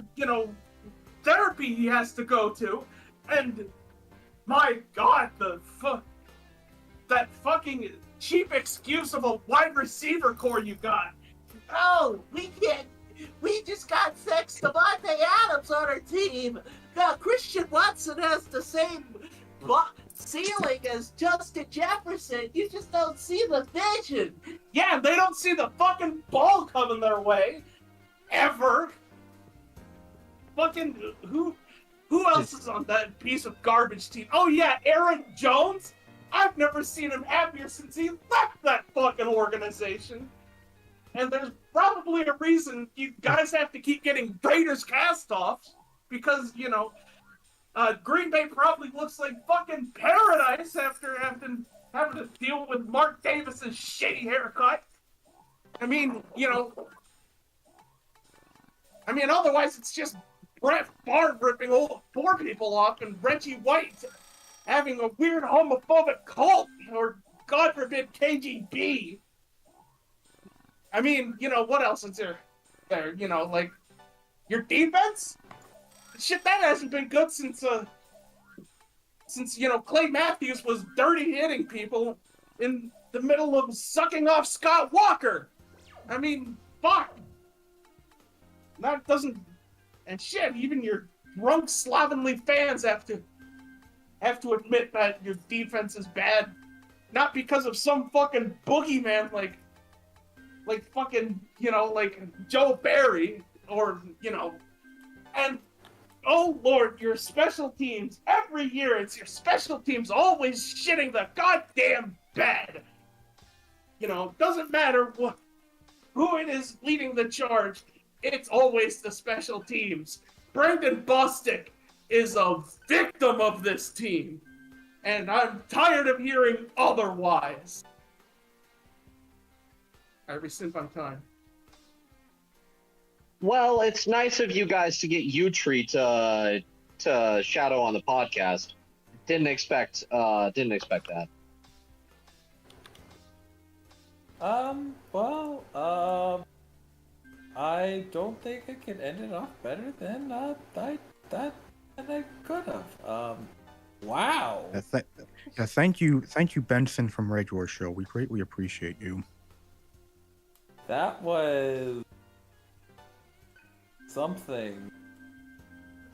therapy he has to go to. And my God, that fucking cheap excuse of a wide receiver core you got. Oh, we just got Sex Devontae Adams on our team. Now, Christian Watson has the same ceiling as Justin Jefferson. You just don't see the vision. Yeah, they don't see the fucking ball coming their way. Ever. Fucking, who else is on that piece of garbage team? Oh yeah, Aaron Jones? I've never seen him happier since he left that fucking organization. And there's probably a reason you guys have to keep getting Raiders cast-offs, because, Green Bay probably looks like fucking paradise after having to deal with Mark Davis's shitty haircut. Otherwise it's just Brett Favre ripping old poor people off and Reggie White having a weird homophobic cult, or God forbid KGB. What else is there? Your defense? Shit, that hasn't been good since Clay Matthews was dirty hitting people in the middle of sucking off Scott Walker. Fuck. That doesn't... And shit, even your drunk slovenly fans have to admit that your defense is bad. Not because of some fucking boogeyman like like fucking, like Joe Barry, or, and oh Lord, your special teams, every year it's your special teams always shitting the goddamn bed. Doesn't matter who it is leading the charge, it's always the special teams. Brendan Bostick is a victim of this team, and I'm tired of hearing otherwise. I rescind my time. Well, it's nice of you guys to get Utri to shadow on the podcast. Didn't expect that. I don't think I can end it off better than I could have. Wow. Thank you, Benson from Red Your Show. We greatly appreciate you. That was something.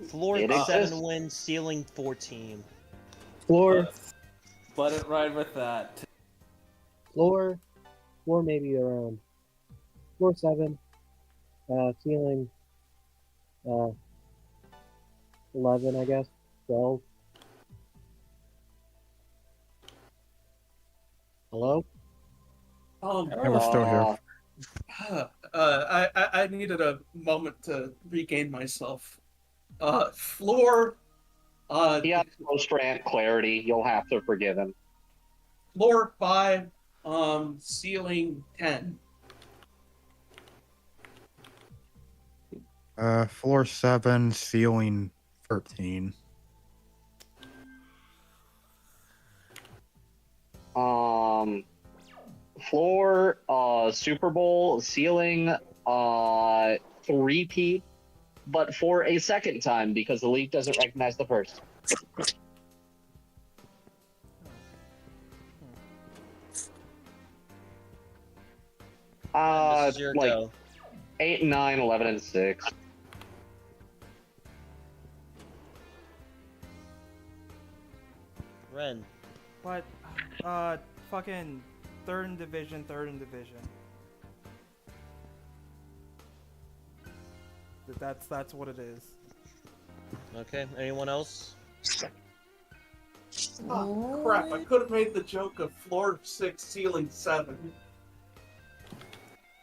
Floor It 7 exists. wins, ceiling 14. Floor, Let it ride with that. floor maybe around floor 7, ceiling 11, I guess, 12. Hello? Yeah, we're still here. I needed a moment to regain myself. Floor, Yeah, post-rant clarity. You'll have to forgive him. floor 5, ceiling 10. Floor 7, ceiling 13. Floor, Super Bowl, ceiling, three-peat, but for a second time because the league doesn't recognize the first. This is your Like go. 8 and 9, 11 and 6. Ren. But, fucking third in division. That's what it is. Okay, anyone else? Oh, crap. I could have made the joke of floor 6, ceiling 7.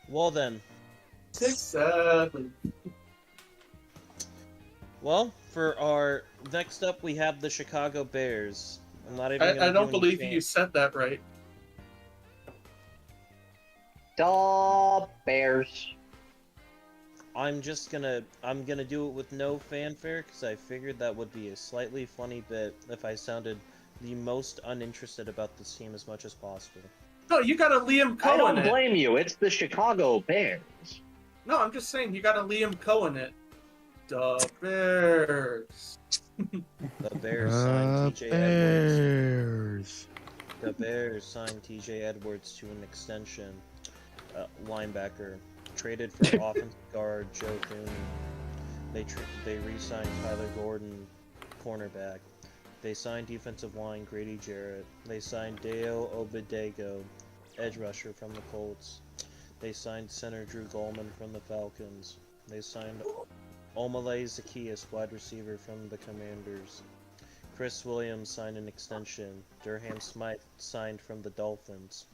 Well then. 6, 7. Well, for our next up, we have the Chicago Bears. I'm not even. I don't believe you said that right. The Bears. I'm gonna do it with no fanfare because I figured that would be a slightly funny bit if I sounded the most uninterested about this team as much as possible. No, you got a Liam Cohen. I don't it. blame you. It's the Chicago Bears. No, I'm just saying you got a Liam Cohen it. The Bears. The Bears signed TJ Edwards. Bears. The Bears signed TJ Edwards to an extension. Linebacker. Traded for offensive guard Joe Thune. They re-signed Tyler Gordon, cornerback. They signed defensive line Grady Jarrett. They signed Deo Obedego, edge rusher from the Colts. They signed center Drew Gallman from the Falcons. They signed Omale Zacchaeus, wide receiver from the Commanders. Chris Williams signed an extension. Durham Smythe signed from the Dolphins.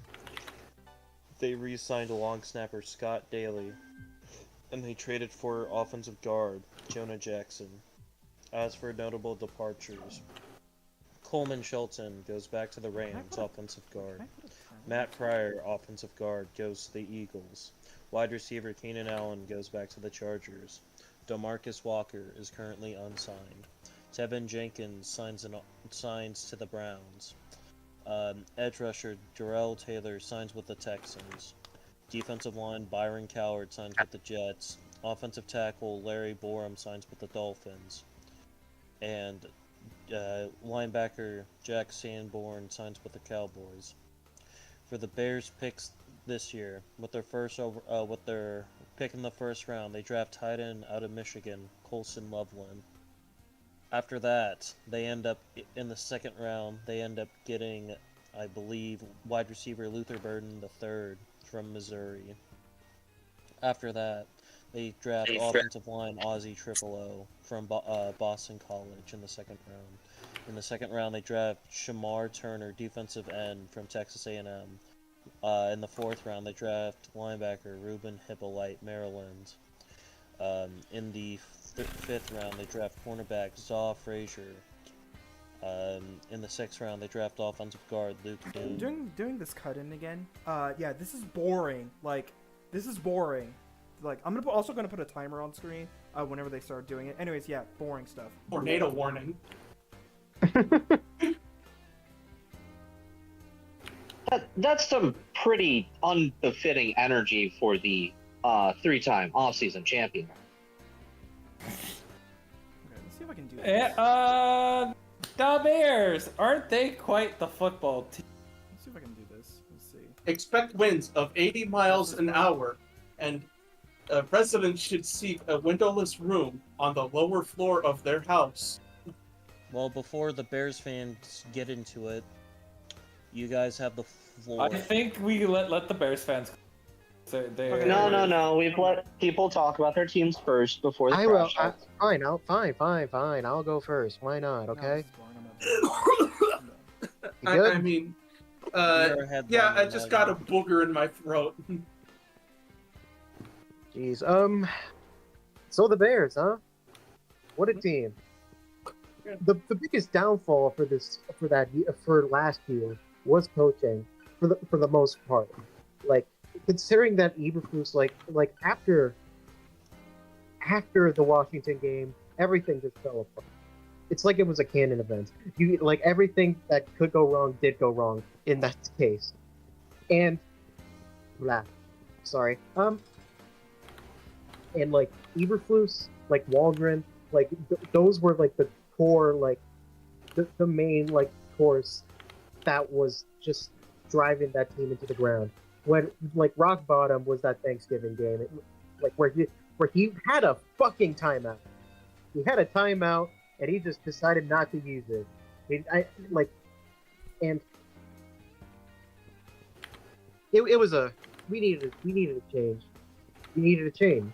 They re-signed a long snapper Scott Daly, and they traded for offensive guard Jonah Jackson. As for notable departures, Coleman Shelton goes back to the Rams, offensive guard. Matt Pryor, offensive guard, goes to the Eagles. Wide receiver Keenan Allen goes back to the Chargers. DeMarcus Walker is currently unsigned. Tevin Jenkins signs to the Browns. Edge rusher Darrell Taylor signs with the Texans. Defensive line Byron Coward signs with the Jets. Offensive tackle Larry Borum signs with the Dolphins. And linebacker Jack Sanborn signs with the Cowboys. For the Bears picks this year, with their pick in the first round, they draft tight end out of Michigan, Colson Loveland. After that, they end up in the second round. They end up getting, I believe, wide receiver Luther Burden III from Missouri. After that, they draft offensive line Ozzie Triple O from Boston College in the second round. In the second round, they draft Shamar Turner, defensive end from Texas A&M. In the fourth round, they draft linebacker Ruben Hippolyte, Maryland. In the fifth round, they draft cornerback Zaw Frazier. In the sixth round, they draft offensive guard Luke Boone. Doing this cut-in again. Yeah, this is boring. Like, this is boring. Like, I'm also gonna put a timer on screen whenever they start doing it. Anyways, yeah, boring stuff. Tornado warning. That's some pretty unbefitting energy for the three-time off-season champion. Okay, let's see if I can do this. The Bears, aren't they quite the football team? Let's see if I can do this. Let's see. Expect winds of 80 miles an hour, and residents should seek a windowless room on the lower floor of their house. Well, before the Bears fans get into it, you guys have the floor. I think we let the Bears fans. No. We've let people talk about their teams first before the crash. Fine. I'll go first. Why not? Okay. I mean, yeah, I just got a booger in my throat. Jeez. So the Bears, huh? What a team. The biggest downfall for last year was coaching for the most part. Like, considering that Eberflus, like after the Washington game, everything just fell apart. It's like it was a canon event. Everything that could go wrong did go wrong in that case. And sorry. And like Eberflus, like Waldron, like those were like the core, like the main like course that was just driving that team into the ground. When like rock bottom was that Thanksgiving game, where he had a fucking timeout. He had a timeout and he just decided not to use it. It was we needed a change. We needed a change,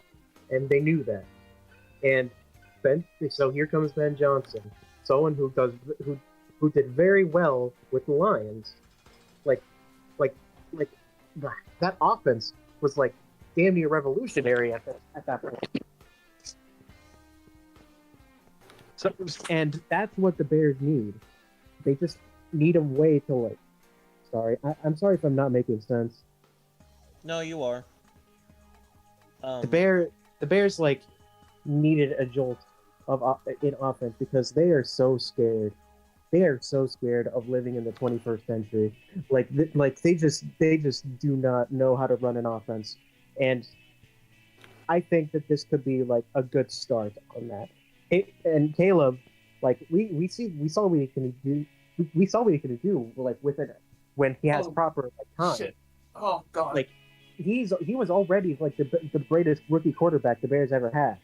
and they knew that. And so here comes Ben Johnson, someone who did very well with the Lions. That offense was like damn near revolutionary at that point. So, and that's what the Bears need. They just need a way to like. Sorry, I'm sorry if I'm not making sense. No, you are. The Bears like needed a jolt in offense because they are so scared. They are so scared of living in the 21st century. They just do not know how to run an offense, and I think that this could be like a good start on that. And Caleb, like we saw what he can do. We saw what he can do like with it when he has proper time. Shit. Oh god. Like he was already like the greatest rookie quarterback the Bears ever had,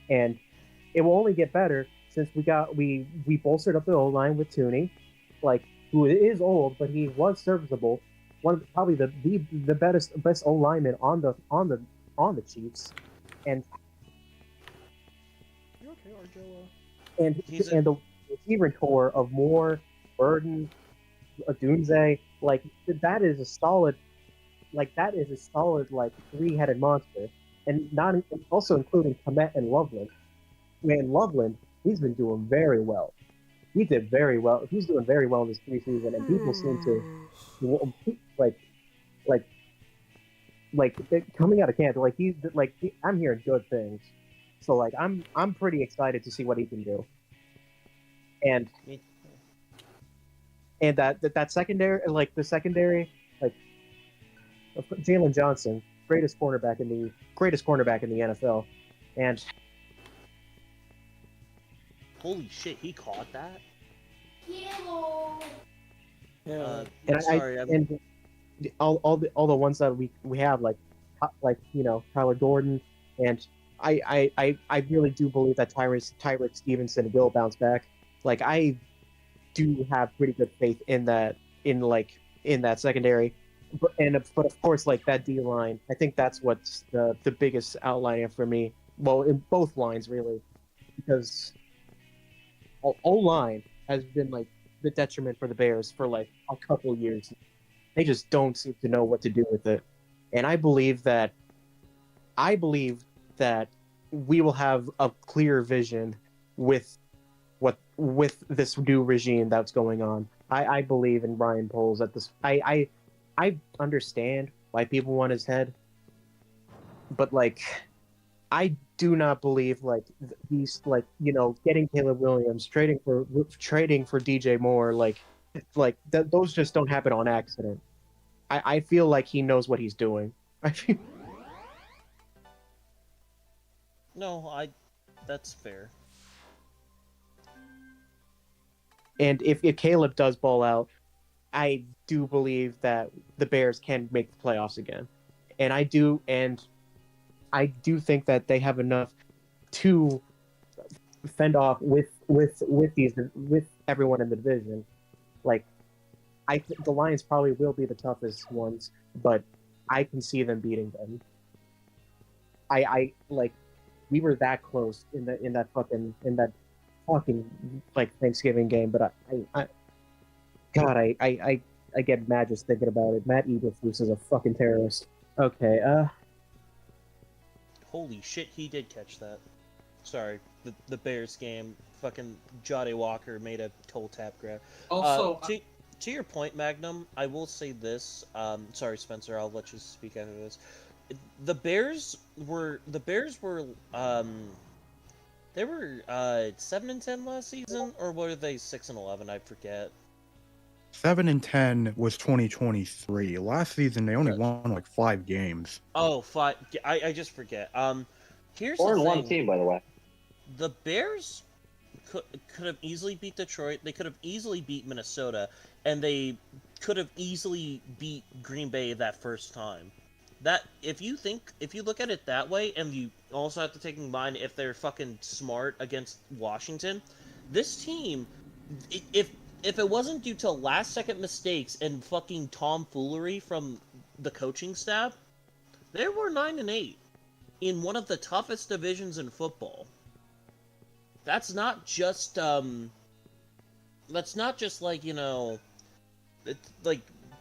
and it will only get better since we bolstered up the O-line with Tooney, like who is old but he was serviceable. Probably the best O-lineman on the Chiefs, and You okay, Argilla? and the receiver core of Moore, Burden, Dunze, like that is a solid three-headed monster, and also including Komet and Loveland. Man, Loveland, he's been doing very well. He did very well. He's doing very well in this preseason, and people seem to coming out of camp. I'm hearing good things. So like I'm pretty excited to see what he can do. And that secondary, Jalen Johnson, greatest cornerback in the NFL, and Holy shit, he caught that? Yeah. And all the ones that we have like Tyler Gordon, and I really do believe that Tyreek Stevenson will bounce back. Like I do have pretty good faith in that secondary, but of course, like that D line, I think that's what's the biggest outlier for me. Well, in both lines really, because O line has been like the detriment for the Bears for like a couple years. They just don't seem to know what to do with it, and I believe that we will have a clear vision with this new regime that's going on. I believe in Ryan Poles at this. I understand why people want his head, but like I do not believe like he's like getting Caleb Williams, trading for DJ Moore, those just don't happen on accident. I feel like he knows what he's doing. I feel. No, that's fair. And if Caleb does ball out, I do believe that the Bears can make the playoffs again. And I do think that they have enough to fend off with everyone in the division. Like, the Lions probably will be the toughest ones, but I can see them beating them. I like, we were that close in that fucking like Thanksgiving game, but I get mad just thinking about it. Matt Eberflus is a fucking terrorist. Okay, Holy shit, he did catch that. Sorry, the Bears game. Fucking Jade Walker made a toe tap grab. Also, to your point, Magnum, I will say this. Sorry, Spencer, I'll let you speak after this. The Bears were they were 7-10 last season, or were they 6-11? I forget. 7-10 was 2023. Last season they only won like 5 games. Oh, 5. I just forget. Here's Or the one thing. team, by the way. The Bears could have easily beat Detroit. They could have easily beat Minnesota, and they could have easily beat Green Bay that first time. That if you look at it that way, and you also have to take in mind if they're fucking smart against Washington, this team, if it wasn't due to last second mistakes and fucking tomfoolery from the coaching staff, they were 9-8 in one of the toughest divisions in football. That's not just like, like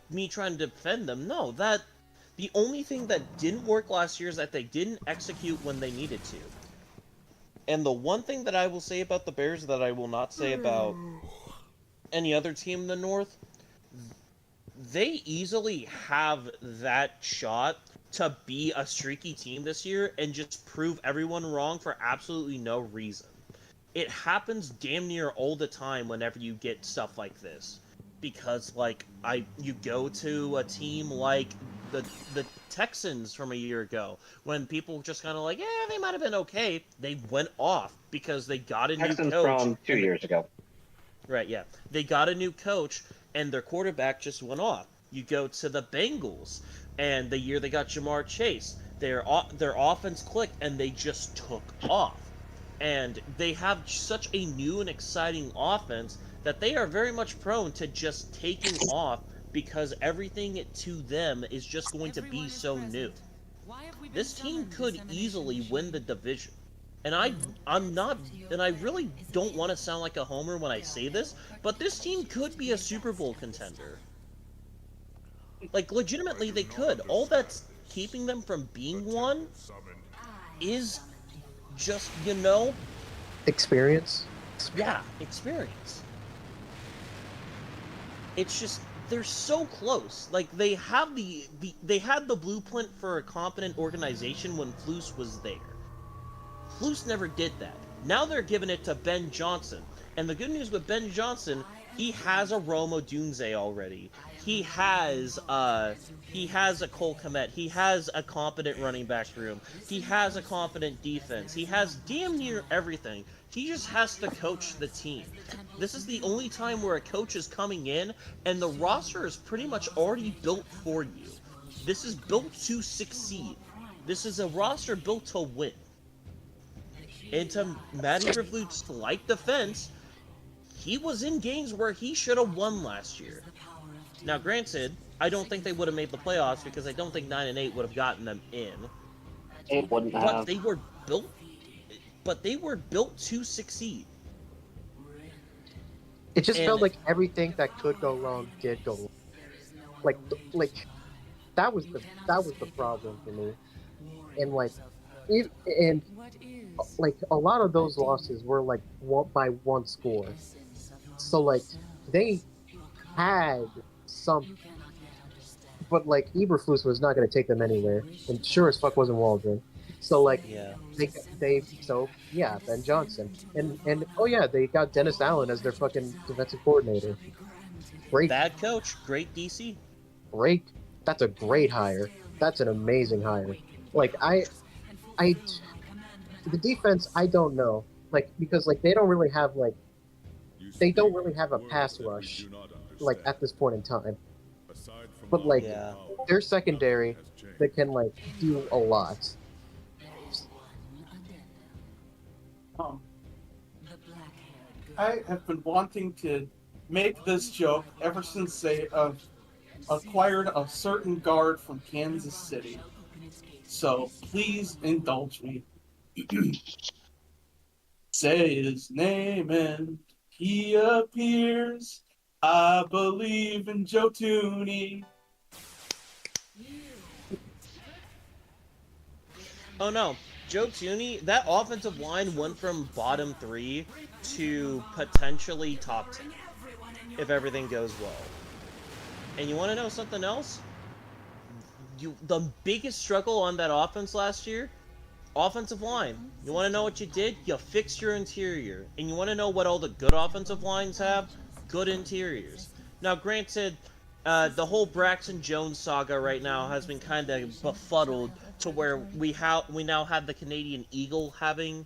me trying to defend them. No, the only thing that didn't work last year is that they didn't execute when they needed to. And the one thing that I will say about the Bears that I will not say about any other team in the North, they easily have that shot to be a streaky team this year and just prove everyone wrong for absolutely no reason. It happens damn near all the time whenever you get stuff like this. Because, like, you go to a team like the Texans from a year ago, when people just kind of like, yeah, they might have been okay. They went off because they got a Texans new coach. from 2 years ago. Right, yeah. They got a new coach, and their quarterback just went off. You go to the Bengals, and the year they got Jamar Chase, their offense clicked, and they just took off. And they have such a new and exciting offense that they are very much prone to just taking off because everything to them is just going to be so new. This team could easily win the division. And I'm not, and I really don't want to sound like a homer when I say this, but this team could be a Super Bowl contender. Like, legitimately, they could. All that's keeping them from being one is just, experience. Yeah, experience. It's just, they're so close. Like, they have they had the blueprint for a competent organization when Flus was there. Flus never did that. Now they're giving it to Ben Johnson. And the good news with Ben Johnson, he has a Rome Odunze already. He has a Cole Kmet. He has a competent running back room. He has a competent defense. He has damn near everything. He just has to coach the team. This is the only time where a coach is coming in and the roster is pretty much already built for you. This is built to succeed. This is a roster built to win. And to Matt Eberflus' like defense, he was in games where he should have won last year. Now, granted, I don't think they would have made the playoffs because I don't think 9-8 would have gotten them in. It wouldn't But have. they were built. But they were built to succeed. It just And- felt like everything that could go wrong did go wrong. Like that was the problem for me. And like a lot of those losses were like by one score. So like they had some, but like Eberflus was not going to take them anywhere, and sure as fuck wasn't Waldron. So like Yeah. Ben Johnson and oh yeah, they got Dennis Allen as their fucking defensive coordinator. Great, Bad coach, great DC. great. That's a great hire. That's an amazing hire. Like the defense, I don't know, like because like they don't really have a pass rush like at this point in time. But like Yeah. their secondary, they can like do a lot. I have been wanting to make this joke ever since they acquired a certain guard from Kansas City. So please indulge me. Say his name and he appears. I believe in Joe Tooney. Oh no, Joe Tooney, that offensive line went from bottom 3 to potentially top 10 if everything goes well. And you want to know something else? The biggest struggle on that offense last year, offensive line. You want to know what you did? You fixed your interior. And you want to know what all the good offensive lines have? Good interiors. Now, granted, the whole Braxton Jones saga right now has been kind of befuddled to where we now have the Canadian Eagle having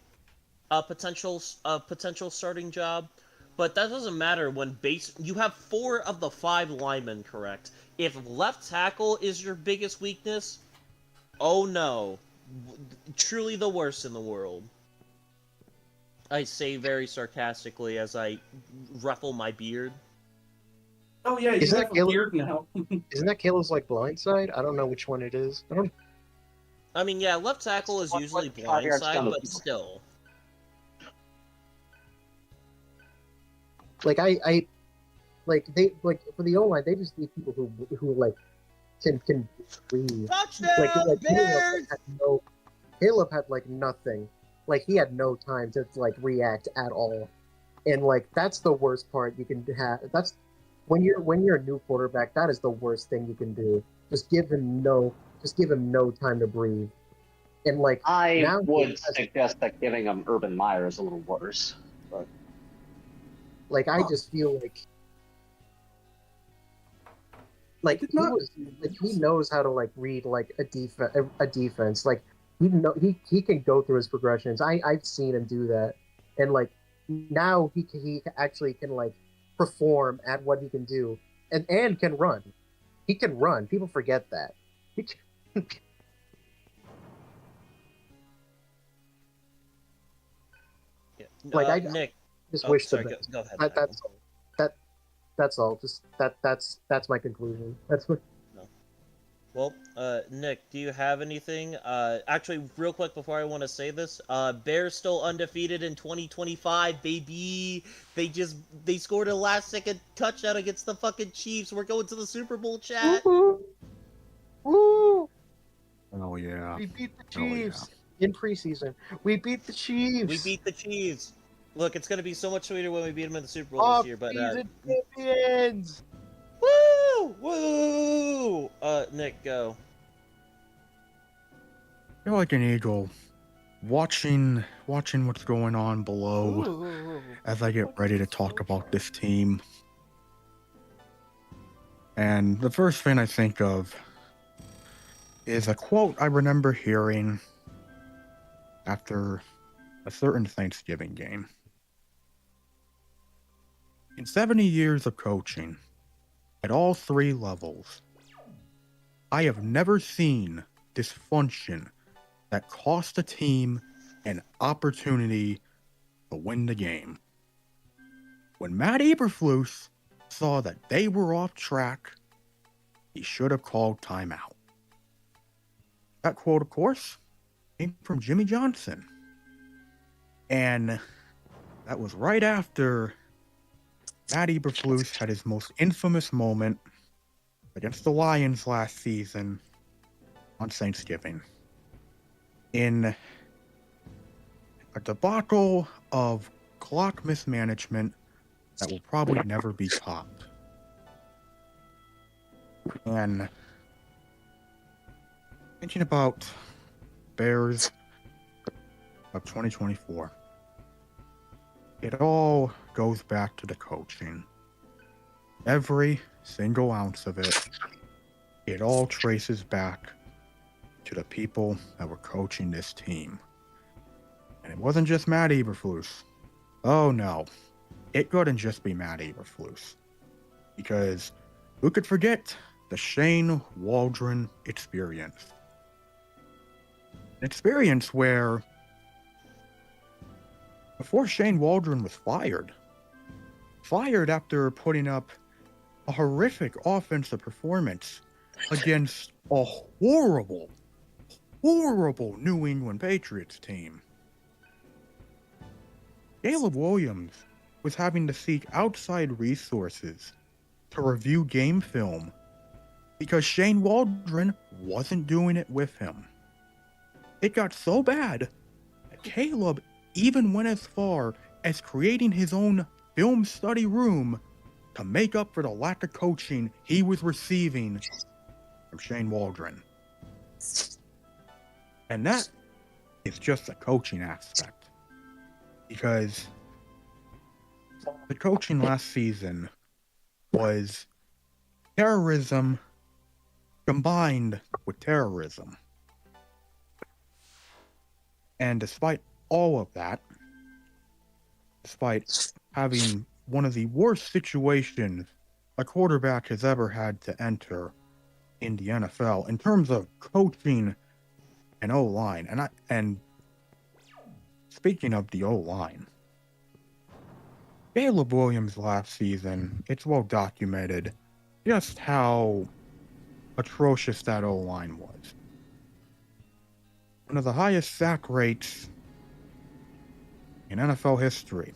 a potential starting job. But that doesn't matter when you have 4 of the 5 linemen correct. If left tackle is your biggest weakness, oh no. Truly the worst in the world. I say very sarcastically as I ruffle my beard. Oh yeah, you Isn't have that a Caleb- beard now. Isn't that Caleb's like blind side? I don't know which one it is. I mean, yeah, left tackle is usually 5 yards down blindside, the but field. still. Like I like they like for the O line, they just need people who like can breathe. Touchdown, Bears! Caleb had like nothing. Like he had no time to like react at all. And like that's the worst part you can have. That's when you're a new quarterback, that is the worst thing you can do. Just give him no time to breathe. And like I now would suggest that giving him Urban Meyer is a little worse. But like I just feel like he knows how to like read like a defense. Like he can go through his progressions. I've seen him do that, and like now he actually can like perform at what he can do, and can run. He can run. People forget that. Like I Nick, just oh, wish sorry, the best. go ahead. That's all. That's all. Just that's my conclusion. That's what. Well, Nick, do you have anything? Actually, real quick before I want to say this, Bears still undefeated in 2025, baby. They scored a last-second touchdown against the fucking Chiefs. We're going to the Super Bowl, chat. Woo! Oh yeah. We beat the Oh, yeah. Chiefs in preseason. We beat the Chiefs. We beat the Chiefs. Look, it's gonna be so much sweeter when we beat them in the Super Bowl this year. But Off-season champions. woo, woo. Nick, go. You're like an eagle, watching what's going on below as I get ready to talk about this team. And the first thing I think of is a quote I remember hearing after a certain Thanksgiving game. In 70 years of coaching, at all 3 levels, I have never seen dysfunction that cost a team an opportunity to win the game. When Matt Eberflus saw that they were off track he should have called timeout. That quote, of course, came from Jimmy Johnson. And that was right after Matt Eberflus had his most infamous moment against the Lions last season on Thanksgiving. In a debacle of clock mismanagement that will probably never be topped. And thinking about Bears of 2024, it all goes back to the coaching. Every single ounce of it, it all traces back to the people that were coaching this team. And it wasn't just Matt Eberflus. Oh no, it couldn't just be Matt Eberflus. Because who could forget the Shane Waldron experience? An experience where, before Shane Waldron was fired after putting up a horrific offensive performance against a horrible New England Patriots team, Caleb Williams was having to seek outside resources to review game film because Shane Waldron wasn't doing it with him. It got so bad that Caleb even went as far as creating his own film study room to make up for the lack of coaching he was receiving from Shane Waldron. And that is just the coaching aspect. Because the coaching last season was terrorism combined with terrorism. And despite all of that, despite having one of the worst situations a quarterback has ever had to enter in the NFL in terms of coaching an O-line, and speaking of the O-line, Caleb Williams last season, it's well documented just how atrocious that O-line was. One of the highest sack rates in NFL history.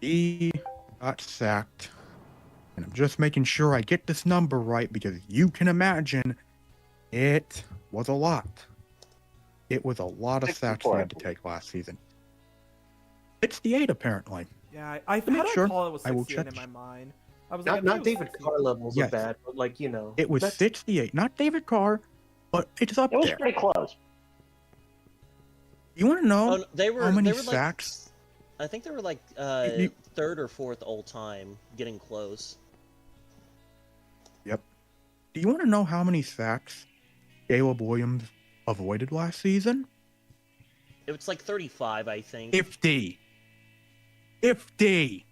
He got sacked, and I'm just making sure I get this number right because you can imagine it was a lot. It was a lot of sacks he had to take last season. 68 apparently. Yeah, I To make thought sure, I call it was I will 68 in check. my mind. I was Not, like, I not think it was David 68. Carr levels Yes. of bad, but like, you know. It was that's- 68, not David Carr, but it's up It was there. pretty close. You want to know Oh, they were how many they were sacks? I think they were like You- third or fourth all time, getting close. Yep. Do you want to know how many sacks Caleb Williams avoided last season? It was like 35, I think. 50. 50.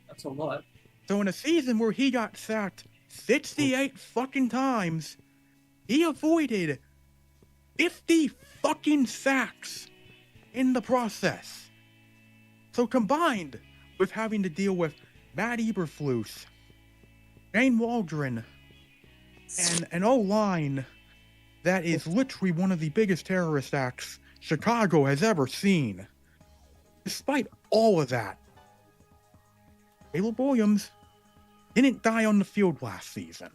That's a lot. So in a season where he got sacked 68 fucking times, he avoided 50 fucking sacks in the process. So combined with having to deal with Matt Eberflus, Shane Waldron, and an O-line that is literally one of the biggest terrorist acts Chicago has ever seen. Despite all of that, Caleb Williams didn't die on the field last season.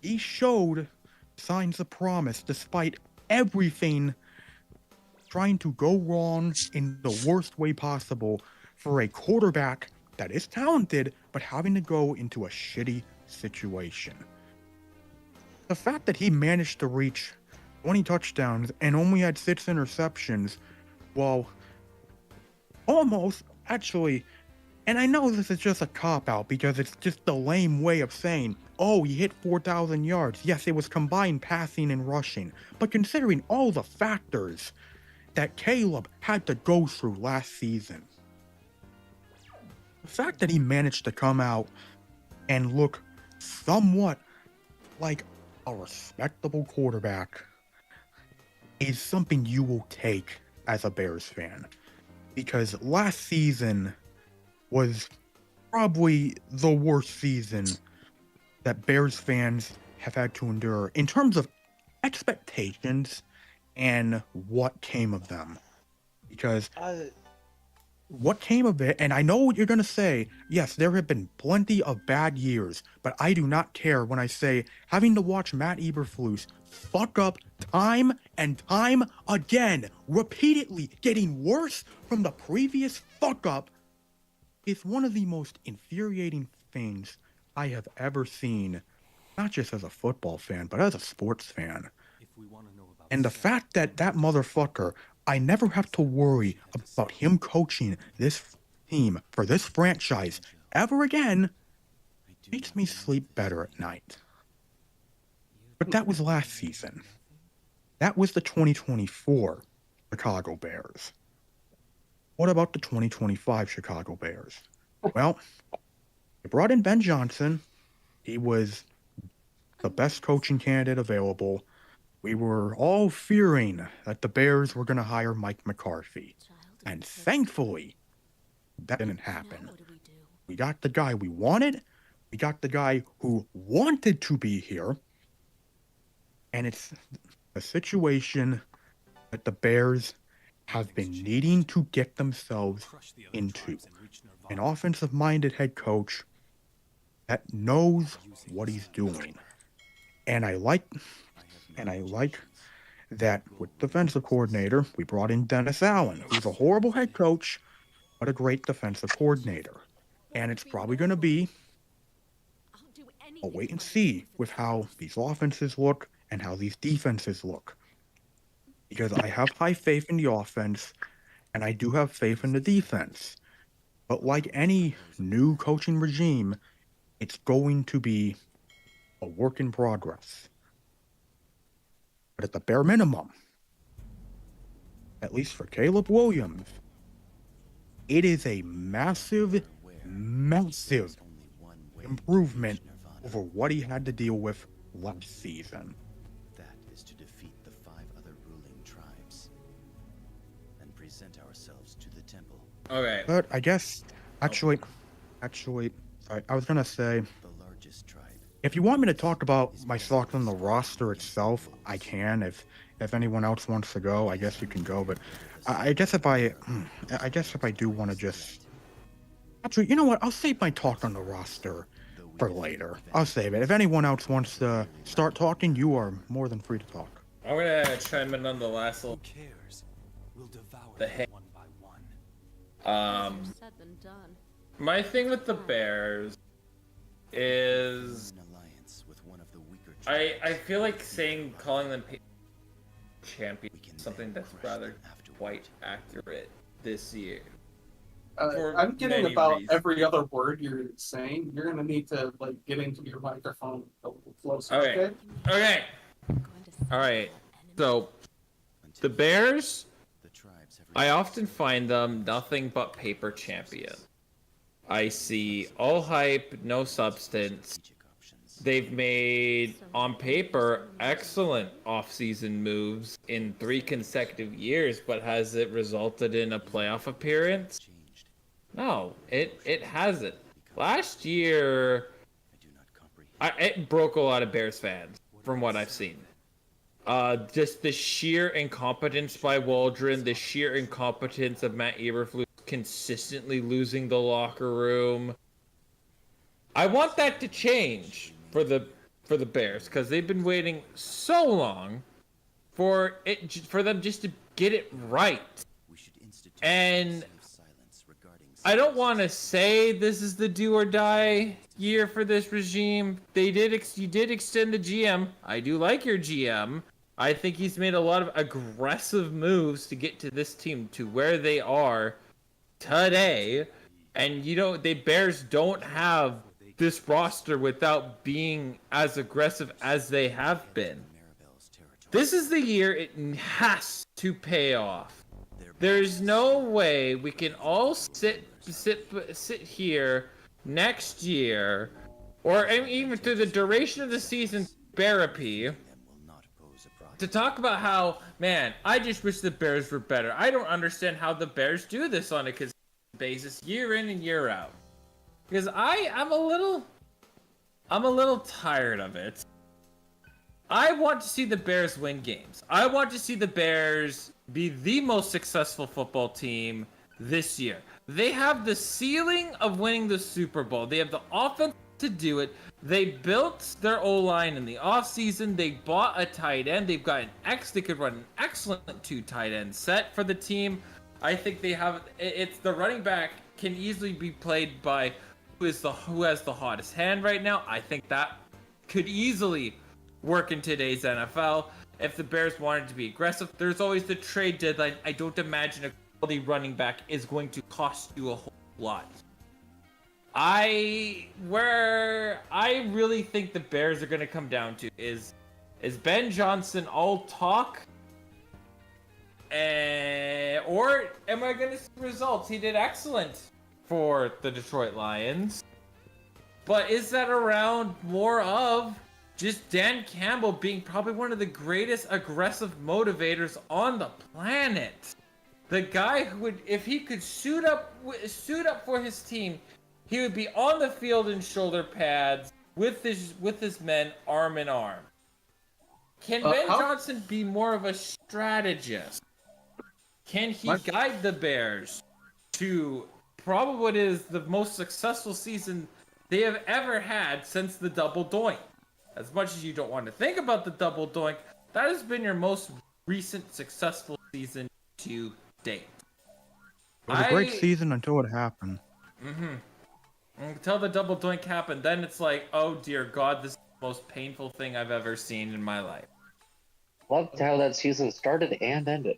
He showed signs of promise despite everything trying to go wrong in the worst way possible for a quarterback that is talented but having to go into a shitty situation. The fact that he managed to reach 20 touchdowns and only had 6 interceptions, while almost, actually, and I know this is just a cop-out because it's just a lame way of saying, oh, he hit 4,000 yards. Yes, it was combined passing and rushing. But considering all the factors that Caleb had to go through last season, the fact that he managed to come out and look somewhat like a respectable quarterback is something you will take as a Bears fan. Because last season was probably the worst season that Bears fans have had to endure in terms of expectations and what came of them. Because what came of it, and I know what you're going to say, yes, there have been plenty of bad years, but I do not care when I say having to watch Matt Eberflus fuck up time and time again, repeatedly getting worse from the previous fuck up, is one of the most infuriating things I have ever seen, not just as a football fan, but as a sports fan. And the fact that that motherfucker, I never have to worry about him coaching this team for this franchise ever again, makes me sleep better at night. But that was last season. That was the 2024 Chicago Bears. What about the 2025 Chicago Bears? Well, they brought in Ben Johnson. He was the best coaching candidate available. We were all fearing that the Bears were going to hire Mike McCarthy. And thankfully, that didn't happen. We got the guy we wanted. We got the guy who wanted to be here. And it's a situation that the Bears have been needing to get themselves into. An offensive-minded head coach that knows what he's doing. And I like that with defensive coordinator, we brought in Dennis Allen, who's a horrible head coach, but a great defensive coordinator. And it's probably going to be a wait and see with how these offenses look and how these defenses look. Because I have high faith in the offense, and I do have faith in the defense. But like any new coaching regime, it's going to be a work in progress. But at the bare minimum, at least for Caleb Williams, it is a massive, massive improvement over what he had to deal with last season. That is to defeat the 5 other ruling tribes and present ourselves to the temple. Okay. But I guess, actually, I was gonna say, if you want me to talk about my thoughts on the roster itself, I can. If anyone else wants to go, I guess you can go. But I guess if I do want to just, actually, you know what? I'll save my talk on the roster for later. I'll save it. If anyone else wants to start talking, you are more than free to talk. I'm gonna chime in on the last little. The head. My thing with the Bears is I feel like calling them champions is something that's rather quite accurate this year. I'm getting about reasons. every other word you're saying. You're gonna need to get into your microphone a little closer. Okay. Okay. All right. So the Bears, I often find them nothing but paper champions. I see all hype, no substance. They've made, on paper, excellent off-season moves in 3 consecutive years, but has it resulted in a playoff appearance? No, it hasn't. Last year, it broke a lot of Bears fans, from what I've seen. Just the sheer incompetence by Waldron, the sheer incompetence of Matt Eberflus consistently losing the locker room. I want that to change for the Bears, because they've been waiting so long for them just to get it right. And I don't want to say this is the do or die year for this regime. You did extend the GM. I do like your GM. I think he's made a lot of aggressive moves to get to this team to where they are today. And the Bears don't have this roster without being as aggressive as they have been. This is the year it has to pay off. There's no way we can all sit here next year, or even through the duration of the season therapy, to talk about how, man, I just wish the Bears were better. I don't understand how the Bears do this on a consistent basis, year in and year out. Because I'm a little I'm a little tired of it. I want to see the Bears win games. I want to see the Bears be the most successful football team this year. They have the ceiling of winning the Super Bowl. They have the offense to do it. They built their O-line in the offseason. They bought a tight end. They've got they could run an excellent 2 tight end set for the team. I think they have it's the running back can easily be played by who has the hottest hand right now. I think that could easily work in today's NFL. If the Bears wanted to be aggressive, there's always the trade deadline. I don't imagine a quality running back is going to cost you a whole lot. Where I really think the Bears are going to come down to is Ben Johnson all talk, or am I going to see results? He did excellent for the Detroit Lions, but is that around more of just Dan Campbell being probably one of the greatest aggressive motivators on the planet? The guy who would, if he could suit up for his team, he would be on the field in shoulder pads with his men arm in arm. Can Ben Johnson be more of a strategist? Can he guide the Bears to probably what is the most successful season they have ever had since the double doink? As much as you don't want to think about the double doink, that has been your most recent successful season to date. It was a great season until it happened. Until the double doink happened, then it's like, oh dear God, this is the most painful thing I've ever seen in my life. Loved how that season started and ended.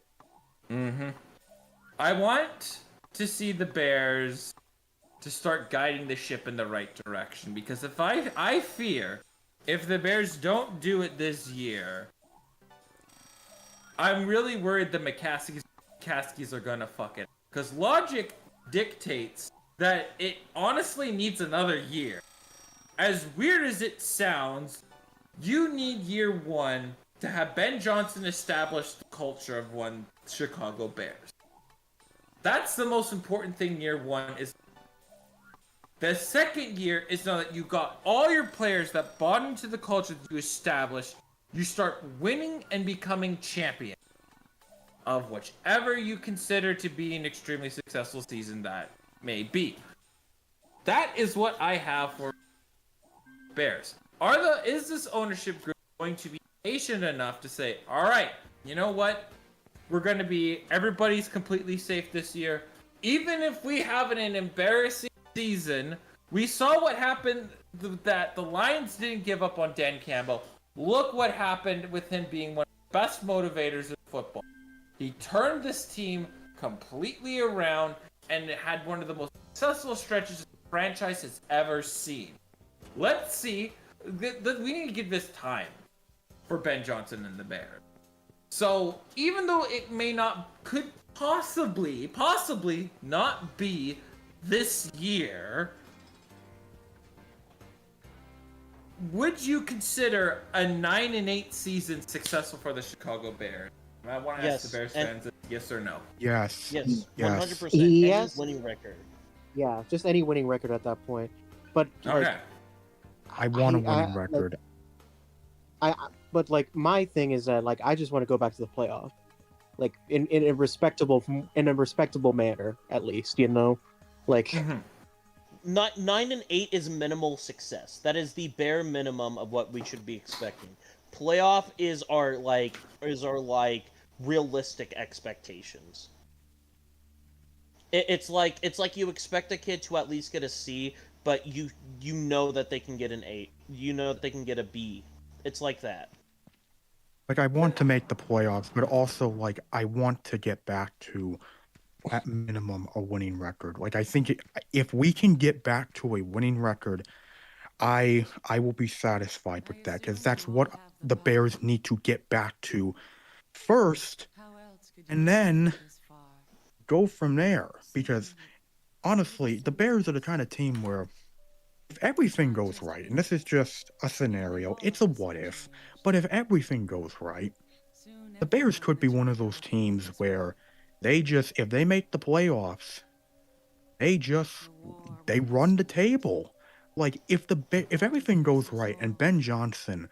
I want to see the Bears to start guiding the ship in the right direction, because if I fear if the Bears don't do it this year, I'm really worried the McCaskies are gonna fuck it. Because logic dictates that it honestly needs another year. As weird as it sounds, you need year 1 to have Ben Johnson establish the culture of one Chicago Bears. That's the most important thing year 1 is. The second year is now that you got all your players that bought into the culture that you established, you start winning and becoming champion of whichever you consider to be an extremely successful season that may be. That is what I have for Bears. Is this ownership group going to be patient enough to say, all right, you know what? Everybody's completely safe this year. Even if we have an embarrassing season, we saw what happened, that the Lions didn't give up on Dan Campbell. Look what happened with him being one of the best motivators in football. He turned this team completely around and had one of the most successful stretches the franchise has ever seen. Let's see. We need to give this time for Ben Johnson and the Bears. So even though it could possibly not be this year, would you consider a 9-8 season successful for the Chicago Bears? I want to ask the Bears fans yes or no. Yes. Yes. 100%. Yes. Any winning record. Yeah, just any winning record at that point. But Okay. I want a winning record. But my thing is that I just want to go back to the playoff, in a respectable manner at least, 9-8 is minimal success. That is the bare minimum of what we should be expecting. Playoff is our realistic expectations. It's like you expect a kid to at least get a C, but you know that they can get an 8. You know that they can get a B. It's like that. I want to make the playoffs, but also I want to get back to at minimum a winning record. I think if we can get back to a winning record, I will be satisfied with that, because that's what the Bears need to get back to first, and then go from there. Because honestly, the Bears are the kind of team where if everything goes right, and this is just a scenario, it's a what if, but if everything goes right, the Bears could be one of those teams where if they make the playoffs, they run the table. like if everything goes right and Ben Johnson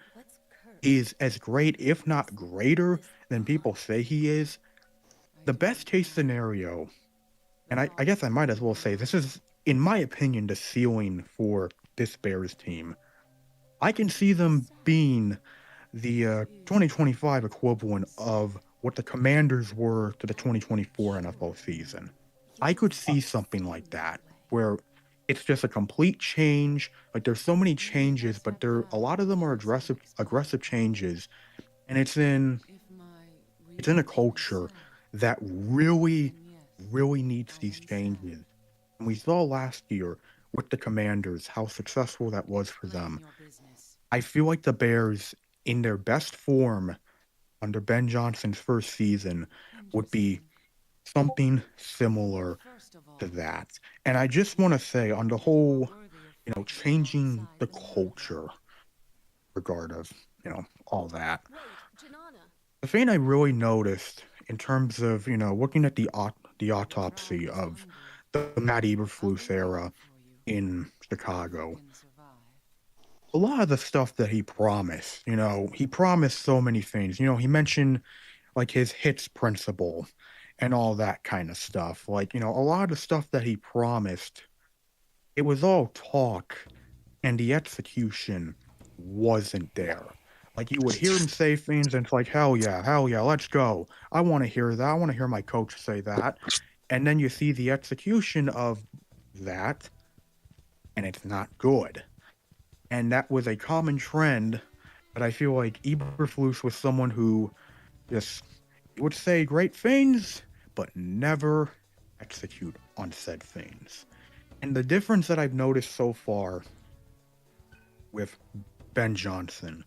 is as great, if not greater, than people say he is, the best case scenario, and I guess I might as well say this is, in my opinion, the ceiling for this Bears team. I can see them being the 2025 equivalent of what the Commanders were to the 2024 NFL season. I could see something like that, where it's just a complete change. Like there's so many changes, but a lot of them are aggressive changes, and it's in a culture that really needs these changes. And we saw last year with the Commanders how successful that was for them. I feel like the Bears, in their best form under Ben Johnson's first season, would be something similar to that. And I just want to say, on the whole, changing the culture regard of, all that. The thing I really noticed in terms of, looking at the autopsy of the Matt Eberflus era in Chicago, a lot of the stuff that he promised, he promised so many things. He mentioned like his hits principle and all that kind of stuff. Like, a lot of stuff that he promised, it was all talk and the execution wasn't there. Like you would hear him say things and it's like, hell yeah, let's go. I want to hear that. I want to hear my coach say that. And then you see the execution of that and it's not good. And that was a common trend, but I feel like Eberflus was someone who just would say great things, but never execute on said things. And the difference that I've noticed so far with Ben Johnson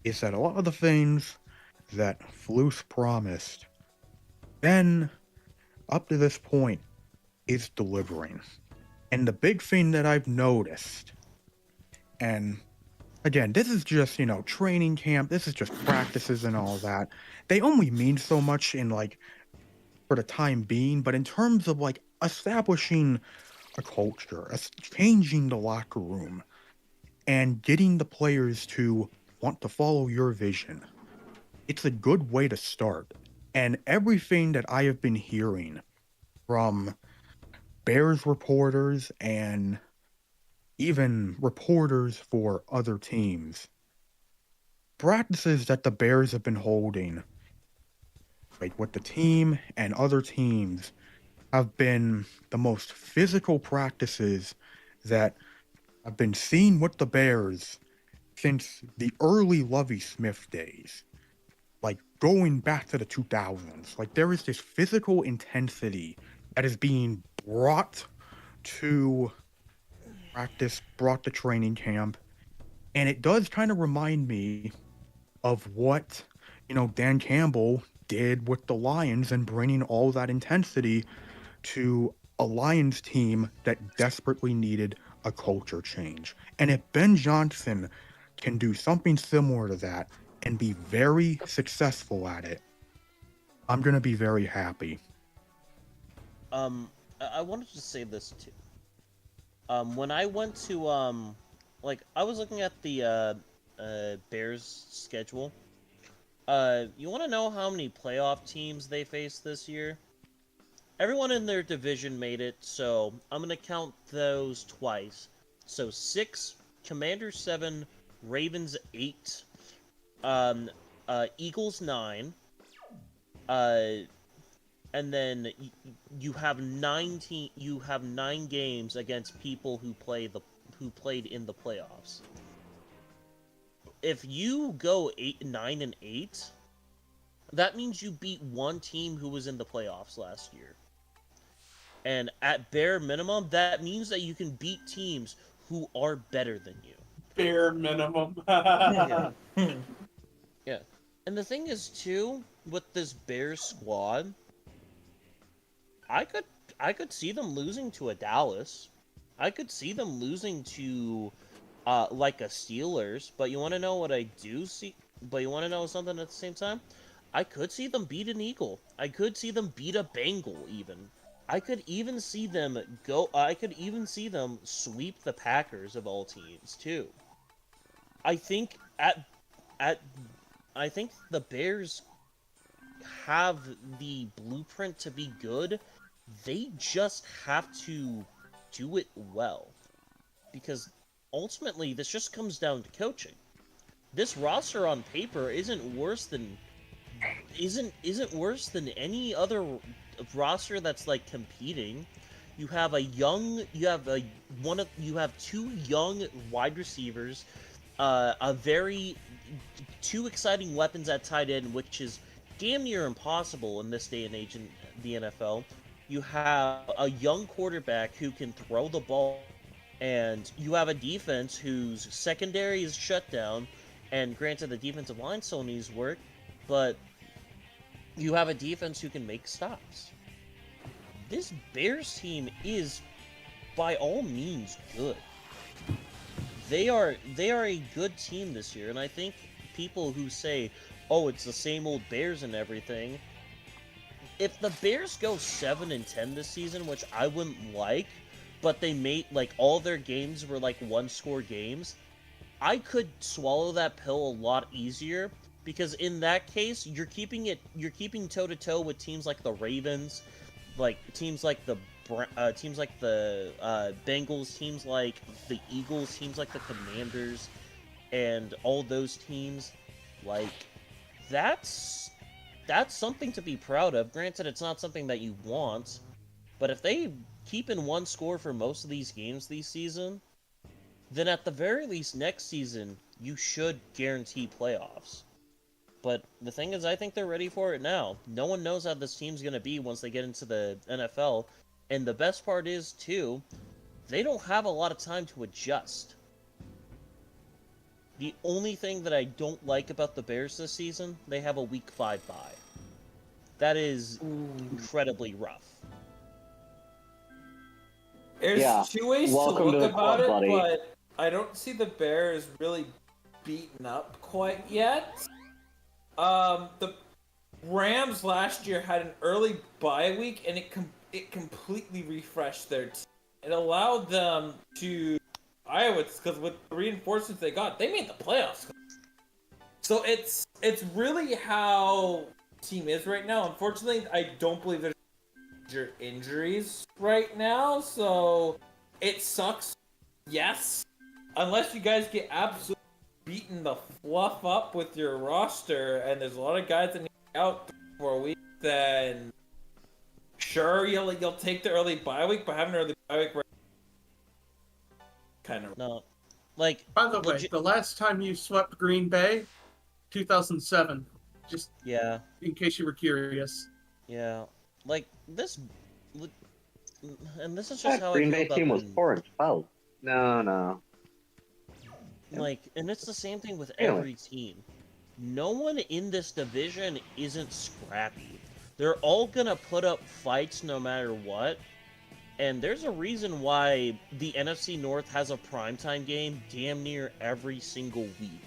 is that a lot of the things that Flus promised, Ben, up to this point, is delivering. And the big thing that I've noticed, and again, this is just, training camp, this is just practices and all that. They only mean so much in, like, for the time being, but in terms of, like, establishing a culture, changing the locker room, and getting the players to want to follow your vision, it's a good way to start. And everything that I have been hearing from Bears reporters and even reporters for other teams, practices that the Bears have been holding, like with the team and other teams, have been the most physical practices that I've been seeing with the Bears since the early Lovie Smith days. Like going back to the 2000s. Like there is this physical intensity that is being brought to practice, brought to training camp. And it does kind of remind me of what, Dan Campbell did with the Lions and bringing all that intensity to a Lions team that desperately needed a culture change. And if Ben Johnson can do something similar to that and be very successful at it, I'm going to be very happy. I wanted to say this too. When I went to, I was looking at the, Bears schedule. You want to know how many playoff teams they faced this year? Everyone in their division made it, so I'm going to count those twice. So 6, Commanders 7, Ravens 8, Eagles 9, and then you have 9 games against people who played in the playoffs. If you go 9 and 8, that means you beat one team who was in the playoffs last year. And at bare minimum, that means that you can beat teams who are better than you. Bare minimum. Yeah. Yeah. And the thing is, too, with this Bears squad, I could see them losing to a Dallas. I could see them losing to, like a Steelers. But you want to know what I do see? But you want to know something at the same time? I could see them beat an Eagle. I could see them beat a Bengal, even. I could even see them go. I could even see them sweep the Packers of all teams too. I think at I think the Bears have the blueprint to be good. They just have to do it well, because ultimately this just comes down to coaching. This roster on paper isn't worse than any other roster that's like competing. You have two young wide receivers, two exciting weapons at tight end, which is damn near impossible in this day and age in the NFL. You have a young quarterback who can throw the ball, and you have a defense whose secondary is shut down. And granted, the defensive line still needs work, but you have a defense who can make stops. This Bears team is, by all means, good. They are a good team this year, and I think people who say, "Oh, it's the same old Bears and everything," if the Bears go 7-10 this season, which I wouldn't like, but they made like all their games were like one-score games, I could swallow that pill a lot easier, because in that case, you're keeping toe-to-toe with teams like the Ravens, like teams like the Bengals, teams like the Eagles, teams like the Commanders, and all those teams. Like, that's something to be proud of. Granted, it's not something that you want, but if they keep in one score for most of these games this season, then at the very least next season, you should guarantee playoffs. But the thing is, I think they're ready for it now. No one knows how this team's going to be once they get into the NFL. And the best part is, too, they don't have a lot of time to adjust. The only thing that I don't like about the Bears this season, they have a Week 5 bye. That is incredibly rough. There's two ways to Welcome to look the about club, it, buddy. but I don't see the Bears really beaten up quite yet. The Rams last year had an early bye week, and it completely refreshed their team. It allowed them to, because with the reinforcements they got, they made the playoffs. So it's really how the team is right now. Unfortunately, I don't believe there's major injuries right now, so it sucks. Yes, unless you guys get absolutely beaten the fluff up with your roster, and there's a lot of guys that need out for a week, then sure, you'll take the early bye week, but having an early bye week kind of no. Like, by the way, the last time you swept Green Bay, 2007. Just in case you were curious. Yeah, like this, and this is just how Green I feel Bay about team was them. 4-12. No. Like, and it's the same thing with Anyway. every team. No one in this division isn't scrappy. They're all gonna put up fights no matter what. And there's a reason why the NFC North has a primetime game damn near every single week.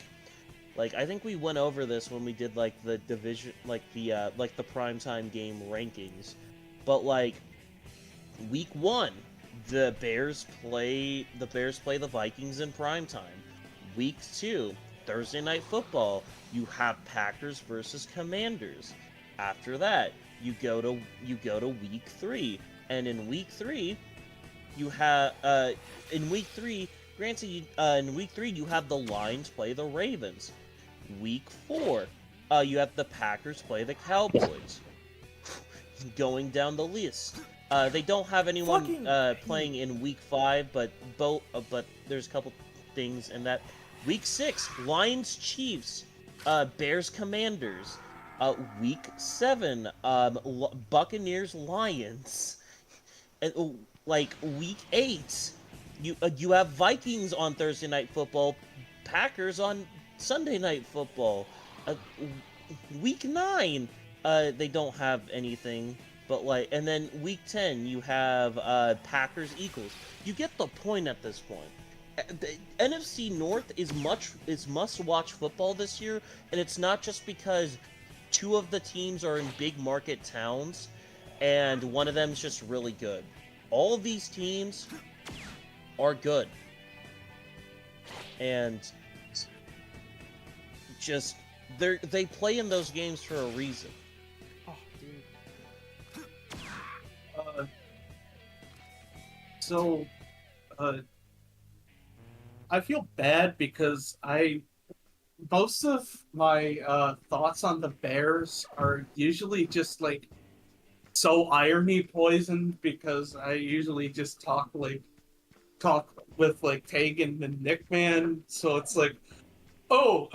Like, I think we went over this when we did like the division, like the primetime game rankings. But like, week 1, the Bears play the Vikings in primetime. Week 2, Thursday Night Football, you have Packers versus Commanders. After that, you go to week 3, and in week 3, you have in week 3 you have the Lions play the Ravens. Week 4, you have the Packers play the Cowboys. Going down the list, they don't have anyone playing in week 5, but there's a couple things in that. Week 6, Lions Chiefs, Bears Commanders. Week 7, Buccaneers Lions. And like week 8, you have Vikings on Thursday Night Football, Packers on Sunday Night Football. Week 9, they don't have anything, but like, and then week 10 you have Packers Eagles. You get the point at this point. The NFC North is must-watch football this year, and it's not just because 2 of the teams are in big market towns. and one of them is just really good. All of these teams are good. And just they play in those games for a reason. Oh, dude. So, I feel bad because most of my thoughts on the Bears are usually just like so irony poisoned because I usually just talk with like Tegan and Nickman, so it's like, oh,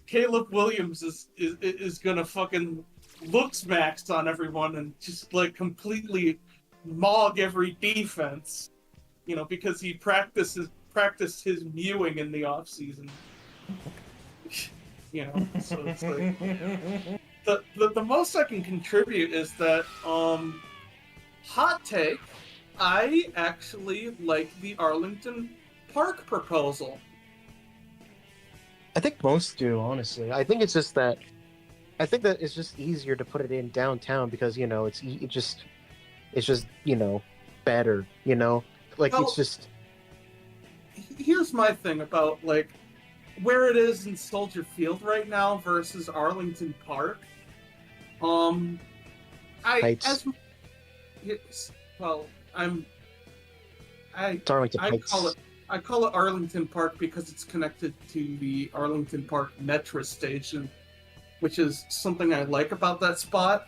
Caleb Williams is gonna fucking looks max on everyone and just like completely mog every defense, you know, because he practiced his mewing in the off season. You know, so it's like the most I can contribute is that hot take, I actually like the Arlington Park proposal. I think most do, honestly. I think it's just easier to put it in downtown because, you know, it's just you know, better, you know, like Well, it's just. Here's my thing about like where it is in Soldier Field right now versus Arlington Park. Heights. I Arlington Heights. call it Arlington Park because it's connected to the Arlington Park Metro station, which is something I like about that spot.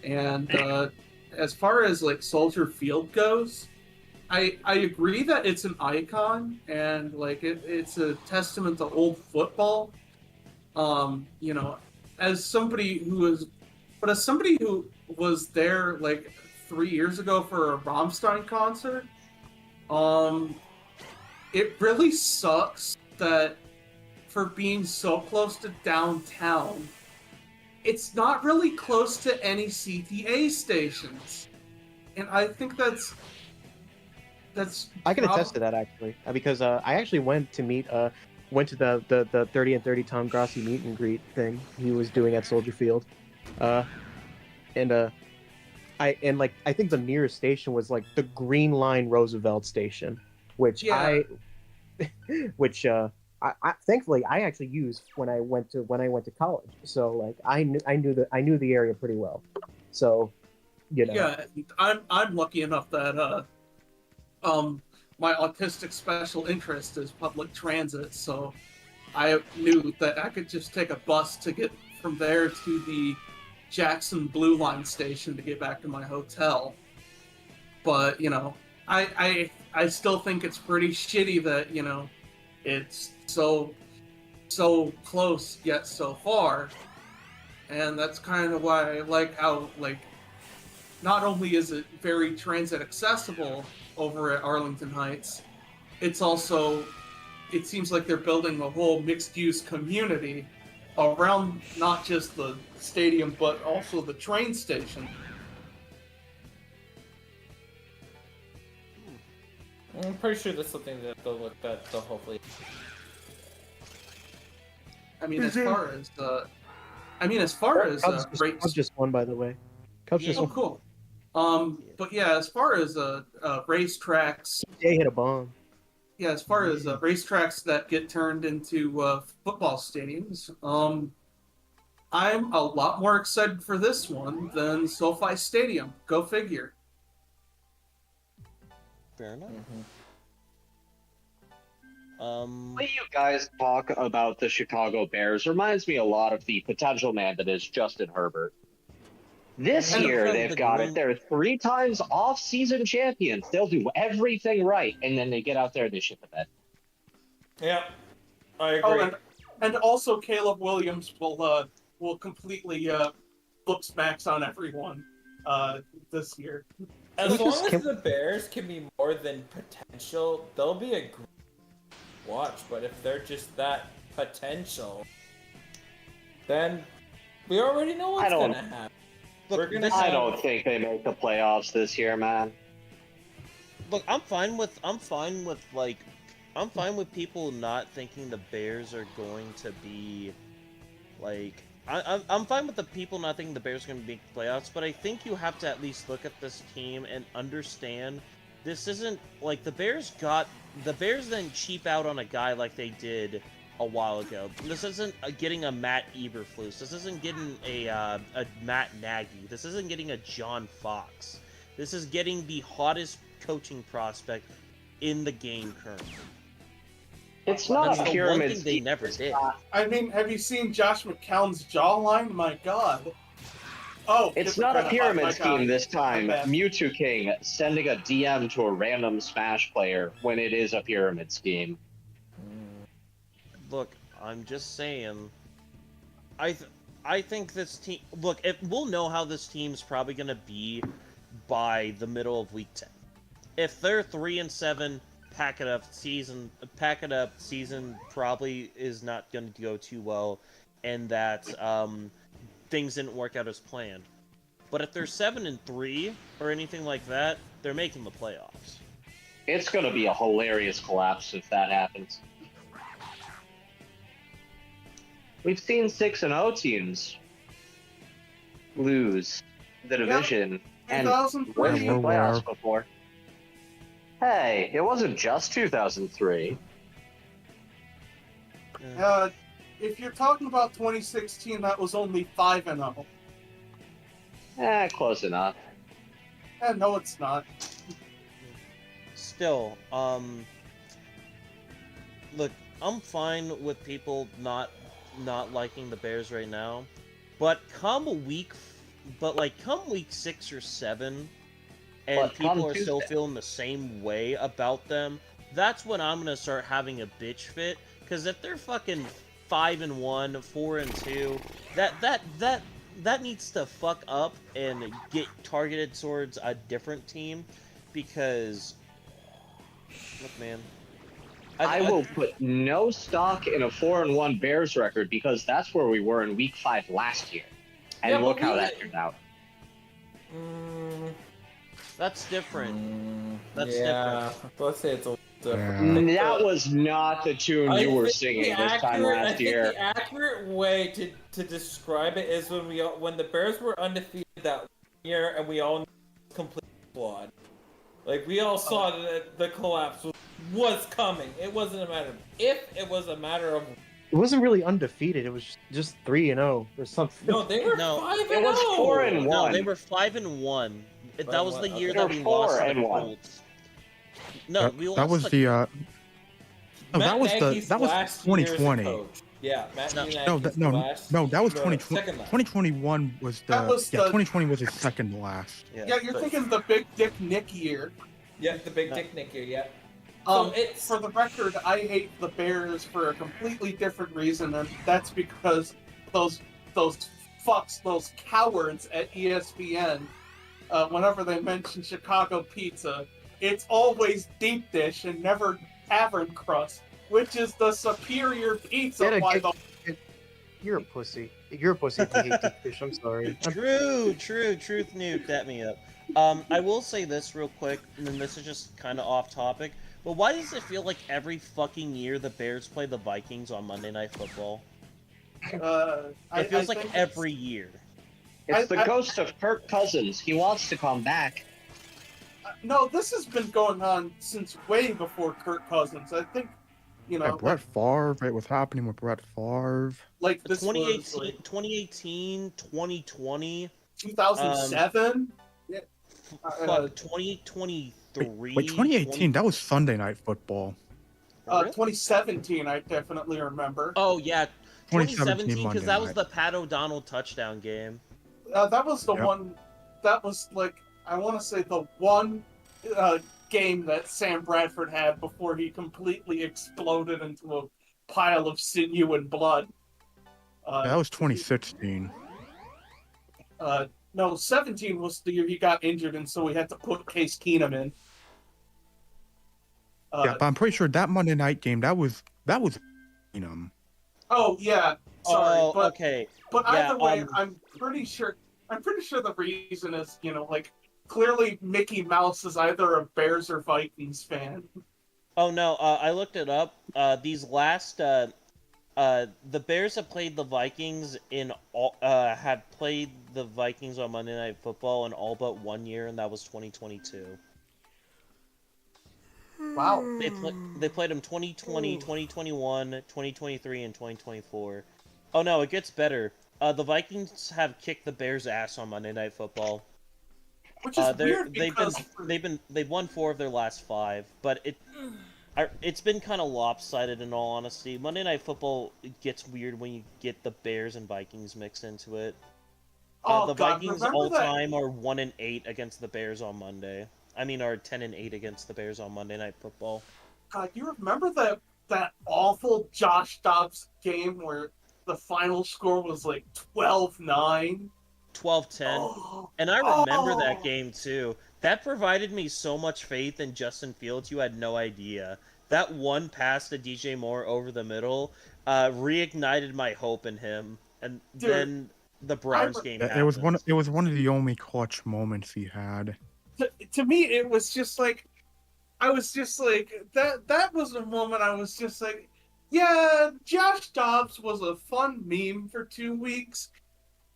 And as far as like Soldier Field goes, I agree that it's an icon and like it's a testament to old football. You know, as somebody who was there like 3 years ago for a Rammstein concert, it really sucks that for being so close to downtown, it's not really close to any CTA stations, and I think that's. I can attest to that actually, because I actually went to the 30 and 30 Tom Grossi meet and greet thing he was doing at Soldier Field, I think the nearest station was like the Green Line Roosevelt station, which I thankfully I actually used when I went to college. So like I knew the area pretty well. So, you know. Yeah, I'm lucky enough that my autistic special interest is public transit, so I knew that I could just take a bus to get from there to the Jackson Blue Line station to get back to my hotel. But, you know, I still think it's pretty shitty that, you know, it's so close yet so far. And that's kind of why I like how, like, not only is it very transit accessible over at Arlington Heights, it seems like they're building a whole mixed-use community around not just the stadium, but also the train station. I'm pretty sure that's something that they'll hopefully. I mean, as far as Cubs just won, by the way. Cubs just won. cool. But yeah, as far as racetracks, They hit a bomb. yeah, as far as racetracks that get turned into football stadiums, I'm a lot more excited for this one than SoFi Stadium. Go figure. Fair enough. The way you guys talk about the Chicago Bears reminds me a lot of the potential man that is Justin Herbert. This year, they've got it. They're 3 times off-season champions. They'll do everything right, and then they get out there and they shit the bed. Yeah, I agree. Oh, and also Caleb Williams will completely book smacks on everyone this year. As long as the Bears can be more than potential, they'll be a great watch. But if they're just that potential, then we already know what's going to happen. I don't think they make the playoffs this year, man. Look, I'm fine with people not thinking the Bears are going to be like I'm fine with the people not thinking the Bears are going to make the playoffs, but I think you have to at least look at this team and understand this isn't like the Bears didn't cheap out on a guy like they did a while ago. This isn't getting a Matt Eberflus. This isn't getting a Matt Nagy. This isn't getting a John Fox. This is getting the hottest coaching prospect in the game currently. It's not a pyramid one thing they scheme. never did. I mean, have you seen Josh McCown's jawline? My God. Oh, It's not a pyramid scheme this time. My bad. Mewtwo King sending a DM to a random Smash player when it is a pyramid scheme. Look, I'm just saying. I think this team. Look, we'll know how this team's probably gonna be by the middle of week 10. If they're 3-7, pack it up. Season probably is not going to go too well, and that things didn't work out as planned. But if they're 7-3 or anything like that, they're making the playoffs. It's going to be a hilarious collapse if that happens. We've seen 6-0 teams lose the division and win the playoffs before. Hey, it wasn't just 2003. If you're talking about 2016, that was only 5-0. Close enough. No, it's not. Still, look, I'm fine with people not liking the Bears right now, but come week 6 or 7, and But people are Tuesday. still feeling the same way about them, that's when I'm gonna start having a bitch fit. Because if they're fucking 5-1, 4-2, that needs to fuck up and get targeted towards a different team. Because, look, man, I will put no stock in a 4-1 Bears record because that's where we were in Week 5 last year, and Yeah, look but how we- that turned out. that's different. That's yeah, different. let's say it's a little different. That was not the tune you were singing this time I last think year. the accurate way to describe it is when the Bears were undefeated that year, and we all knew it was completely flawed. Like, we all saw that the collapse was coming. It wasn't a matter of if, it was a matter of... It wasn't really undefeated. It was just 3-0 or something. No, they were 5-0. It was 4-1. No, they were 5-1. That was the year They that were we lost to the 4-1. Colts. No, we lost That was the... no, that was Nagy's that was last year as a 2020. coach. Yeah, Matt No, Nagy's No, that was 2020. second last. 2021 was the That was the- 2020 was his second last. Yeah, you're thinking the Big Dick Nick year. Yeah, the big dick Nick here, yeah. For the record, I hate the Bears for a completely different reason, and that's because those fucks, those cowards at ESPN, whenever they mention Chicago pizza, it's always deep dish and never tavern crust, which is the superior pizza. You're a pussy. You're a pussy if you hate deep fish. I'm sorry. Truth nuke, that me up. I will say this real quick, and then this is just kind of off topic, but why does it feel like every fucking year the Bears play the Vikings on Monday Night Football? It feels like every year. It's the ghost of Kirk Cousins. He wants to come back. No, this has been going on since way before Kirk Cousins. I think, Brett Favre. It was happening with Brett Favre. like this 2018, was like 2018, 2020, 2007. fuck, 2023. Wait, 2018. That was Sunday Night Football. 2017, I definitely remember. Oh yeah, 2017 2017, because Monday that was night. the Pat O'Donnell touchdown game. That was the Yep. one. That was like, I want to say the one game that Sam Bradford had before he completely exploded into a pile of sinew and blood. That was 2016. No, 17 was the year he got injured, and so we had to put Case Keenum in. Yeah, but I'm pretty sure that Monday night game that was. Oh yeah, sorry, Oh, but okay. but Yeah, either way, I'm pretty sure the reason is, like, clearly Mickey Mouse is either a Bears or Vikings fan. Oh no, I looked it up. These last the Bears have played the Vikings had played the Vikings on Monday Night Football in all but 1 year, and that was 2022. Wow. They played them 2020, 2021, 2023, and 2024. Oh no, it gets better. The Vikings have kicked the Bears' ass on Monday Night Football. Which is weird because they've won 4 of their last 5, but it's been kind of lopsided in all honesty. Monday Night Football gets weird when you get the Bears and Vikings mixed into it. The Vikings all time are 1-8 against the Bears on Monday. I mean, are 10-8 against the Bears on Monday Night Football. God, you remember that awful Josh Dobbs game where the final score was like 12-9? 12-10. And I remember that game too. That provided me so much faith in Justin Fields, you had no idea. That one pass to DJ Moore over the middle reignited my hope in him. And then the Browns game happened. It was one of the only clutch moments he had. To me, it was just like, I was just like, that was a moment I was just like, yeah, Josh Dobbs was a fun meme for 2 weeks,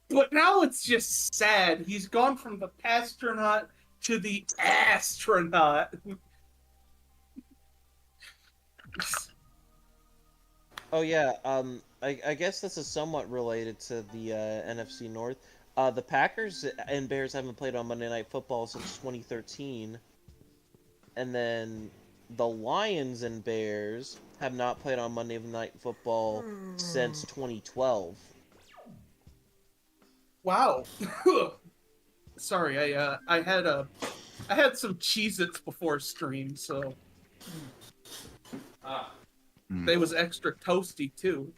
but now it's just sad. He's gone from the pastronaut to the astronaut. Oh yeah, I guess this is somewhat related to the NFC North. The Packers and Bears haven't played on Monday Night Football since 2013. And then the Lions and Bears have not played on Monday Night Football since 2012. Wow. Sorry, I had some Cheez-Its before stream, so they was extra toasty too.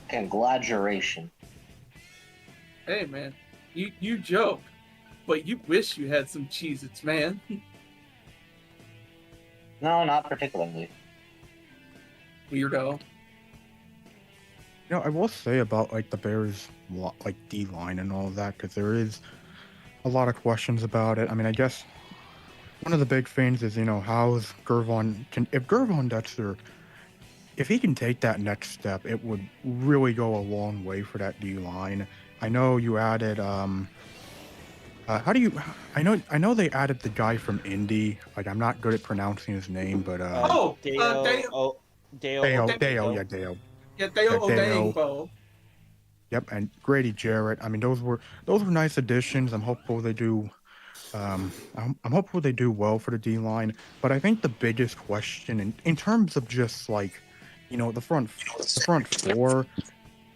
Congratulations. Hey man, you joke, but you wish you had some Cheez-Its, man. No, not particularly. Weirdo. You know, I will say about like the Bears, like D line and all of that, because there is a lot of questions about it. I mean, I guess one of the big things is, you know, how's Gervon if Gervon Dexter, if he can take that next step, it would really go a long way for that D line. I know you added I know they added the guy from Indy. Like, I'm not good at pronouncing his name, but Deo. Deo. Yeah, Deo Odeyingbo. Yep, and Grady Jarrett. I mean, those were nice additions. I'm hopeful they do. I'm hopeful they do well for the D line. But I think the biggest question in terms of just like, you know, the front four,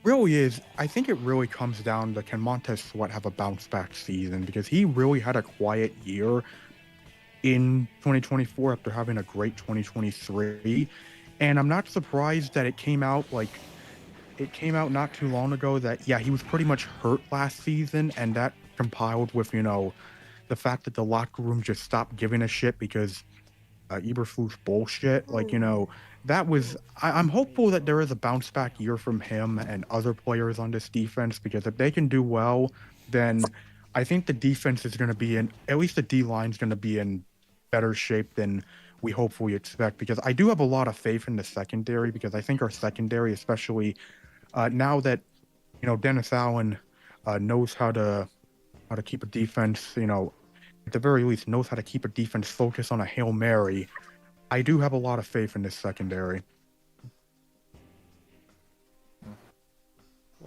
really is. I think it really comes down to, can Montez Sweat have a bounce back season, because he really had a quiet year in 2024 after having a great 2023. And I'm not surprised that it came out not too long ago that, yeah, he was pretty much hurt last season, and that compiled with, you know, the fact that the locker room just stopped giving a shit because Eberflus bullshit. Like, you know, that was, I'm hopeful that there is a bounce back year from him and other players on this defense, because if they can do well, then I think the defense is going to be at least the D line is going to be in better shape than we hopefully expect, because I do have a lot of faith in the secondary, because I think our secondary, especially now that, you know, Dennis Allen knows how to keep a defense, you know, at the very least knows how to keep a defense focused on a Hail Mary. I do have a lot of faith in this secondary.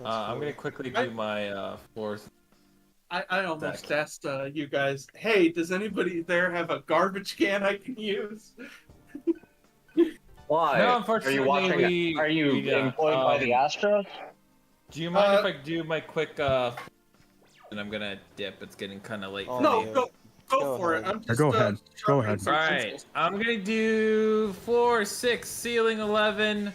I'm going to quickly do my floors. I almost asked you guys, hey, does anybody there have a garbage can I can use? Why? No, unfortunately, are you employed by the Astros? Do you mind if I do my quick and I'm gonna dip, it's getting kind of late for me. Go for it. I'm just, go ahead. Alright, I'm gonna do floor 6, ceiling 11.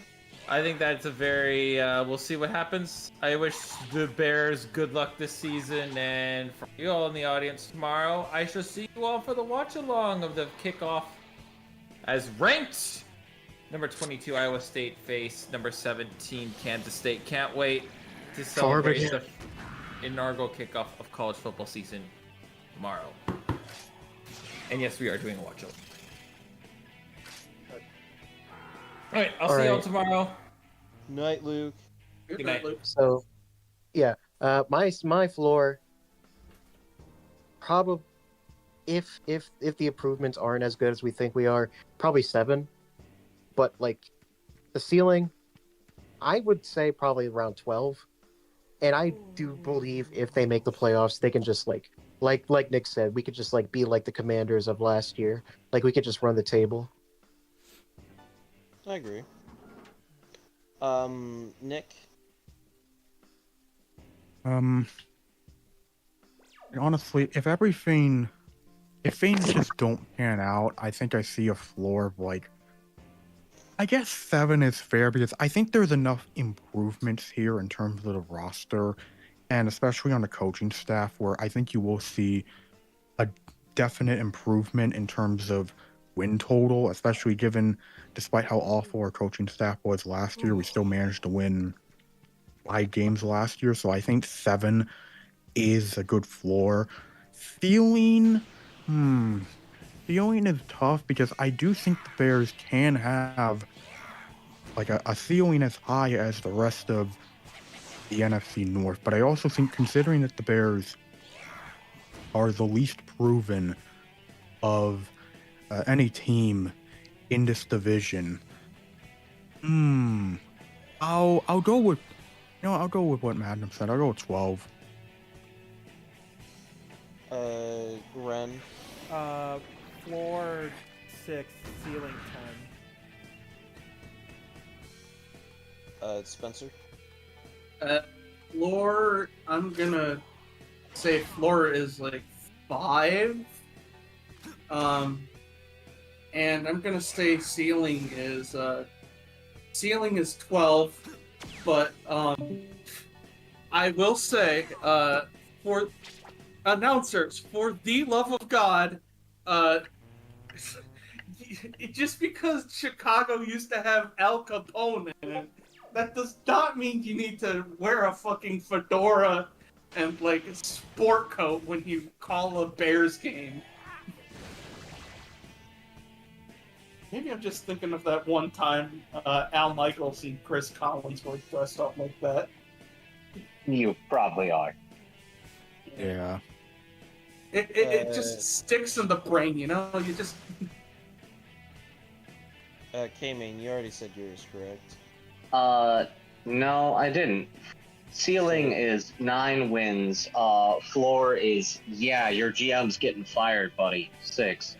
I think that's a very, we'll see what happens. I wish the Bears good luck this season, and for you all in the audience tomorrow, I shall see you all for the watch-along of the kickoff as ranked number 22 Iowa State face number 17 Kansas State. Can't wait to celebrate the inaugural kickoff of college football season tomorrow. And yes, we are doing a watch-along. Alright, I'll All see y'all right. tomorrow. Night, Luke. Good night. Luke. So, yeah, my floor probably if the improvements aren't as good as we think we are, probably 7. But like the ceiling, I would say probably around 12. And I do believe if they make the playoffs, they can just like Nick said, we could just like be like the Commanders of last year. Like we could just run the table. I agree. Nick. Honestly, if things just don't pan out, I think I see a floor of like, I guess 7 is fair because I think there's enough improvements here in terms of the roster and especially on the coaching staff where I think you will see a definite improvement in terms of win total, especially given despite how awful our coaching staff was last year, we still managed to win 5 games last year. So I think 7 is a good floor. Ceiling is tough because I do think the Bears can have like a ceiling as high as the rest of the NFC North, but I also think considering that the Bears are the least proven of any team in this division, I'll go with what Madden said. I'll go with 12. Ren. Floor 6, ceiling 10. Spencer. Floor, I'm gonna say floor is like 5. And I'm gonna say ceiling is 12. But I will say, for announcers, for the love of God, just because Chicago used to have Al Capone in it, that does not mean you need to wear a fucking fedora and like a sport coat when you call a Bears game. Maybe I'm just thinking of that one time Al Michaels and Chris Collins were dressed up like that. You probably are. Yeah. It just sticks in the brain, you know? You just... K-Main, you already said yours, correct? No, I didn't. Ceiling is 9 wins. Floor is, yeah, your GM's getting fired, buddy. 6.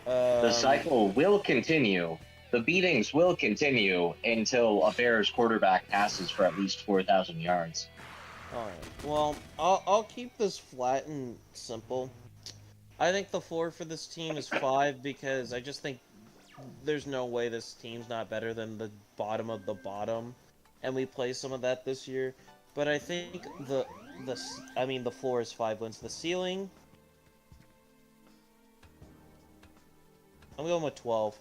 The cycle will continue. The beatings will continue until a Bears quarterback passes for at least 4,000 yards. Alright, well, I'll keep this flat and simple. I think the floor for this team is 5 because I just think there's no way this team's not better than the bottom of the bottom, and we play some of that this year. But I think the floor is 5 wins. The ceiling, I'm going with 12.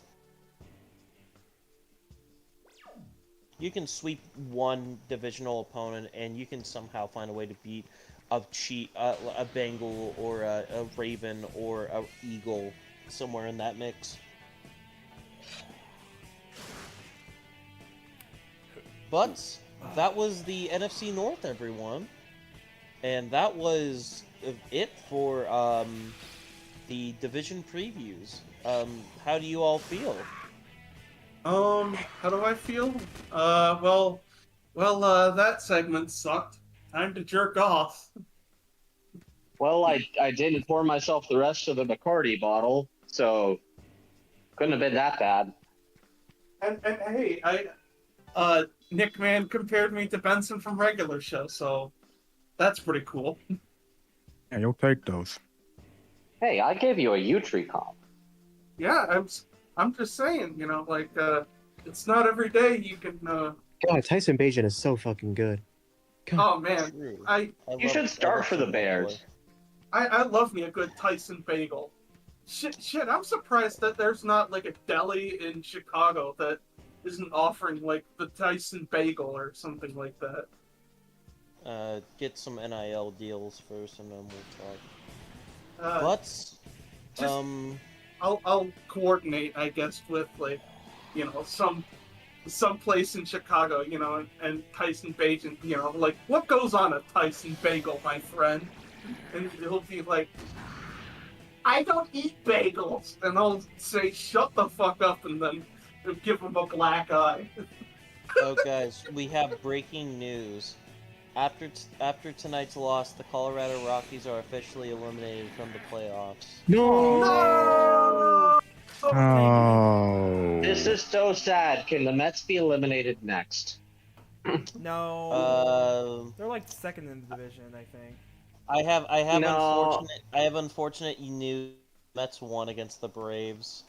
You can sweep one divisional opponent, and you can somehow find a way to beat a Bengal or a Raven or a Eagle somewhere in that mix. But that was the NFC North, everyone, and that was it for the division previews. How do you all feel? How do I feel? Well, that segment sucked. Time to jerk off. Well, I didn't pour myself the rest of the Bacardi bottle, so couldn't have been that bad. And hey, Nick Man compared me to Benson from Regular Show, so that's pretty cool. Yeah, you'll take those. Hey, I gave you a U-Tree comp. Yeah, I'm just saying, you know, like, it's not every day you can, God, Tyson Bagent is so fucking good. God. Oh, man. You should start for the Bears. I love me a good Tyson bagel. Shit, I'm surprised that there's not, like, a deli in Chicago that isn't offering, like, the Tyson bagel or something like that. Get some NIL deals first, and then we'll talk. I'll coordinate, I guess, with, like, you know, some someplace in Chicago, you know, and Tyson Bagel, you know, like, what goes on a Tyson Bagel, my friend? And he'll be like, I don't eat bagels. And I'll say, shut the fuck up, and then give him a black eye. Oh, guys, we have breaking news. After tonight's loss, the Colorado Rockies are officially eliminated from the playoffs. No! Oh. This is so sad. Can the Mets be eliminated next? No. They're like second in the division, I think. I have No. unfortunate news. Mets won against the Braves.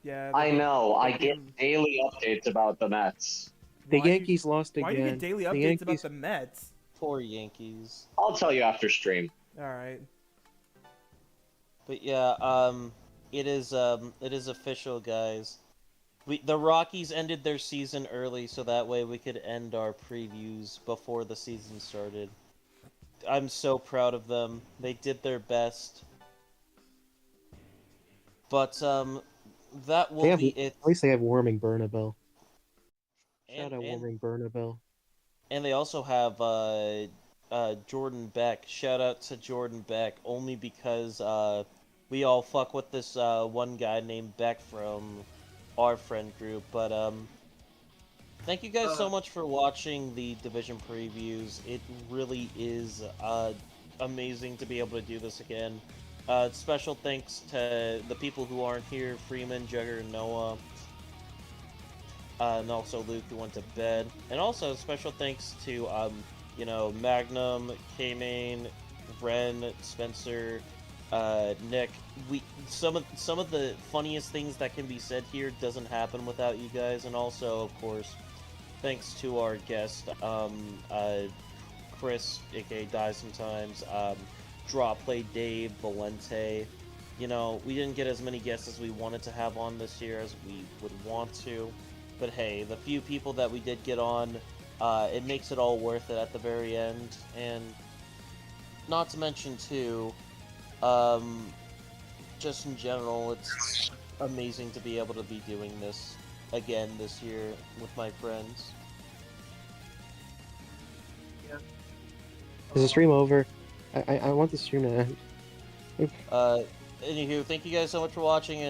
Yeah. I know. I get daily updates about the Mets. The Yankees lost again. Why do you get daily The updates Yankees... about the Mets? Poor Yankees. I'll tell you after stream. Alright. But yeah, it is official, guys. The Rockies ended their season early, so that way we could end our previews before the season started. I'm so proud of them. They did their best. But that will be it. At least they have Warming Bernabel. And, Shout out Warming Bernabel. And they also have Jordan Beck. Shout out to Jordan Beck, only because we all fuck with this one guy named Beck from our friend group. But thank you guys so much for watching the division previews. It really is amazing to be able to do this again. Special thanks to the people who aren't here: Freeman, Jugger, Noah. And also Luke, who went to bed. And also special thanks to, you know, Magnum, K-Main, Ren, Spencer, Nick. Some of the funniest things that can be said here doesn't happen without you guys. And also, of course, thanks to our guest, Chris, aka Die Sometimes, Drop Play Dave, Valente. You know, we didn't get as many guests as we wanted to have on this year as we would want to. But hey, the few people that we did get on, it makes it all worth it at the very end. And not to mention, too, just in general, it's amazing to be able to be doing this again this year with my friends. Yeah. Is the stream over? I want the stream to end. Anywho, thank you guys so much for watching, and